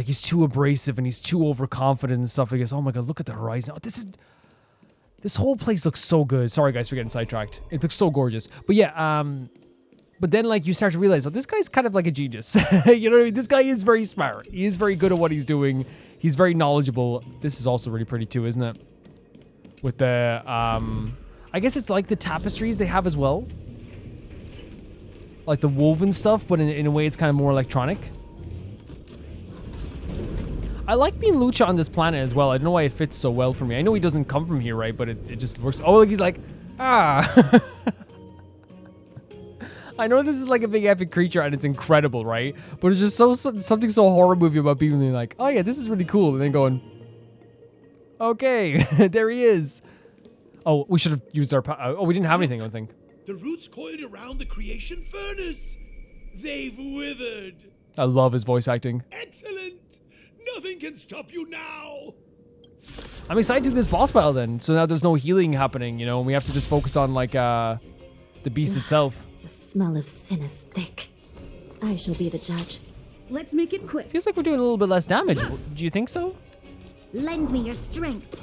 he's too abrasive and he's too overconfident and stuff. I guess, oh my god, look at the horizon. Oh, this whole place looks so good. Sorry guys for getting sidetracked. It looks so gorgeous. But yeah, but then like you start to realize, oh, this guy's kind of like a genius. You know what I mean? This guy is very smart. He is very good at what he's doing. He's very knowledgeable. This is also really pretty too, isn't it? With the, I guess it's like the tapestries they have as well. Like the woven stuff, but in a way it's kind of more electronic. I like being Lucha on this planet as well. I don't know why it fits so well for me. I know he doesn't come from here, right? But it just works. Oh, look, he's like, ah. I know this is like a big epic creature and it's incredible, right? But it's just something so horror movie about people being like, oh yeah, this is really cool. And then going, okay, there he is. Oh, we should have used our oh, we didn't have anything, I don't think. The roots coiled around the creation furnace. They've withered. I love his voice acting. Excellent. Nothing can stop you now. I'm excited to do this boss battle then. So now there's no healing happening, you know, and we have to just focus on like the beast itself. The smell of sin is thick. I shall be the judge. Let's make it quick. Feels like we're doing a little bit less damage. Do you think so? Lend me your strength.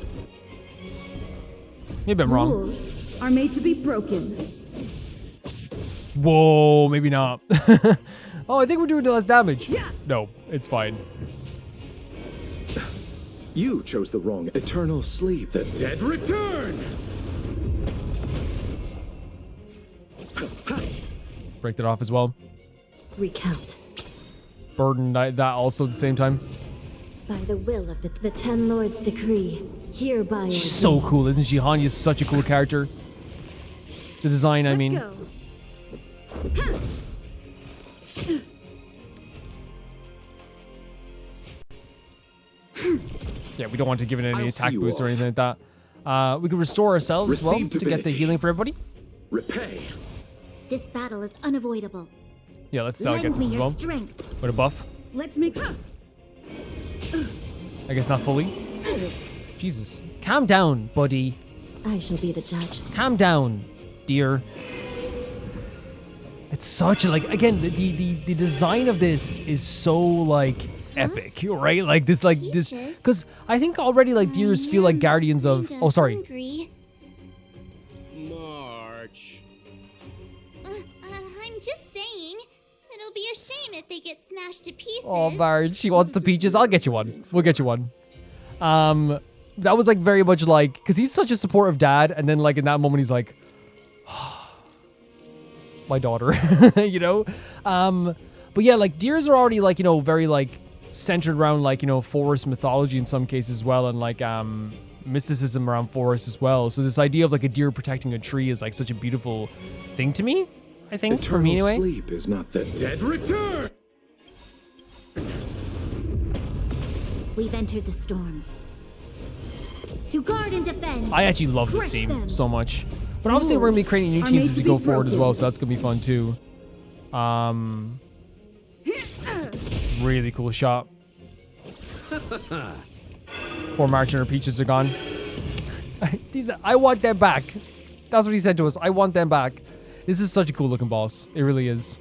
Maybe I'm wrong. Rules are made to be broken. Whoa, maybe not. Oh, I think we're doing less damage. Yeah. No, it's fine. You chose the wrong eternal sleep. The dead return! Break that off as well. Recount. Burden that also at the same time. By the will of the Ten Lords' decree, hereby. She's so cool, isn't she? Hanya's such a cool character. The design, I mean. Go. Yeah, we don't want to give it any I'll attack see you boost or off. anything like that. We can restore ourselves as well Receive to get the divinity. healing for everybody. Repay. This battle is unavoidable. Yeah, let's Lend get me this as your well. strength. With a buff. Let's make. I guess not fully. Jesus. Calm down, buddy. I shall be the judge. Calm down, dear. It's such a, like, again, the design of this is so, like, epic, right? Like, this, because I think already, like, deers feel like guardians of, oh, sorry. Hungry. March. I'm just saying. It'll be a shame if they get smashed to pieces. Oh, Marge, she wants the peaches. I'll get you one. We'll get you one. That was, like, very much, like, because he's such a supportive dad, and then, like, in that moment, he's like, my daughter, you know? But yeah, like, deers are already, like, you know, very, like, centered around, like, you know, forest mythology in some cases as well, and, like, mysticism around forests as well. So this idea of, like, a deer protecting a tree is, like, such a beautiful thing to me, I think, for me anyway. Sleep is not the dead return. We've entered the storm. To guard and defend. I actually love this Crush team them. so much. But obviously we're going to be creating new Are teams made as to we go be forward as broken. well, so that's going to be fun too. Really cool shot. Poor March and her peaches are gone. I want them back. That's what he said to us. I want them back. This is such a cool looking boss. It really is.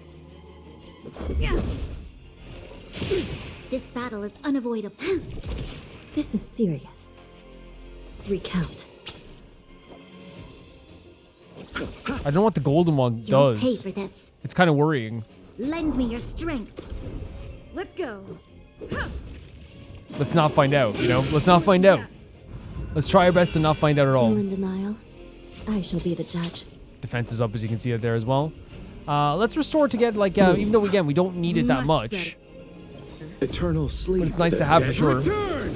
This battle is unavoidable. This is serious. Recount. I don't know what the golden one You'll pay does. for this. It's kind of worrying. Lend me your strength. Let's go. Let's not find out, you know? Let's not find out. Let's try our best to not find out at all. Still in denial? I shall be the judge. Defense is up, as you can see it there as well. Let's restore to get, like, even though, again, we don't need it that much. Eternal sleep. But it's nice to have for sure. Return!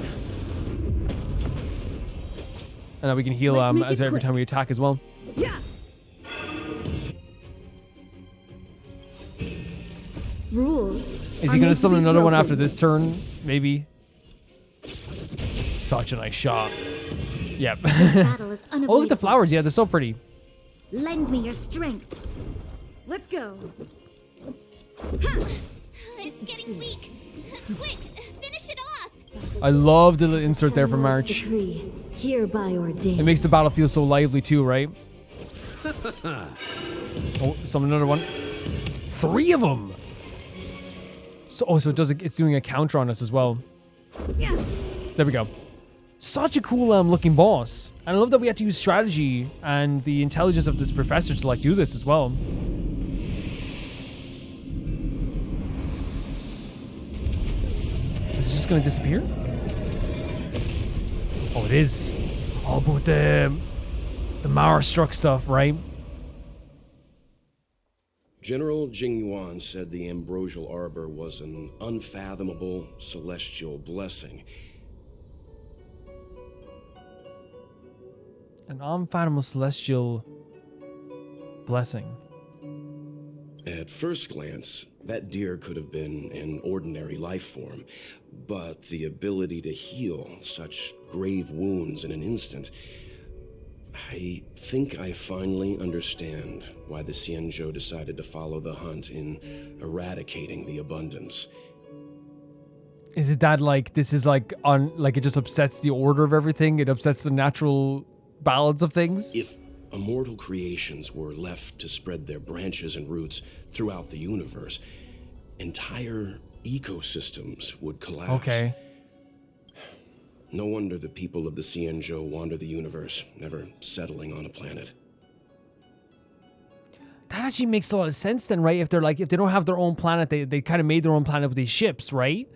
And then we can heal Let's make as it every quick. time we attack as well. Yeah. Rules. Is are he made gonna to summon be another one broken. after this turn? Maybe. Such a nice shot. Yep. Battle is Oh, look at the unavoidable. flowers. Yeah, they're so pretty. Lend me your strength. Let's go. It's getting weak. Quick, finish it off. I love the little insert there 10 from Lords March. Decree, hereby ordained. It makes the battle feel so lively too, right? Oh, summon another one. 3 of them. So it's doing a counter on us as well. Yeah. There we go. Such a cool looking boss. And I love that we had to use strategy and the intelligence of this professor to like do this as well. Is it just gonna disappear? Oh, it is. Oh, but with the Mara struck stuff, right? General Jing Yuan said the ambrosial arbor was an unfathomable celestial blessing. An unfathomable celestial blessing. At first glance, that deer could have been an ordinary life form, but the ability to heal such grave wounds in an instant, I think I finally understand why the Xianzhou decided to follow the hunt in eradicating the abundance. Is it that like this is like it just upsets the order of everything? It upsets the natural balance of things? If immortal creations were left to spread their branches and roots throughout the universe, entire ecosystems would collapse. Okay. No wonder the people of the Xianzhou wander the universe, never settling on a planet. That actually makes a lot of sense then, right? If they're like, if they don't have their own planet, they kind of made their own planet with these ships, right?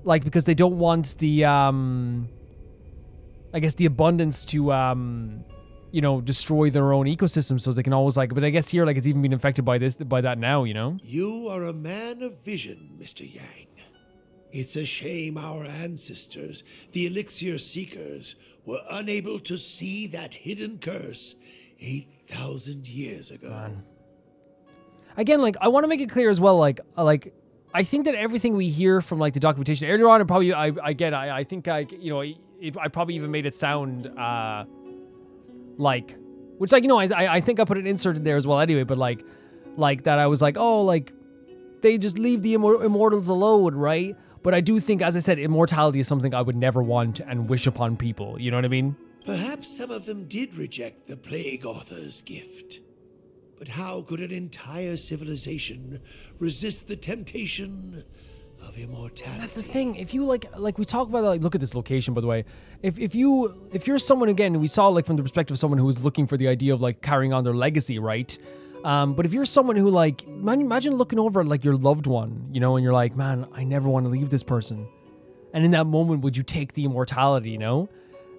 Like, because they don't want the, I guess the abundance to, you know, destroy their own ecosystem so they can always like, but I guess here, like, it's even been affected by that now, you know? You are a man of vision, Mr. Yang. It's a shame our ancestors, the Elixir Seekers, were unable to see that hidden curse 8,000 years ago. Man. Again, like, I want to make it clear as well, like, I think that everything we hear from, like, the documentation earlier on, and probably, I think, you know, I probably even made it sound, like, which, like, you know, I think I put an insert in there as well anyway, but, like that I was like, oh, like, they just leave the immortals alone, right? But I do think, as I said, immortality is something I would never want and wish upon people. You know what I mean? Perhaps some of them did reject the Plague Author's gift. But how could an entire civilization resist the temptation of immortality? That's the thing. If you like we talk about, like, look at this location, by the way. If you're someone, again, we saw, like, from the perspective of someone who was looking for the idea of, like, carrying on their legacy, right? But if you're someone who, like, imagine looking over at, like, your loved one, you know, and you're like, man, I never want to leave this person. And in that moment, would you take the immortality, you know?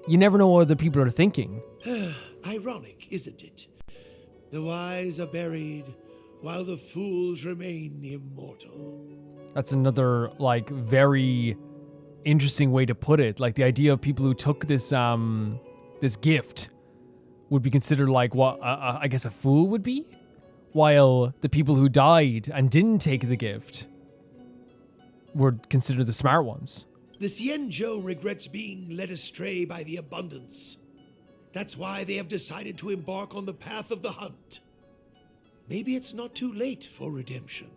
You never know what other people are thinking. Ironic, isn't it? The wise are buried, while the fools remain immortal. That's another, like, very interesting way to put it. Like, the idea of people who took this this gift would be considered like what I guess a fool would be, while the people who died and didn't take the gift were considered the smart ones. The Xianzhou regrets being led astray by the abundance. That's why they have decided to embark on the path of the hunt. Maybe it's not too late for redemption.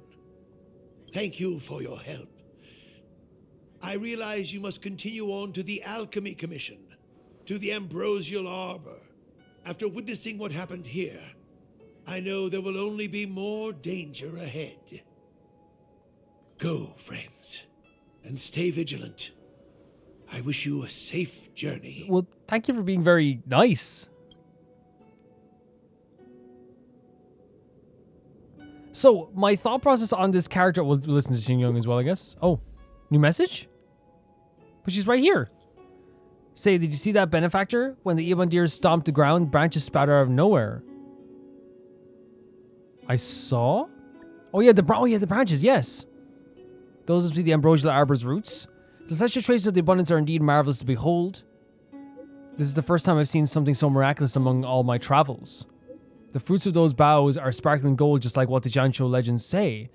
Thank you for your help. I realize you must continue on to the Alchemy Commission, to the Ambrosial Arbor. After witnessing what happened here, I know there will only be more danger ahead. Go, friends, and stay vigilant. I wish you a safe journey. Well, thank you for being very nice. So, my thought process on this character... We'll listen to Xingyong as well, I guess. Oh, new message? But she's right here. Say, did you see that benefactor? When the Ebon deer stomped the ground, branches spattered out of nowhere. I saw? Oh yeah, the branches, yes. Those must be the ambrosial arbor's roots. The celestial traces of the abundance are indeed marvelous to behold. This is the first time I've seen something so miraculous among all my travels. The fruits of those boughs are sparkling gold, just like what the Xianzhou legends say.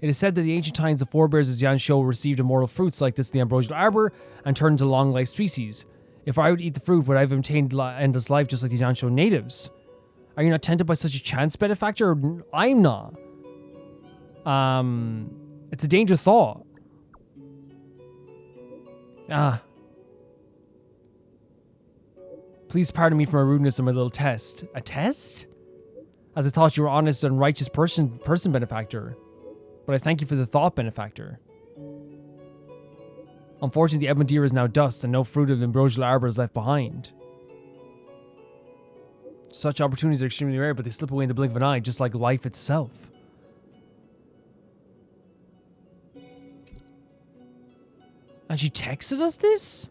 It is said that the ancient times the forebears of Xianzhou received immortal fruits like this in the ambrosial arbor and turned into long-life species. If I would eat the fruit, would I have obtained endless life just like the Xianzhou natives? Are you not tempted by such a chance benefactor? I'm not. It's a dangerous thought. Please pardon me for my rudeness and my little test. A test? As I thought you were honest and righteous person benefactor. But I thank you for the thought, benefactor. Unfortunately, the Ebon deer is now dust and no fruit of the ambrosial arbor is left behind. Such opportunities are extremely rare, but they slip away in the blink of an eye, just like life itself. And she texted us this?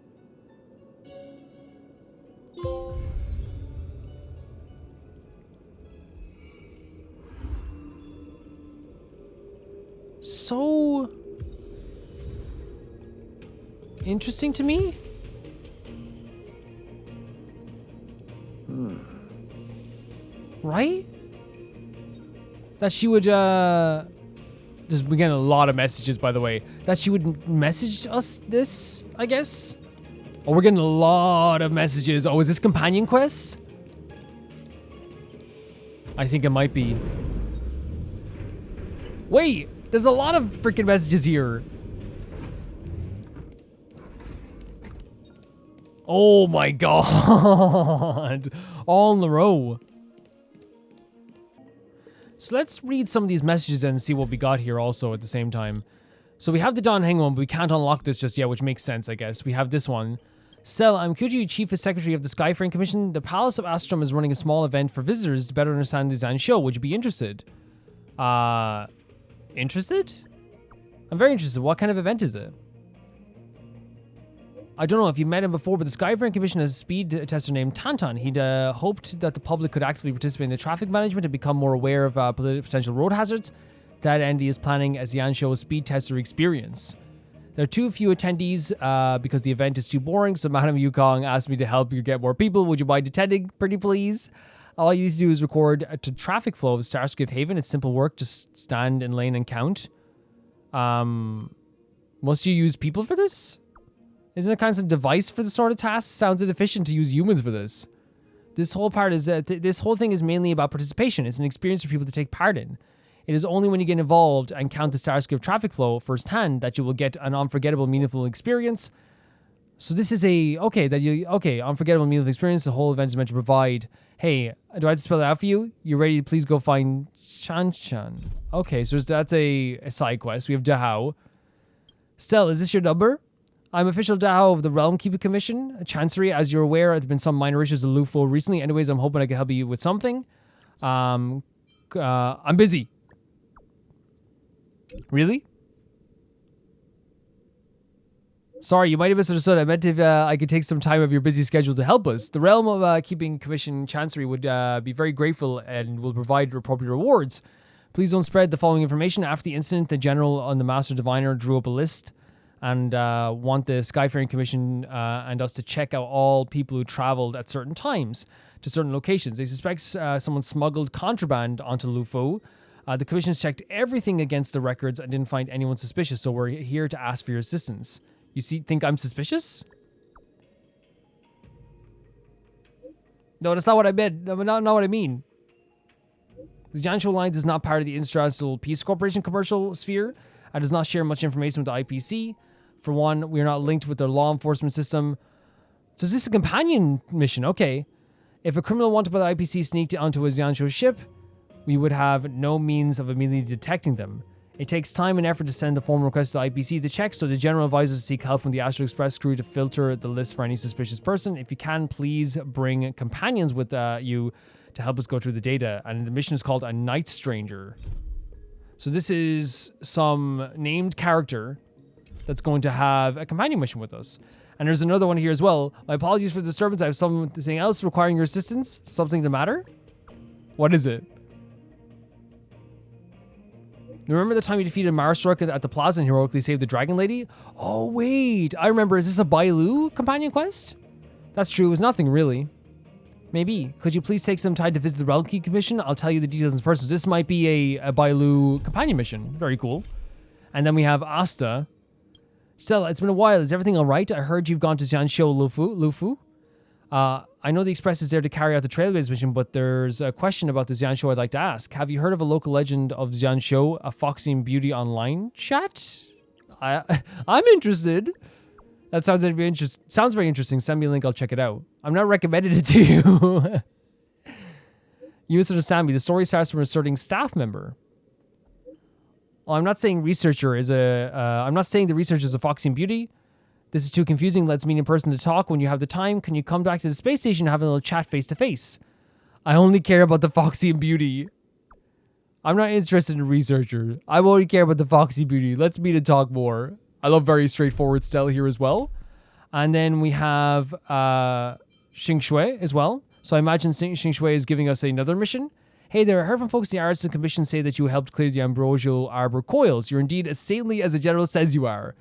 So interesting to me. Right? That she would just we get a lot of messages, by the way. That she would message us this, I guess. Oh, we're getting a lot of messages. Oh, is this companion quests? I think it might be. Wait, there's a lot of freaking messages here. Oh my god. All in a row. So let's read some of these messages and see what we got here also at the same time. So we have the Don Heng one, but we can't unlock this just yet, which makes sense, I guess. We have this one. Cell, I'm Kuji, Chief Secretary of the Skyfaring Commission. The Palace of Astrum is running a small event for visitors to better understand the Xianzhou. Would you be interested? Interested? I'm very interested. What kind of event is it? I don't know if you met him before, but the Skyfaring Commission has a speed tester named Tantan. He'd hoped that the public could actively participate in the traffic management and become more aware of potential road hazards. To that end, he is planning a Xianzhou speed tester experience. There are too few attendees because the event is too boring, so Madam Yukong asked me to help you get more people. Would you mind attending, pretty please? All you need to do is record a traffic flow of Starscream Haven. It's simple work, just stand in lane and count. Must you use people for this? Isn't it kind of a device for the sort of task? Sounds inefficient to use humans for this. This whole part is this whole thing is mainly about participation. It's an experience for people to take part in. It is only when you get involved and count the Starscream traffic flow firsthand that you will get an unforgettable, meaningful experience. So this is unforgettable, meaningful experience. The whole event is meant to provide. Hey, do I have to spell it out for you? You ready to please go find Chan? Okay, so that's a side quest. We have Dahao. Stell, is this your number? I'm official Dahao of the Realm Keeping Commission, Chancery. As you're aware, there have been some minor issues with Loufu recently. Anyways, I'm hoping I can help you with something. I'm busy. Really? Sorry, you might have misunderstood. I meant if I could take some time of your busy schedule to help us. The Realm of Keeping Commission Chancery would be very grateful and will provide appropriate rewards. Please don't spread the following information. After the incident, the General and the Master Diviner drew up a list and want the Skyfaring Commission and us to check out all people who traveled at certain times to certain locations. They suspect someone smuggled contraband onto Loufu. The Commission checked everything against the records and didn't find anyone suspicious, so we're here to ask for your assistance. You think I'm suspicious? No, that's not what I meant. No, not what I mean. The Xianzhou Alliance is not part of the International Peace Corporation commercial sphere and does not share much information with the IPC. For one, we are not linked with their law enforcement system. So is this a companion mission? Okay. If a criminal wanted by the IPC sneaked onto a Xianzhou ship, we would have no means of immediately detecting them. It takes time and effort to send the formal request to IPC to check, so the General advises to seek help from the Astral Express crew to filter the list for any suspicious person. If you can, please bring companions with you to help us go through the data. And the mission is called A Night Stranger. So this is some named character that's going to have a companion mission with us. And there's another one here as well. My apologies for the disturbance. I have something else requiring your assistance. Something the matter? What is it? Remember the time you defeated Marstruck at the plaza and heroically saved the dragon lady? Oh, wait. I remember. Is this a Bailu companion quest? That's true. It was nothing, really. Maybe. Could you please take some time to visit the Relic Key Commission? I'll tell you the details in person. This might be a Bailu companion mission. Very cool. And then we have Asta. Stella, it's been a while. Is everything all right? I heard you've gone to Xianzhou Loufu. I know the Express is there to carry out the Trailblaze mission, but there's a question about the Xianzhou I'd like to ask. Have you heard of a local legend of Xianzhou, a Foxy and Beauty online chat? I'm interested. That sounds very interesting. Sounds very interesting. Send me a link. I'll check it out. I'm not recommending it to you. You misunderstand me. The story starts from a certain staff member. Well, I'm not saying researcher is I'm not saying the researcher is a Foxy and Beauty. This is too confusing. Let's meet in person to talk when you have the time. Can you come back to the space station and have a little chat face to face? I only care about the Foxy and Beauty. I'm not interested in a researcher. I only care about the Foxy Beauty. Let's meet and talk more. I love very straightforward Stella here as well. And then we have Xing Shui as well. So I imagine Xing Shui is giving us another mission. Hey there, I heard from folks in the Artisan Commission say that you helped clear the Ambrosial Arbor coils. You're indeed as saintly as the general says you are.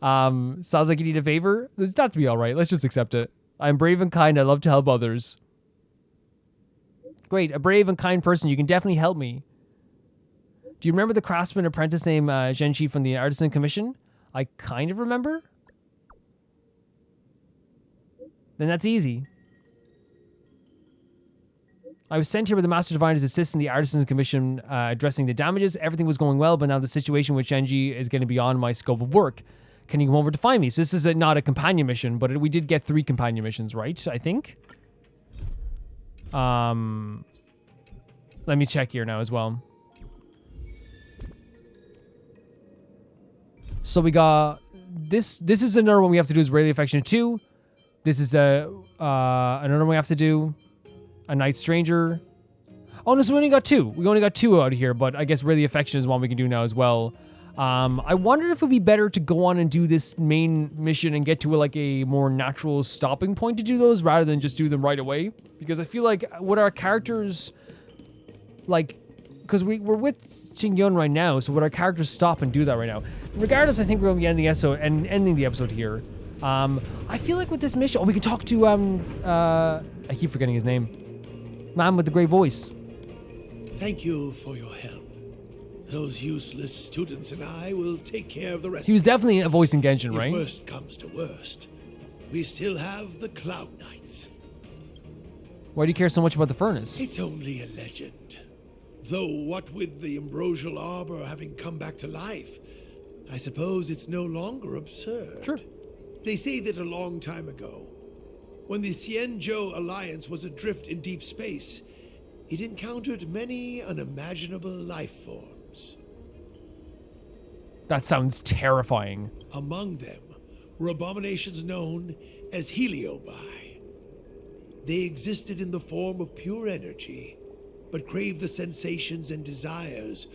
Sounds like you need a favor. That's be all right. Let's just accept it. I'm brave and kind. I love to help others. Great. A brave and kind person. You can definitely help me. Do you remember the craftsman apprentice named Zhenqi from the Artisan Commission? I kind of remember. Then that's easy. I was sent here with the Master Diviner to assist in the Artisans Commission addressing the damages. Everything was going well, but now the situation with Zhenqi is going to be beyond my scope of work. Can you come over to find me? So this is not a companion mission, but we did get 3 companion missions, right? I think. Let me check here now as well. So we got this. This is another one we have to do is Rayleigh Affection 2. This is another one we have to do. A Night Stranger. Oh no, so we only got 2. We only got 2 out of here, but I guess Rayleigh Affection is one we can do now as well. I wonder if it would be better to go on and do this main mission and get to like a more natural stopping point to do those rather than just do them right away. Because I feel like what our characters, like, because we're with Qingyun right now, so would our characters stop and do that right now? Regardless, I think we're going to be ending the episode here. I feel like with this mission, we can talk to, I keep forgetting his name. Man with the great voice. Thank you for your help. Those useless students and I will take care of the rest. He was definitely a voice in Genshin, right? If worst comes to worst, we still have the Cloud Knights. Why do you care so much about the furnace? It's only a legend. Though what with the Ambrosial Arbor having come back to life, I suppose it's no longer absurd. Sure. They say that a long time ago, when the Xianzhou Alliance was adrift in deep space, it encountered many unimaginable life forms. That sounds terrifying. Among them were abominations known as Heliobi. They existed in the form of pure energy, but craved the sensations and desires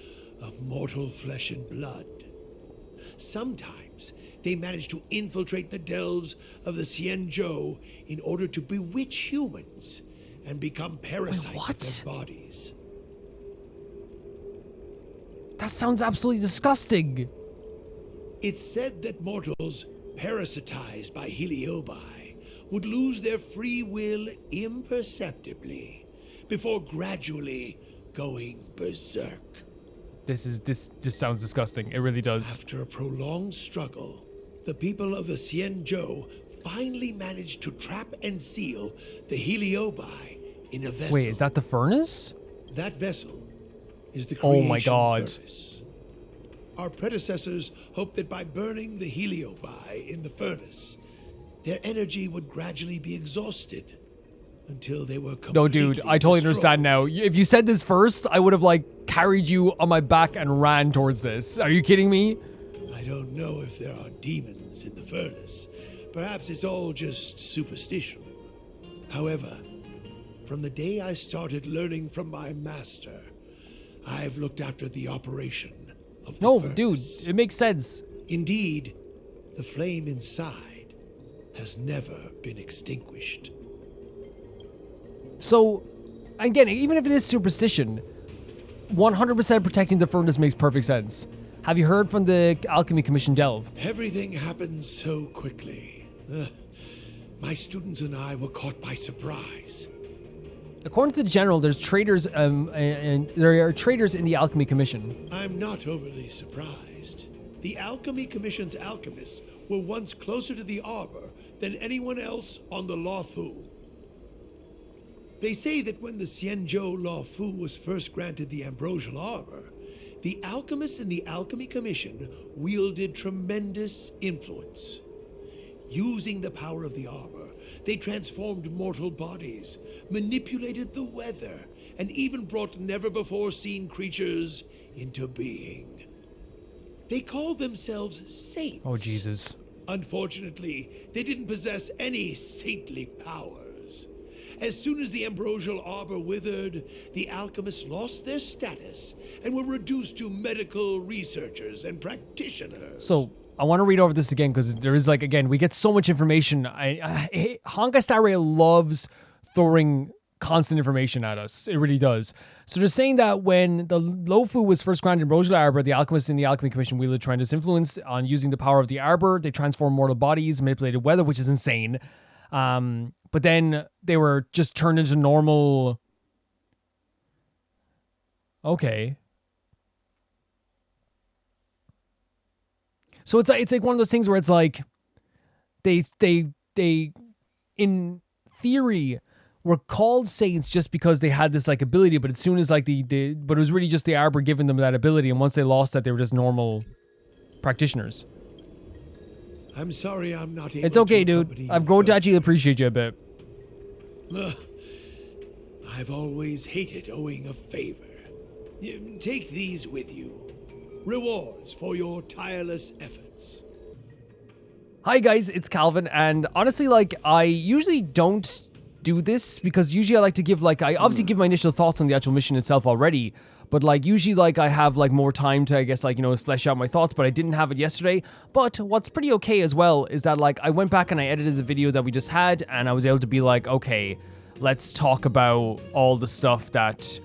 of mortal flesh and blood. Sometimes they managed to infiltrate the delves of the Xianzhou in order to bewitch humans and become parasites of their bodies. That sounds absolutely disgusting. It's said that mortals parasitized by Heliobi would lose their free will imperceptibly before gradually going berserk. This sounds disgusting. It really does. After a prolonged struggle, the people of the Xianzhou finally managed to trap and seal the Heliobi in a vessel. Wait, is that the furnace? That vessel is the Oh my god. furnace. Our predecessors hoped that by burning the Heliobi in the furnace, their energy would gradually be exhausted until they were completely No, dude, I totally understand now. If you said this first, I would have like carried you on my back and ran towards this. Are you kidding me? I don't know if there are demons in the furnace. Perhaps it's all just superstition. However, from the day I started learning from my master, I've looked after the operation of the furnace. Dude, it makes sense. Indeed, the flame inside has never been extinguished. So, again, even if it is superstition, 100% protecting the furnace makes perfect sense. Have you heard from the Alchemy Commission Delve? Everything happened so quickly. My students and I were caught by surprise. According to the general, there's traitors, and there are traitors in the Alchemy Commission. I'm not overly surprised. The Alchemy Commission's alchemists were once closer to the Arbor than anyone else on the Loufu. They say that when the Xianzhou Loufu was first granted the Ambrosial Arbor, the alchemists in the Alchemy Commission wielded tremendous influence. Using the power of the Arbor, they transformed mortal bodies, manipulated the weather, and even brought never-before-seen creatures into being. They called themselves saints. Oh, Jesus. Unfortunately, they didn't possess any saintly powers. As soon as the Ambrosial Arbor withered, the alchemists lost their status and were reduced to medical researchers and practitioners. So, I want to read over this again because there is, like, again, we get so much information. Honkai Star Rail loves throwing constant information at us. It really does. So they're saying that when the Loufu was first granted Ambrosial Arbor, the alchemists in the Alchemy Commission wielded tremendous influence on using the power of the Arbor. They transformed mortal bodies, manipulated weather, which is insane. But then they were just turned into normal. Okay. So it's like one of those things where it's like they in theory were called saints just because they had this like ability, but as soon as like but it was really just the Arbor giving them that ability, and once they lost that, they were just normal practitioners. I'm sorry I'm not able It's okay, to dude. I've grown to actually appreciate you a bit. I've always hated owing a favor. Take these with you. Rewards for your tireless efforts. Hi guys, it's Calvin, and honestly, like, I usually don't do this because usually I like to give, like, I obviously give my initial thoughts on the actual mission itself already, but like usually like I have like more time to, I guess, like, you know, flesh out my thoughts, but I didn't have it yesterday. But what's pretty okay as well is that like I went back and I edited the video that we just had, and I was able to be like, okay, let's talk about all the stuff that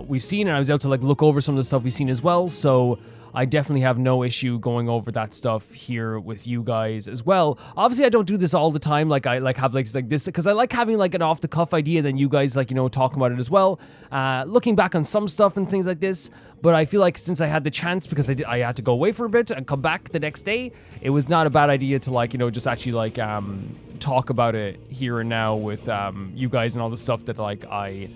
we've seen, and I was able to like look over some of the stuff we've seen as well. So I definitely have no issue going over that stuff here with you guys as well. Obviously, I don't do this all the time. Like I like have like this because I like having like an off the cuff idea, then you guys like, you know, talking about it as well. Looking back on some stuff and things like this. But I feel like since I had the chance, because I had to go away for a bit and come back the next day, it was not a bad idea to like, you know, just actually like talk about it here and now with you guys and all the stuff that like I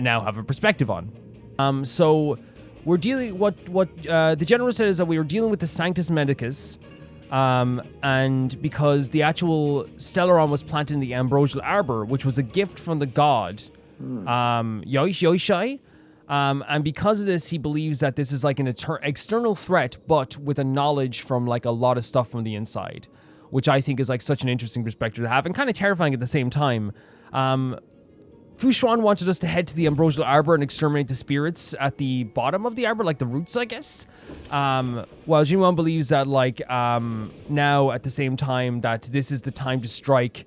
now have a perspective on. So we're dealing, what the general said is that we were dealing with the Sanctus Medicus, and because the actual Stellaron was planted in the Ambrosial Arbor, which was a gift from the god Yoishai, and because of this, he believes that this is like an external threat, but with a knowledge from like a lot of stuff from the inside, which I think is like such an interesting perspective to have and kind of terrifying at the same time. Fu Xuan wanted us to head to the Ambrosial Arbor and exterminate the spirits at the bottom of the arbor, like the roots, I guess. While Jinwan believes that, like, now at the same time that this is the time to strike,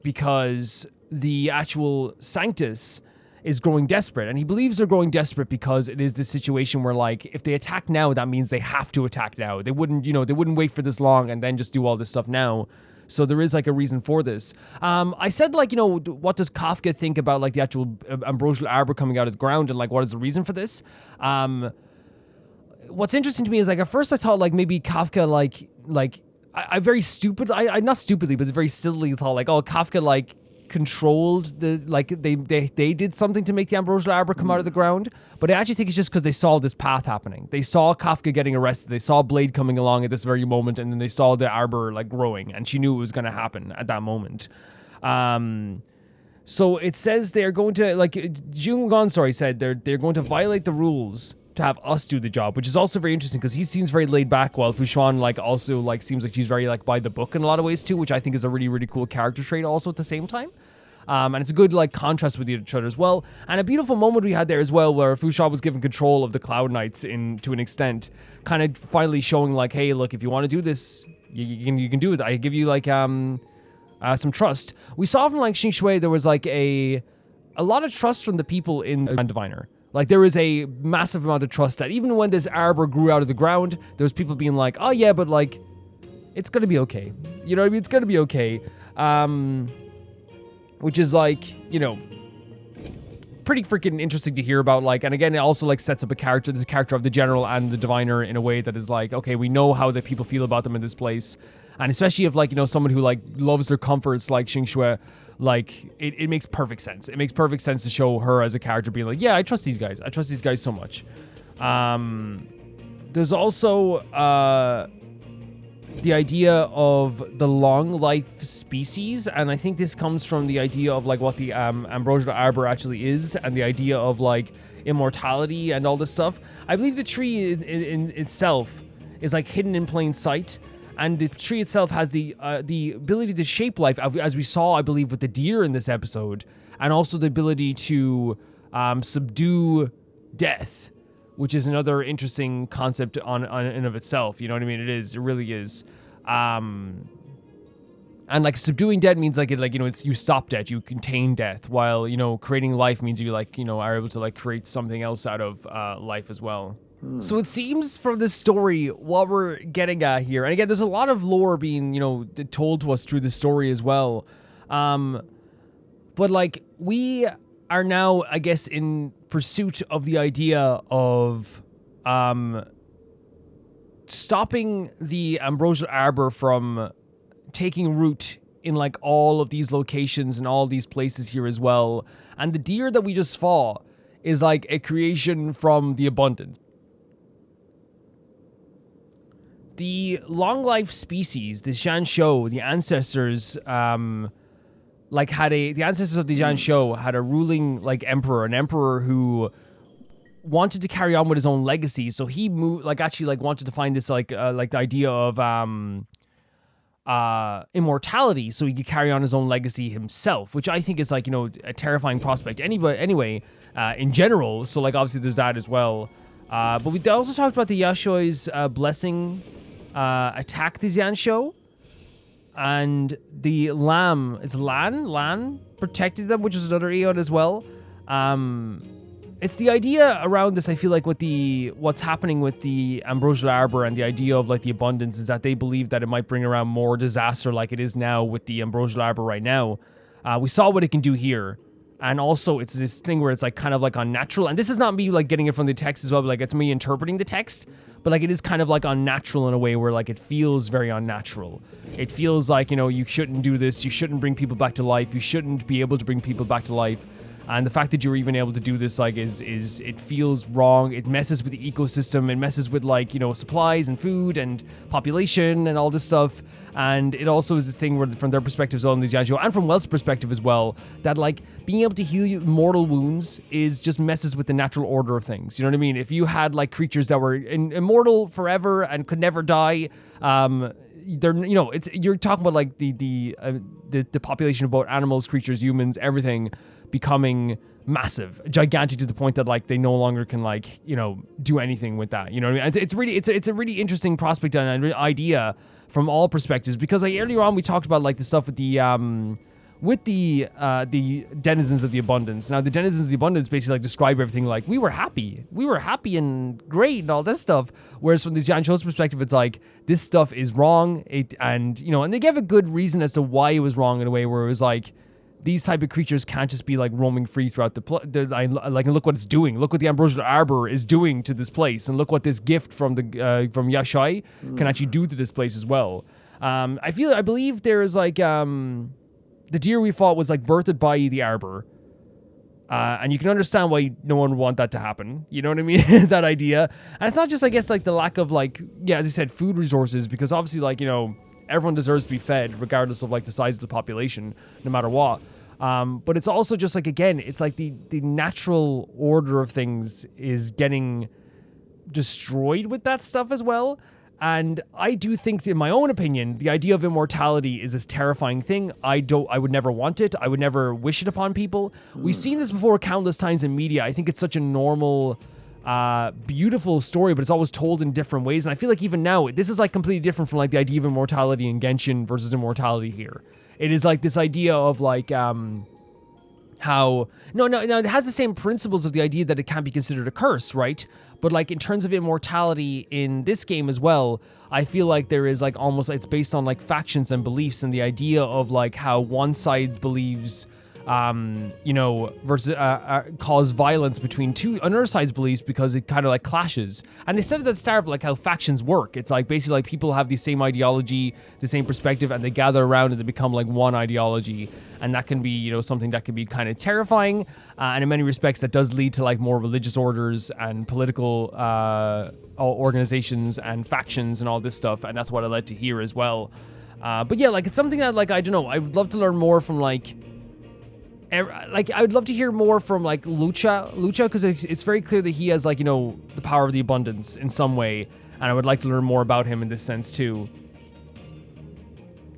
because the actual Sanctus is growing desperate, and he believes they're growing desperate because it is this situation where, like, if they attack now, that means they have to attack now. They wouldn't, you know, they wouldn't wait for this long and then just do all this stuff now. So there is like a reason for this. I said, like, you know, what does Kafka think about like the actual Ambrosial Arbor coming out of the ground, and like what is the reason for this? What's interesting to me is like at first I thought like maybe Kafka I very stupid, I not stupidly, but very silly thought like, oh, Kafka like controlled the, like they did something to make the Ambrosial Arbor come out of the ground. But I actually think it's just because they saw this path happening. They saw Kafka getting arrested. They saw Blade coming along at this very moment, and then they saw the arbor like growing, and she knew it was going to happen at that moment. So it says they're going to, like, Jung sorry, said they're going to violate the rules to have us do the job, which is also very interesting because he seems very laid back, while Fushan, like, also, like, seems like she's very, like, by the book in a lot of ways too, which I think is a really, really cool character trait also at the same time. And it's a good, like, contrast with each other as well. And a beautiful moment we had there as well, where Fushan was given control of the Cloud Knights to an extent, kind of finally showing, like, hey, look, if you want to do this, you can do it. I give you, like, some trust. We saw from, like, Xing Shui, there was, like, a lot of trust from the people in the Grand Diviner. Like, there was a massive amount of trust that even when this arbor grew out of the ground, there was people being like, oh yeah, but, like, it's gonna be okay. You know what I mean? It's gonna be okay. Which is, like, you know, pretty freaking interesting to hear about. Like, and again, it also, like, sets up the character of the general and the diviner in a way that is like, okay, we know how the people feel about them in this place. And especially if, like, you know, someone who, like, loves their comforts like Xing Shui, like, it makes perfect sense. It makes perfect sense to show her as a character being like, yeah, I trust these guys. I trust these guys so much. There's also the idea of the long life species, and I think this comes from the idea of, like, what the ambrosial arbor actually is, and the idea of, like, immortality and all this stuff. I believe the tree in itself is, like, hidden in plain sight, and the tree itself has the ability to shape life, as we saw, I believe, with the deer in this episode, and also the ability to subdue death, which is another interesting concept on in of itself. You know what I mean? It really is. And, like, subduing death means, like, you know, it's, you stop death, you contain death, while, you know, creating life means you, like, you know, are able to, like, create something else out of life as well. So it seems from this story, what we're getting at here, and again, there's a lot of lore being, you know, told to us through the story as well. But, like, we are now, I guess, in pursuit of the idea of stopping the ambrosial arbor from taking root in, like, all of these locations and all these places here as well. And the deer that we just fought is, like, a creation from the abundance. The long life species, the Xianzhou, the ancestors, the ancestors of the Xianzhou had a ruling, like, emperor, an emperor who wanted to carry on with his own legacy. So he moved, like, actually, like, wanted to find this, like the idea of immortality, so he could carry on his own legacy himself, which I think is, like, you know, a terrifying prospect. Anyway, in general. So, like, obviously there's that as well. But we also talked about the Yashui's blessing attack the Xianzhou, and the Lan protected them, which was another Aeon as well. It's the idea around this, I feel like, with what's happening with the ambrosial arbor and the idea of, like, the abundance, is that they believe that it might bring around more disaster like it is now with the ambrosial arbor right now. We saw what it can do here. And also, it's this thing where it's, like, kind of, like, unnatural. And this is not me, like, getting it from the text as well, but, like, it's me interpreting the text. But, like, it is kind of, like, unnatural in a way where, like, it feels very unnatural. It feels like, you know, you shouldn't do this. You shouldn't bring people back to life. You shouldn't be able to bring people back to life. And the fact that you're even able to do this, like, is it feels wrong. It messes with the ecosystem. It messes with, like, you know, supplies and food and population and all this stuff. And it also is this thing where, from their perspective as well, in these Xianzhou, and from Welt's perspective as well, that, like, being able to heal mortal wounds is just messes with the natural order of things. You know what I mean? If you had, like, creatures that were immortal forever and could never die, they're, you know, you're talking about, like, the population of both animals, creatures, humans, everything becoming massive, gigantic, to the point that, like, they no longer can, like, you know, do anything with that. You know what I mean? It's a really interesting prospect and an idea from all perspectives, because, like, earlier on we talked about, like, the stuff with the denizens of the abundance. Now, the denizens of the abundance basically, like, describe everything like, we were happy and great and all this stuff. Whereas from the Xianzhou's perspective, it's like, this stuff is wrong. And they gave a good reason as to why it was wrong, in a way where it was like, these type of creatures can't just be, like, roaming free throughout like, and look what it's doing. Look what the ambrosial arbor is doing to this place, and look what this gift from Yashai can actually do to this place as well. I believe there is, like, the deer we fought was, like, birthed by the arbor, and you can understand why no one would want that to happen. You know what I mean? That idea, and it's not just, I guess, like, the lack of, like, yeah, as I said, food resources, because obviously, like, you know, everyone deserves to be fed, regardless of, like, the size of the population, no matter what. But it's also just like, again, it's like the natural order of things is getting destroyed with that stuff as well. And I do think, in my own opinion, the idea of immortality is this terrifying thing. I would never want it. I would never wish it upon people. We've seen this before countless times in media. I think it's such a normal, beautiful story, but it's always told in different ways. And I feel like even now, this is like completely different from like the idea of immortality in Genshin versus immortality here. It is like this idea of like, how it has the same principles of the idea that it can't be considered a curse, right? But like in terms of immortality in this game as well, I feel like there is like almost, it's based on like factions and beliefs, and the idea of like how one side believes versus cause violence between another side's beliefs because it kind of like clashes. And they said at the start of like how factions work. It's like basically like people have the same ideology, the same perspective, and they gather around and they become like one ideology. And that can be, something that can be kind of terrifying. And in many respects, that does lead to like more religious orders and political organizations and factions and all this stuff. And that's what it led to here as well. But yeah, like it's something that like, I don't know, I would love to learn more from like I would love to hear more from like Lucha, because it's very clear that he has like, the power of the abundance in some way. And I would like to learn more about him in this sense too.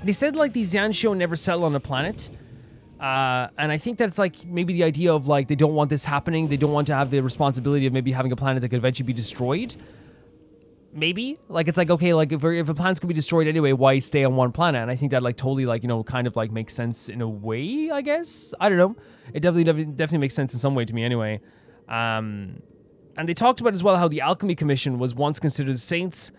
They said like the Xianzhou never settle on a planet. And I think that's like maybe the idea of like, they don't want this happening. They don't want to have the responsibility of maybe having a planet that could eventually be destroyed. Maybe like, it's like, okay, like if a planet's gonna be destroyed anyway, why stay on one planet? And I think that like totally like, kind of like makes sense in a way, I guess. I don't know. It definitely makes sense in some way to me anyway. And they talked about as well how the Alchemy Commission was once considered saints.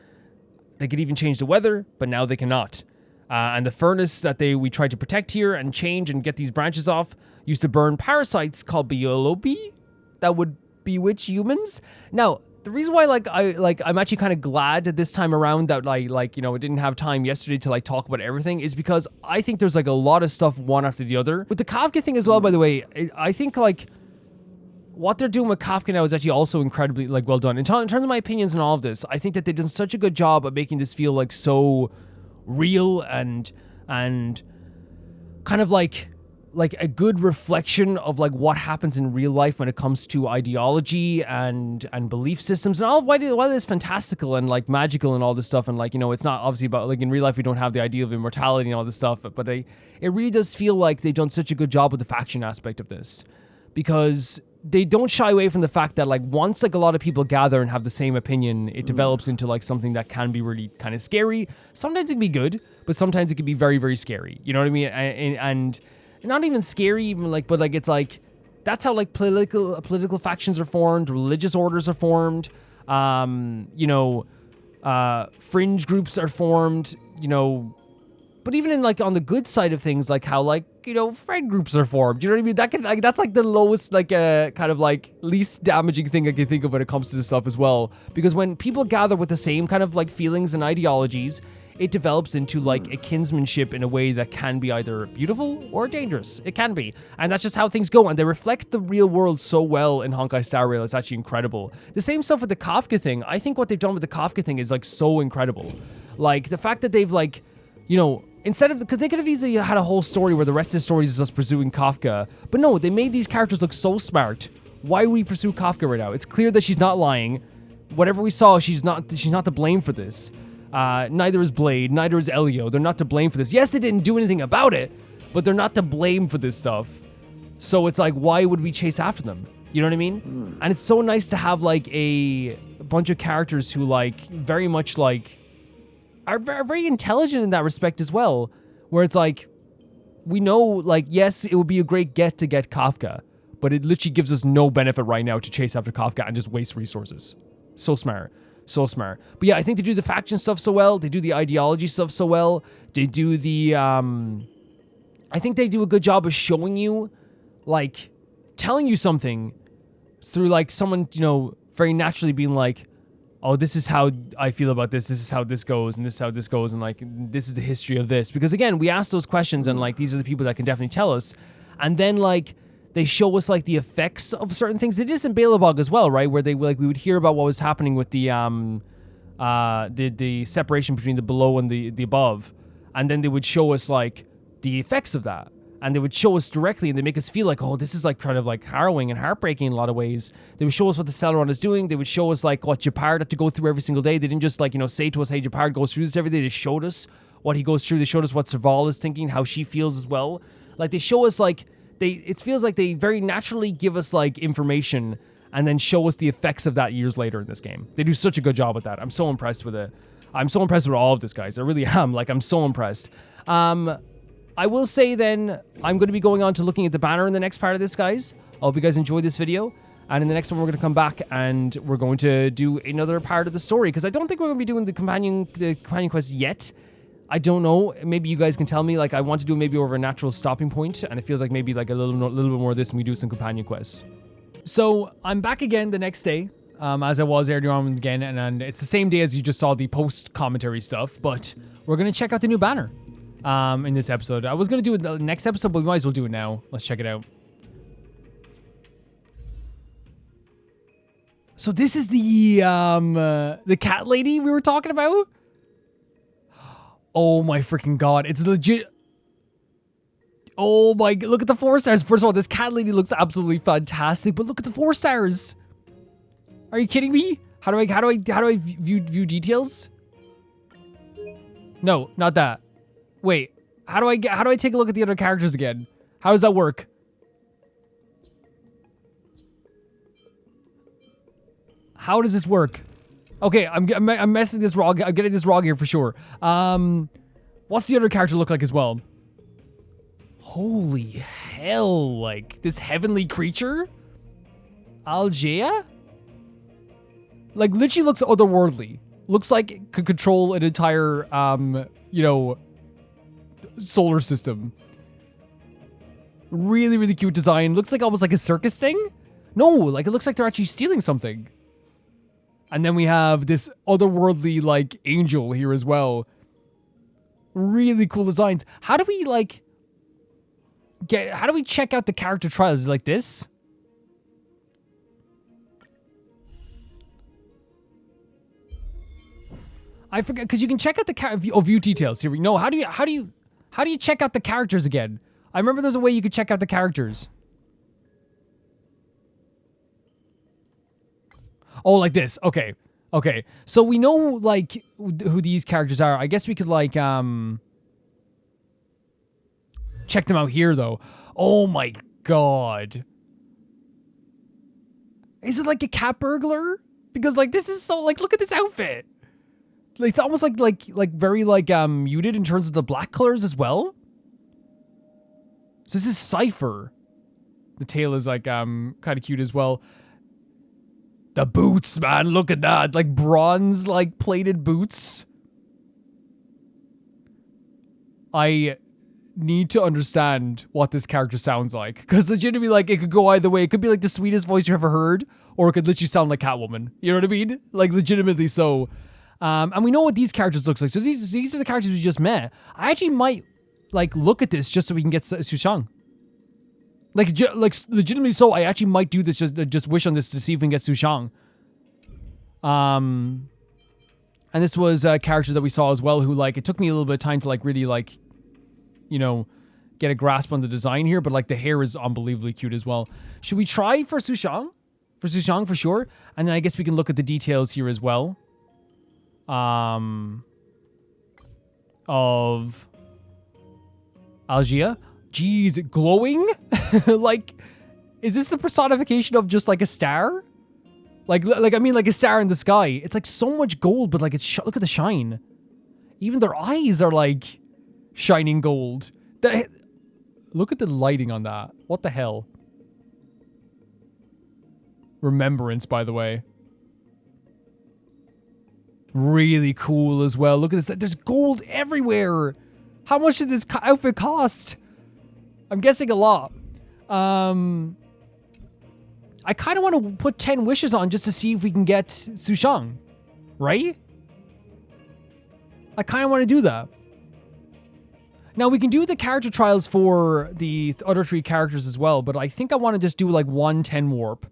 They could even change the weather, but now they cannot. And the furnace that we tried to protect here and change and get these branches off used to burn parasites called biolobi that would bewitch humans. Now, the reason why I'm actually kind of glad this time around that it didn't have time yesterday to like talk about everything is because I think there's like a lot of stuff one after the other. With the Kafka thing as well, by the way, I think like what they're doing with Kafka now is actually also incredibly like well done. In terms of my opinions on all of this, I think that they've done such a good job of making this feel like so real and kind of like a good reflection of like what happens in real life when it comes to ideology and belief systems and all of why it is fantastical and like magical and all this stuff. And like, it's not obviously about like in real life, we don't have the idea of immortality and all this stuff, but it really does feel like they've done such a good job with the faction aspect of this, because they don't shy away from the fact that like once like a lot of people gather and have the same opinion, it develops into like something that can be really kind of scary. Sometimes it can be good, but sometimes it can be very, very scary. You know what I mean? And not even scary, even like, but like it's like that's how like political factions are formed, religious orders are formed, fringe groups are formed, but even in like on the good side of things, like how like friend groups are formed. You know what I mean? That can like that's like the lowest like kind of like least damaging thing I can think of when it comes to this stuff as well. Because when people gather with the same kind of like feelings and ideologies, it develops into like a kinsmanship in a way that can be either beautiful or dangerous. It can be. And that's just how things go. And they reflect the real world so well in Honkai Star Rail. It's actually incredible. The same stuff with the Kafka thing. I think what they've done with the Kafka thing is like so incredible. Like the fact that they've like, instead of, because they could have easily had a whole story where the rest of the story is us pursuing Kafka. But no, they made these characters look so smart. Why would we pursue Kafka right now? It's clear that she's not lying. Whatever we saw, she's not to blame for this. Neither is Blade, neither is Elio. They're not to blame for this. Yes, they didn't do anything about it, but they're not to blame for this stuff. So it's like, why would we chase after them? You know what I mean? And it's so nice to have like a bunch of characters who like very much like are very intelligent in that respect as well, where it's like, we know like, yes, it would be a great get to get Kafka, but it literally gives us no benefit right now to chase after Kafka and just waste resources. So smart. So smart. But yeah, I think they do the faction stuff so well. They do the ideology stuff so well. They do the, I think they do a good job of showing you, like, telling you something through, like, someone, very naturally being like, oh, this is how I feel about this. This is how this goes, and this is how this goes, and, like, this is the history of this. Because, again, we ask those questions, and, like, these are the people that can definitely tell us. And then, like, they show us like the effects of certain things. They did this in Balebog as well, right? Where they like we would hear about what was happening with the separation between the below and the above, and then they would show us like the effects of that. and they would show us directly, and they make us feel like, oh, this is like kind of like harrowing and heartbreaking in a lot of ways. They would show us what the Celeron is doing. They would show us like what Gepard had to go through every single day. They didn't just like, say to us, hey, Gepard goes through this every day. They showed us what he goes through. They showed us what Serval is thinking, how she feels as well. Like they show us like, it feels like they very naturally give us like information and then show us the effects of that years later in this game. They do such a good job with that. I'm so impressed with it. I'm so impressed with all of this, guys. I really am. Like, I'm so impressed. I will say then, I'm going to be going on to looking at the banner in the next part of this, guys. I hope you guys enjoyed this video. And in the next one, we're going to come back and we're going to do another part of the story. Because I don't think we're going to be doing the companion quest yet. I don't know. Maybe you guys can tell me. Like, I want to do maybe over a natural stopping point. And it feels like maybe like a little bit more of this and we do some companion quests. So, I'm back again the next day. As I was earlier on again, and it's the same day as you just saw the post-commentary stuff, but we're going to check out the new banner in this episode. I was going to do it the next episode, but we might as well do it now. Let's check it out. So this is the cat lady we were talking about? Oh my freaking god, it's legit. Oh my, look at the 4 stars. First of all, this cat lady looks absolutely fantastic, but look at the 4 stars. Are you kidding me? How do I view details? No, not that. Wait, how do I take a look at the other characters again? How does that work? How does this work? Okay, I'm messing this wrong. I'm getting this wrong here for sure. What's the other character look like as well? Holy hell, like this heavenly creature? Algea? Like, literally looks otherworldly. Looks like it could control an entire, solar system. Really, really cute design. Looks like almost like a circus thing. No, like it looks like they're actually stealing something. And then we have this otherworldly, like, angel here as well. Really cool designs. How do we, like, how do we check out the character trials? Is it like this? I forget, because you can check out the view details. Here we know. How do you check out the characters again? I remember there's a way you could check out the characters. Oh, like this. Okay. Okay. So we know like who these characters are. I guess we could like check them out here though. Oh my god. Is it like a cat burglar? Because like this is so like, look at this outfit. It's almost like very like muted in terms of the black colors as well. So this is Cypher. The tail is like kind of cute as well. The boots, man, look at that. Like bronze like plated boots. I need to understand what this character sounds like. Because legitimately, like, it could go either way. It could be like the sweetest voice you ever heard, or it could literally sound like Catwoman. You know what I mean? Like legitimately so. And we know what these characters look like. So these are the characters we just met. I actually might like look at this just so we can get Sushang. Like legitimately so, I actually might do this just wish on this to see if we can get Sushang. And this was a character that we saw as well who like, it took me a little bit of time to like really like, get a grasp on the design here, but like the hair is unbelievably cute as well. Should we try for Sushang? For Sushang for sure. And then I guess we can look at the details here as well. Of Algea. Jeez, glowing? Like, is this the personification of just like a star? Like I mean like a star in the sky. It's like so much gold, but like it's, look at the shine. Even their eyes are like shining gold. Look at the lighting on that. What the hell? Remembrance, by the way. Really cool as well. Look at this. There's gold everywhere. How much did this outfit cost? I'm guessing a lot. I kind of want to put 10 wishes on just to see if we can get Sushang. Right? I kind of want to do that. Now, we can do the character trials for the other 3 characters as well, but I think I want to just do like 1 10 warp.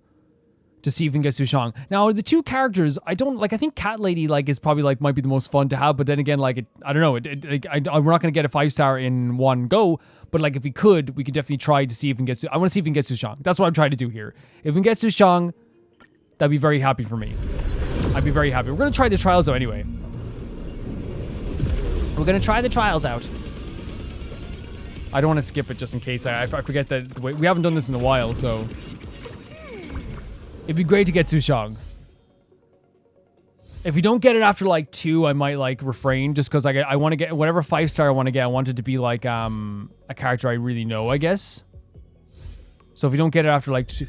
to see if we can get Su Shang. Now, the two characters, I don't like. I think Cat Lady like is probably like might be the most fun to have, but then again, like I don't know. We're not gonna get a 5-star in one go, but like if we could definitely try to see if we can get. I want to see if we can get Su Shang. That's what I'm trying to do here. If we can get Su Shang, that'd be very happy for me. I'd be very happy. We're gonna try the trials though anyway. We're gonna try the trials out. I don't want to skip it just in case. I forget that we haven't done this in a while, so. It'd be great to get Su Shang. If we don't get it after like 2, I might like refrain just because I want to get whatever 5-star I want to get. I want it to be like a character I really know, I guess. So if we don't get it after like 2,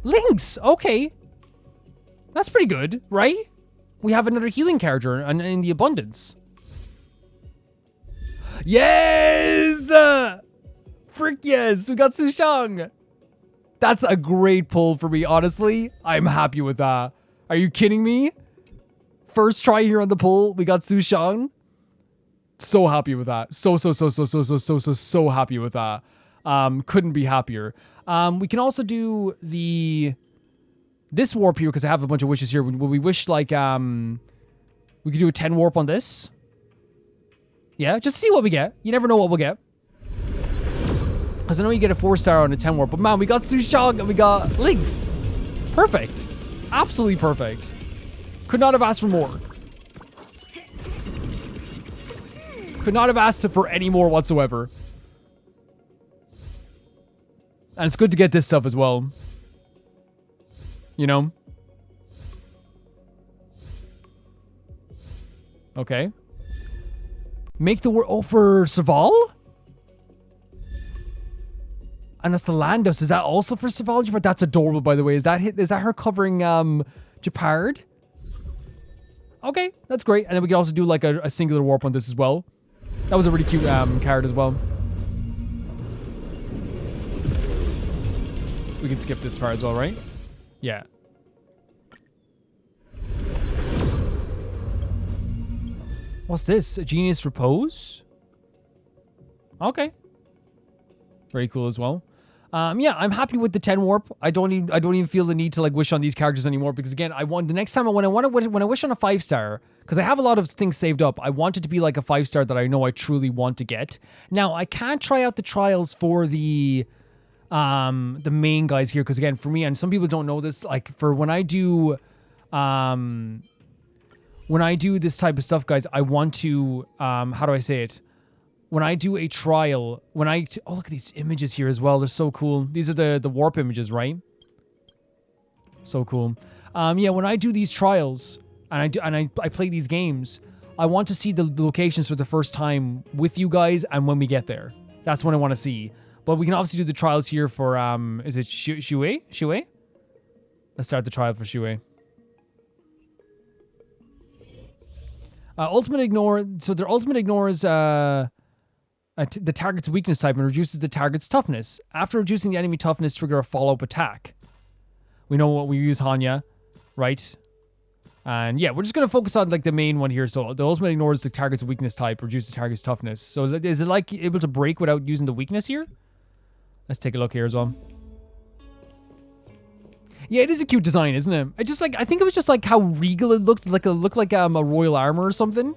Lynx, okay, that's pretty good, right? We have another healing character in the abundance. Yes, frick yes, we got Su Shang. That's a great pull for me, honestly. I'm happy with that. Are you kidding me? First try here on the pull, we got Su Shang. So happy with that. So happy with that. Couldn't be happier. We can also do this warp here because I have a bunch of wishes here. Will we wish like we could do a 10 warp on this? Yeah, just see what we get. You never know what we'll get. Because I know you get a 4-star on a 10 warp, but man, we got Su Shang and we got Lynx. Perfect. Absolutely perfect. Could not have asked for more. Could not have asked for any more whatsoever. And it's good to get this stuff as well. You know? Okay. Make the word... Oh, for Saval? And that's the Landos. Is that also for Saval? But that's adorable, by the way. Is that her covering Japard? Okay, that's great. And then we can also do like a singular warp on this as well. That was a really cute card as well. We can skip this part as well, right? Yeah. What's this? A Genius Repose? Okay. Very cool as well. Yeah, I'm happy with the 10 warp. I don't even feel the need to like wish on these characters anymore because again, the next time when I wish on a 5-star, because I have a lot of things saved up, I want it to be like a 5-star that I know I truly want to get. Now I can't try out the trials for the main guys here because again, for me, and some people don't know this, like for when I do this type of stuff, guys, I want to how do I say it? When I do a trial, oh, look at these images here as well. They're so cool. These are the warp images, right? So cool. Yeah, when I do these trials and I play these games, I want to see the locations for the first time with you guys and when we get there. That's what I want to see. But we can obviously do the trials here for, is it Shui? Shui? Let's start the trial for Shui. Ultimate Ignore. So their ultimate ignores the target's weakness type and reduces the target's toughness. After reducing the enemy toughness, trigger a follow-up attack. We know what we use Hanya, right? And yeah, we're just going to focus on like the main one here. So the ultimate ignores the target's weakness type, reduces the target's toughness. So is it like able to break without using the weakness here? Let's take a look here as well. Yeah, it is a cute design, isn't it? I think it was just like how regal it looked. Like a royal armor or something.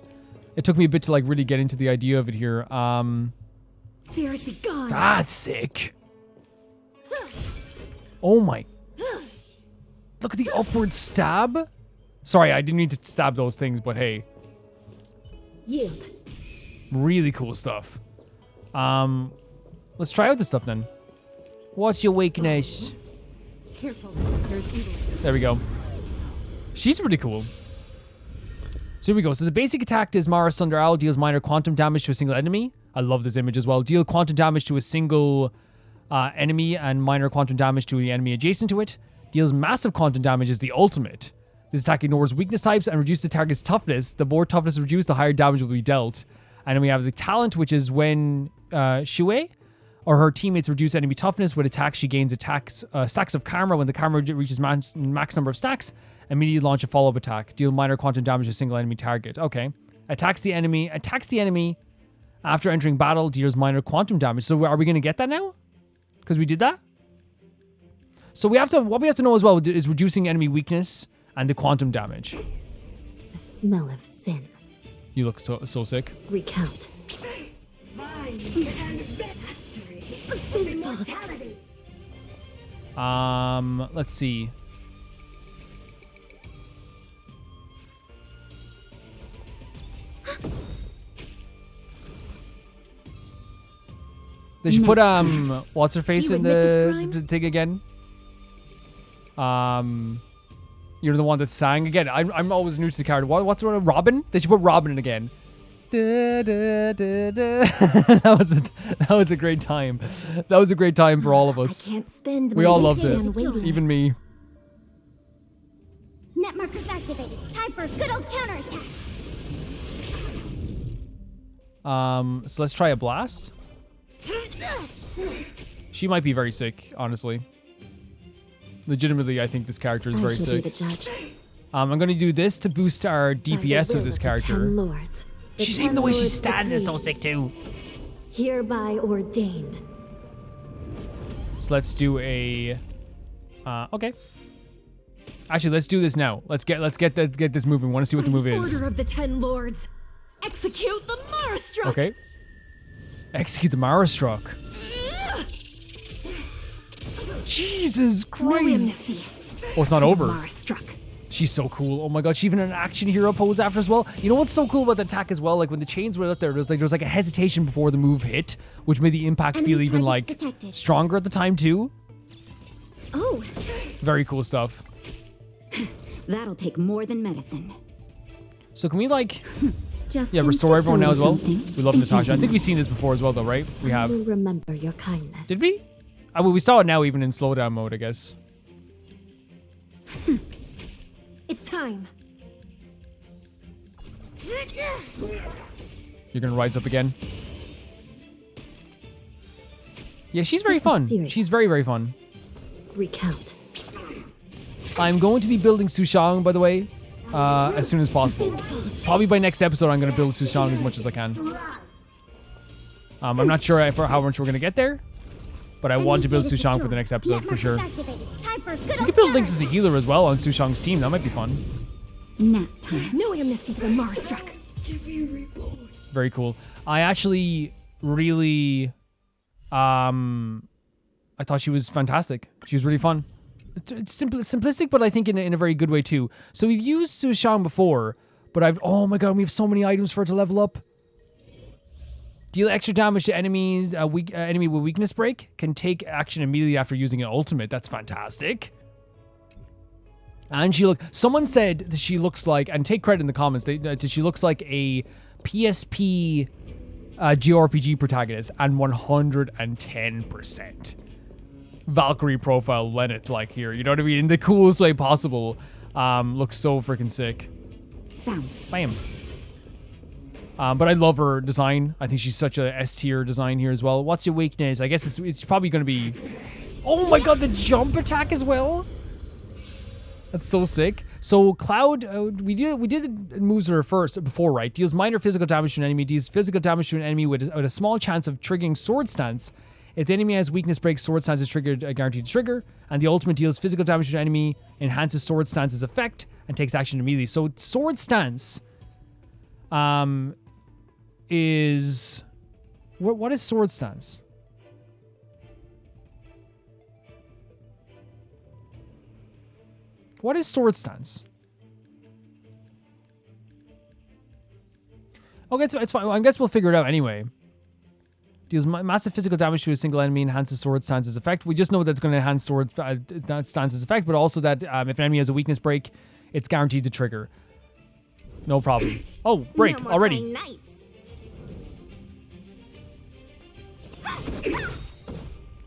It took me a bit to like really get into the idea of it here. Spirit be gone. That's sick. Oh my. Look at the upward stab. Sorry, I didn't mean to stab those things, but hey. Yield. Really cool stuff. Let's try out this stuff then. What's your weakness? Careful, there's evil. There we go. She's pretty cool. So here we go. So the basic attack is Mara Sunder Owl deals minor quantum damage to a single enemy. I love this image as well. Deal quantum damage to a single enemy and minor quantum damage to the enemy adjacent to it. Deals massive quantum damage is the ultimate. This attack ignores weakness types and reduces the target's toughness. The more toughness is reduced, the higher damage will be dealt. And then we have the talent, which is when Shui or her teammates reduce enemy toughness. With attacks, she gains stacks of karma. When the karma reaches max number of stacks, immediately launch a follow-up attack. Deal minor quantum damage to a single enemy target. Okay. Attacks the enemy after entering battle, deals minor quantum damage. So are we going to get that now? Because we did that? So what we have to know as well is reducing enemy weakness and the quantum damage. The smell of sin. You look so sick. Recount. Let's see. They should put what's her face in the thing again. You're the one that sang again. I'm always new to the character. What's her name? Robin? They should put Robin in again. That was a great time. That was a great time for all of us. I can't spend We my all loved it, weekend waiting. even me. Net markers activated. Time for a good old counterattack. So let's try a blast. She might be very sick, honestly. Legitimately, I think this character is very sick. Be the judge. I'm gonna do this to boost our DPS of this character. Lords, She's even the way she stands is so sick too. Hereby ordained. So let's do a. Okay. Actually, let's do this now. Let's get this moving. Want to see what the move is? Order of the 10 Lords. Execute the Mara Struck. Okay. Execute the Mara Struck. Jesus Christ! Oh, it's not over. Mara Struck. She's so cool. Oh my god, she even had an action hero pose after as well. You know what's so cool about the attack as well? Like when the chains were out there, there was like a hesitation before the move hit, which made the impact feel even like stronger at the time too. Oh, Very cool stuff. that'll take more than medicine. So can we like, Just restore everyone now as well? something. We love Natasha. I think we've seen this before as well though, right? We have. I will remember your kindness. Did we? Well, we saw it now even in slowdown mode, I guess. It's time. You're gonna rise up again. Yeah, she's very fun. serious. She's very, very fun. Recount. I'm going to be building Sushang, by the way, as soon as possible. Probably by next episode, I'm going to build Sushang as much as I can. I'm not sure how much we're going to get there, but I want to build Sushang for the next episode for sure. We could build Lynx as a healer as well on Sushang's team. That might be fun. Nap time. No amnesty for the Mara Struck. Very cool. I actually really, I thought she was fantastic. She was really fun. It's simplistic, but I think in a very good way too. So we've used Sushang before, but oh my god, we have so many items for her to level up. Deal extra damage to enemies. Enemy with weakness break can take action immediately after using an ultimate. That's fantastic. And someone said that she looks like, and take credit in the comments, she looks like a PSP JRPG protagonist, and 110%. Valkyrie profile Lenneth like here, you know what I mean? In the coolest way possible. Looks so freaking sick. Bam. But I love her design. I think she's such a S tier design here as well. What's your weakness? I guess it's probably going to be... Oh my god, the jump attack as well? That's so sick. So Cloud, we did moves her before, right? Deals minor physical damage to an enemy. Deals physical damage to an enemy with a small chance of triggering Sword Stance. If the enemy has weakness break, Sword Stance is triggered, guaranteed to trigger. And the ultimate deals physical damage to an enemy, enhances Sword Stance's effect, and takes action immediately. So Sword Stance is... What is Sword Stance? What is Sword Stance? Okay, it's fine. Well, I guess we'll figure it out anyway. Deals massive physical damage to a single enemy, enhances Sword Stance's effect. We just know that it's going to enhance Sword Stance's effect, but also that if an enemy has a weakness break, it's guaranteed to trigger. No problem. Oh, break already. Nice.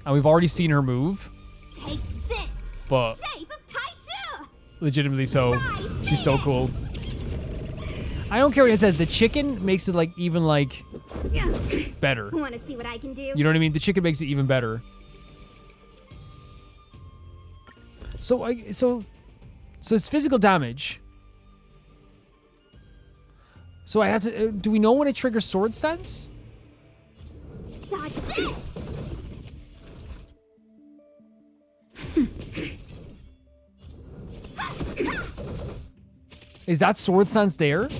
And we've already seen her move. Take this. But Shape of Taishu. legitimately so. She's so cool. I don't care what it says. The chicken makes it even better. Want to see what I can do? You know what I mean? The chicken makes it even better. So it's physical damage. So I have to. Do we know when it triggers Sword Stance? Dodge this. Is that sword stance there?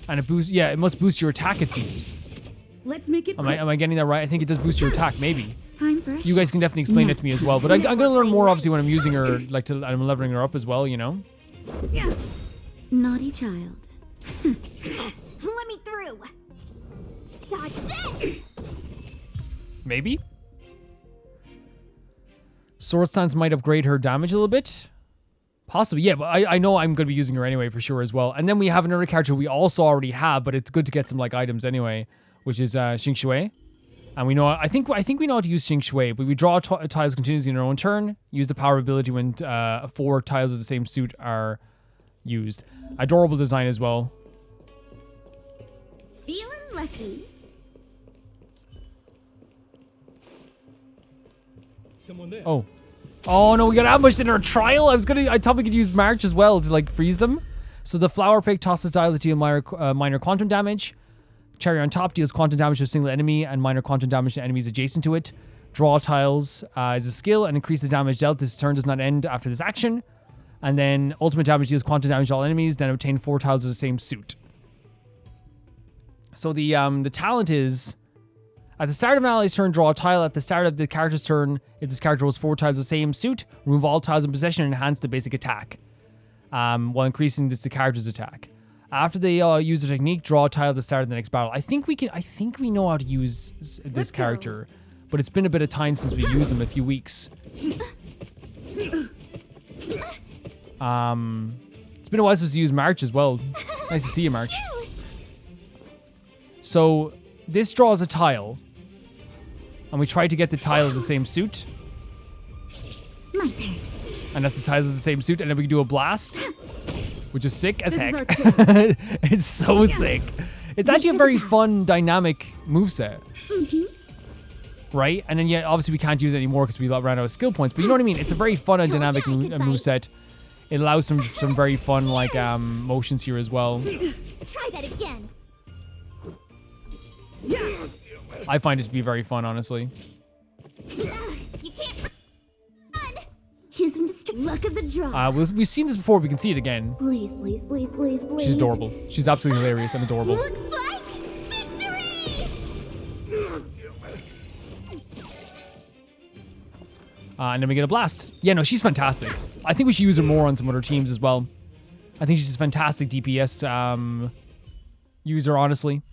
And it boosts, yeah, it must boost your attack, it seems. Let's make it Am I getting that right? I think it does boost your attack, maybe. time for You guys can definitely explain it to me as well, but I'm gonna learn more obviously when I'm using her, like I'm leveling her up as well, you know? Naughty child. Let me through. Dodge this. Maybe? Sword stance might upgrade her damage a little bit. Possibly, yeah, but I know I'm going to be using her anyway for sure as well. And then we have another character we also already have, but it's good to get some like items anyway, which is Xing Shui. And we know, I think we know how to use Xing Shui, but we draw tiles continuously in our own turn, use the power ability when 4 tiles of the same suit are used. Adorable design as well. Feeling lucky. Someone there. Oh no, we got ambushed in our trial. I thought we could use March as well to like freeze them. So the flower pick tosses dial to deal minor quantum damage. Cherry on top deals quantum damage to a single enemy and minor quantum damage to enemies adjacent to it. Draw tiles is a skill and increase the damage dealt. This turn does not end after this action. And then ultimate damage deals quantum damage to all enemies, then obtain 4 tiles of the same suit. So the talent is, at the start of an ally's turn, draw a tile. At the start of the character's turn, if this character rolls 4 tiles of the same suit, remove all tiles in possession and enhance the basic attack, while increasing the character's attack. After they use the technique, draw a tile at the start of the next battle. I think we know how to use this character, but it's been a bit of time since we used him, a few weeks. It's been a while since we used March as well. Nice to see you, March. So this draws a tile, and we try to get the tile of the same suit. My turn. And that's the tiles of the same suit, and then we can do a blast, which is sick as heck. It's so sick. It's actually a very fun, dynamic moveset. Right? And then, yeah, obviously we can't use it anymore because we ran out of skill points, but you know what I mean? It's a very fun and dynamic moveset. It allows some very fun, like, motions here as well. Try that again. I find it to be very fun, honestly. You can't run. Choose from luck of the draw. We've seen this before. We can see it again. Please, please, please, please, please. She's adorable. She's absolutely hilarious and adorable. Looks like victory. And then we get a blast. Yeah, no, she's fantastic. I think we should use her more on some other teams as well. I think she's a fantastic DPS user, honestly.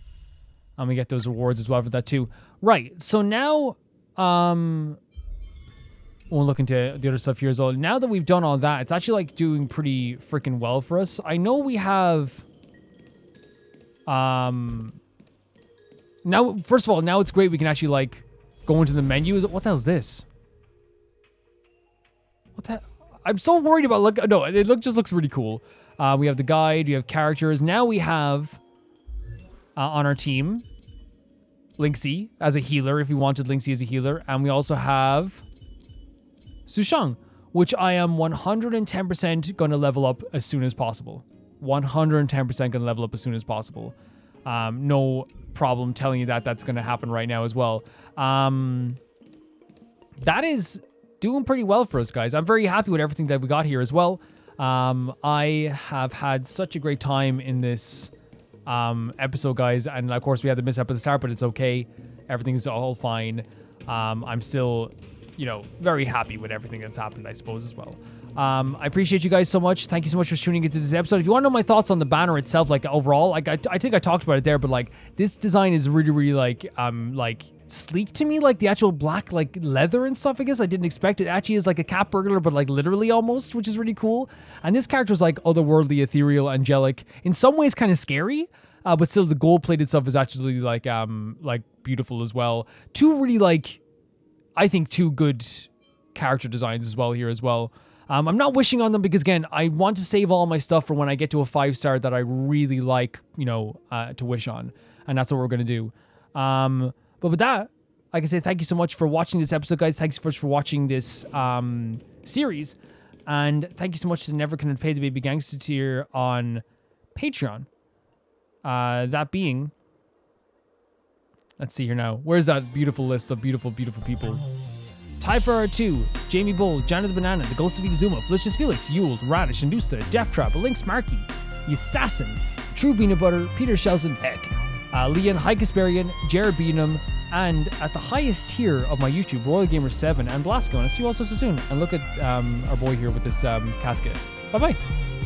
And we get those rewards as well for that too. Right, so now we'll look into the other stuff here as well. Now that we've done all that, it's actually like doing pretty freaking well for us. I know we have now, first of all, now it's great we can actually like go into the menu. What the hell is this? What the? I'm so worried about no, it just looks really cool. We have the guide, we have characters. Now we have on our team Linksy as a healer, if we wanted Linksy as a healer, and we also have Sushang, which I am 110% going to level up as soon as possible. 110% going to level up as soon as possible. No problem telling you that that's going to happen right now as well. That is doing pretty well for us, guys. I'm very happy with everything that we got here as well. I have had such a great time in this episode, guys, and of course we had the mishap at the start, but it's okay. Everything's all fine. I'm still, you know, very happy with everything that's happened, I suppose, as well. I appreciate you guys so much. Thank you so much for tuning into this episode. If you want to know my thoughts on the banner itself, like overall, like I think I talked about it there, but like this design is really, really like sleek to me, like the actual black like leather and stuff. I guess I didn't expect it. Actually is like a cat burglar, but like literally almost, which is really cool. And this character's like otherworldly, ethereal, angelic, in some ways kind of scary. But still the gold-plated stuff is actually like beautiful as well. Two really like, I think two good character designs as well here as well. I'm not wishing on them because again, I want to save all my stuff for when I get to a 5-star that I really like, you know, to wish on. And that's what we're going to do. But with that, I can say thank you so much for watching this episode, guys. Thanks so much for watching this series. And thank you so much to Never Can Pay the Baby Gangster tier on Patreon. That being, let's see here now. Where's that beautiful list of beautiful, beautiful people? Ty for R2, Jamie Bull, Janet the Banana, The Ghost of Itazuma, Felicious Felix, Yule, Radish, Industa, Death Trap, Lynx Markey, Assassin, True Peanut Butter, Peter Shelson, Heck, Leon, High Kasperian, Jared Beanham, and at the highest tier of my YouTube, Royal Gamer 7 and Blasco. And I'll see you all so soon. And look at our boy here with this casket. Bye bye.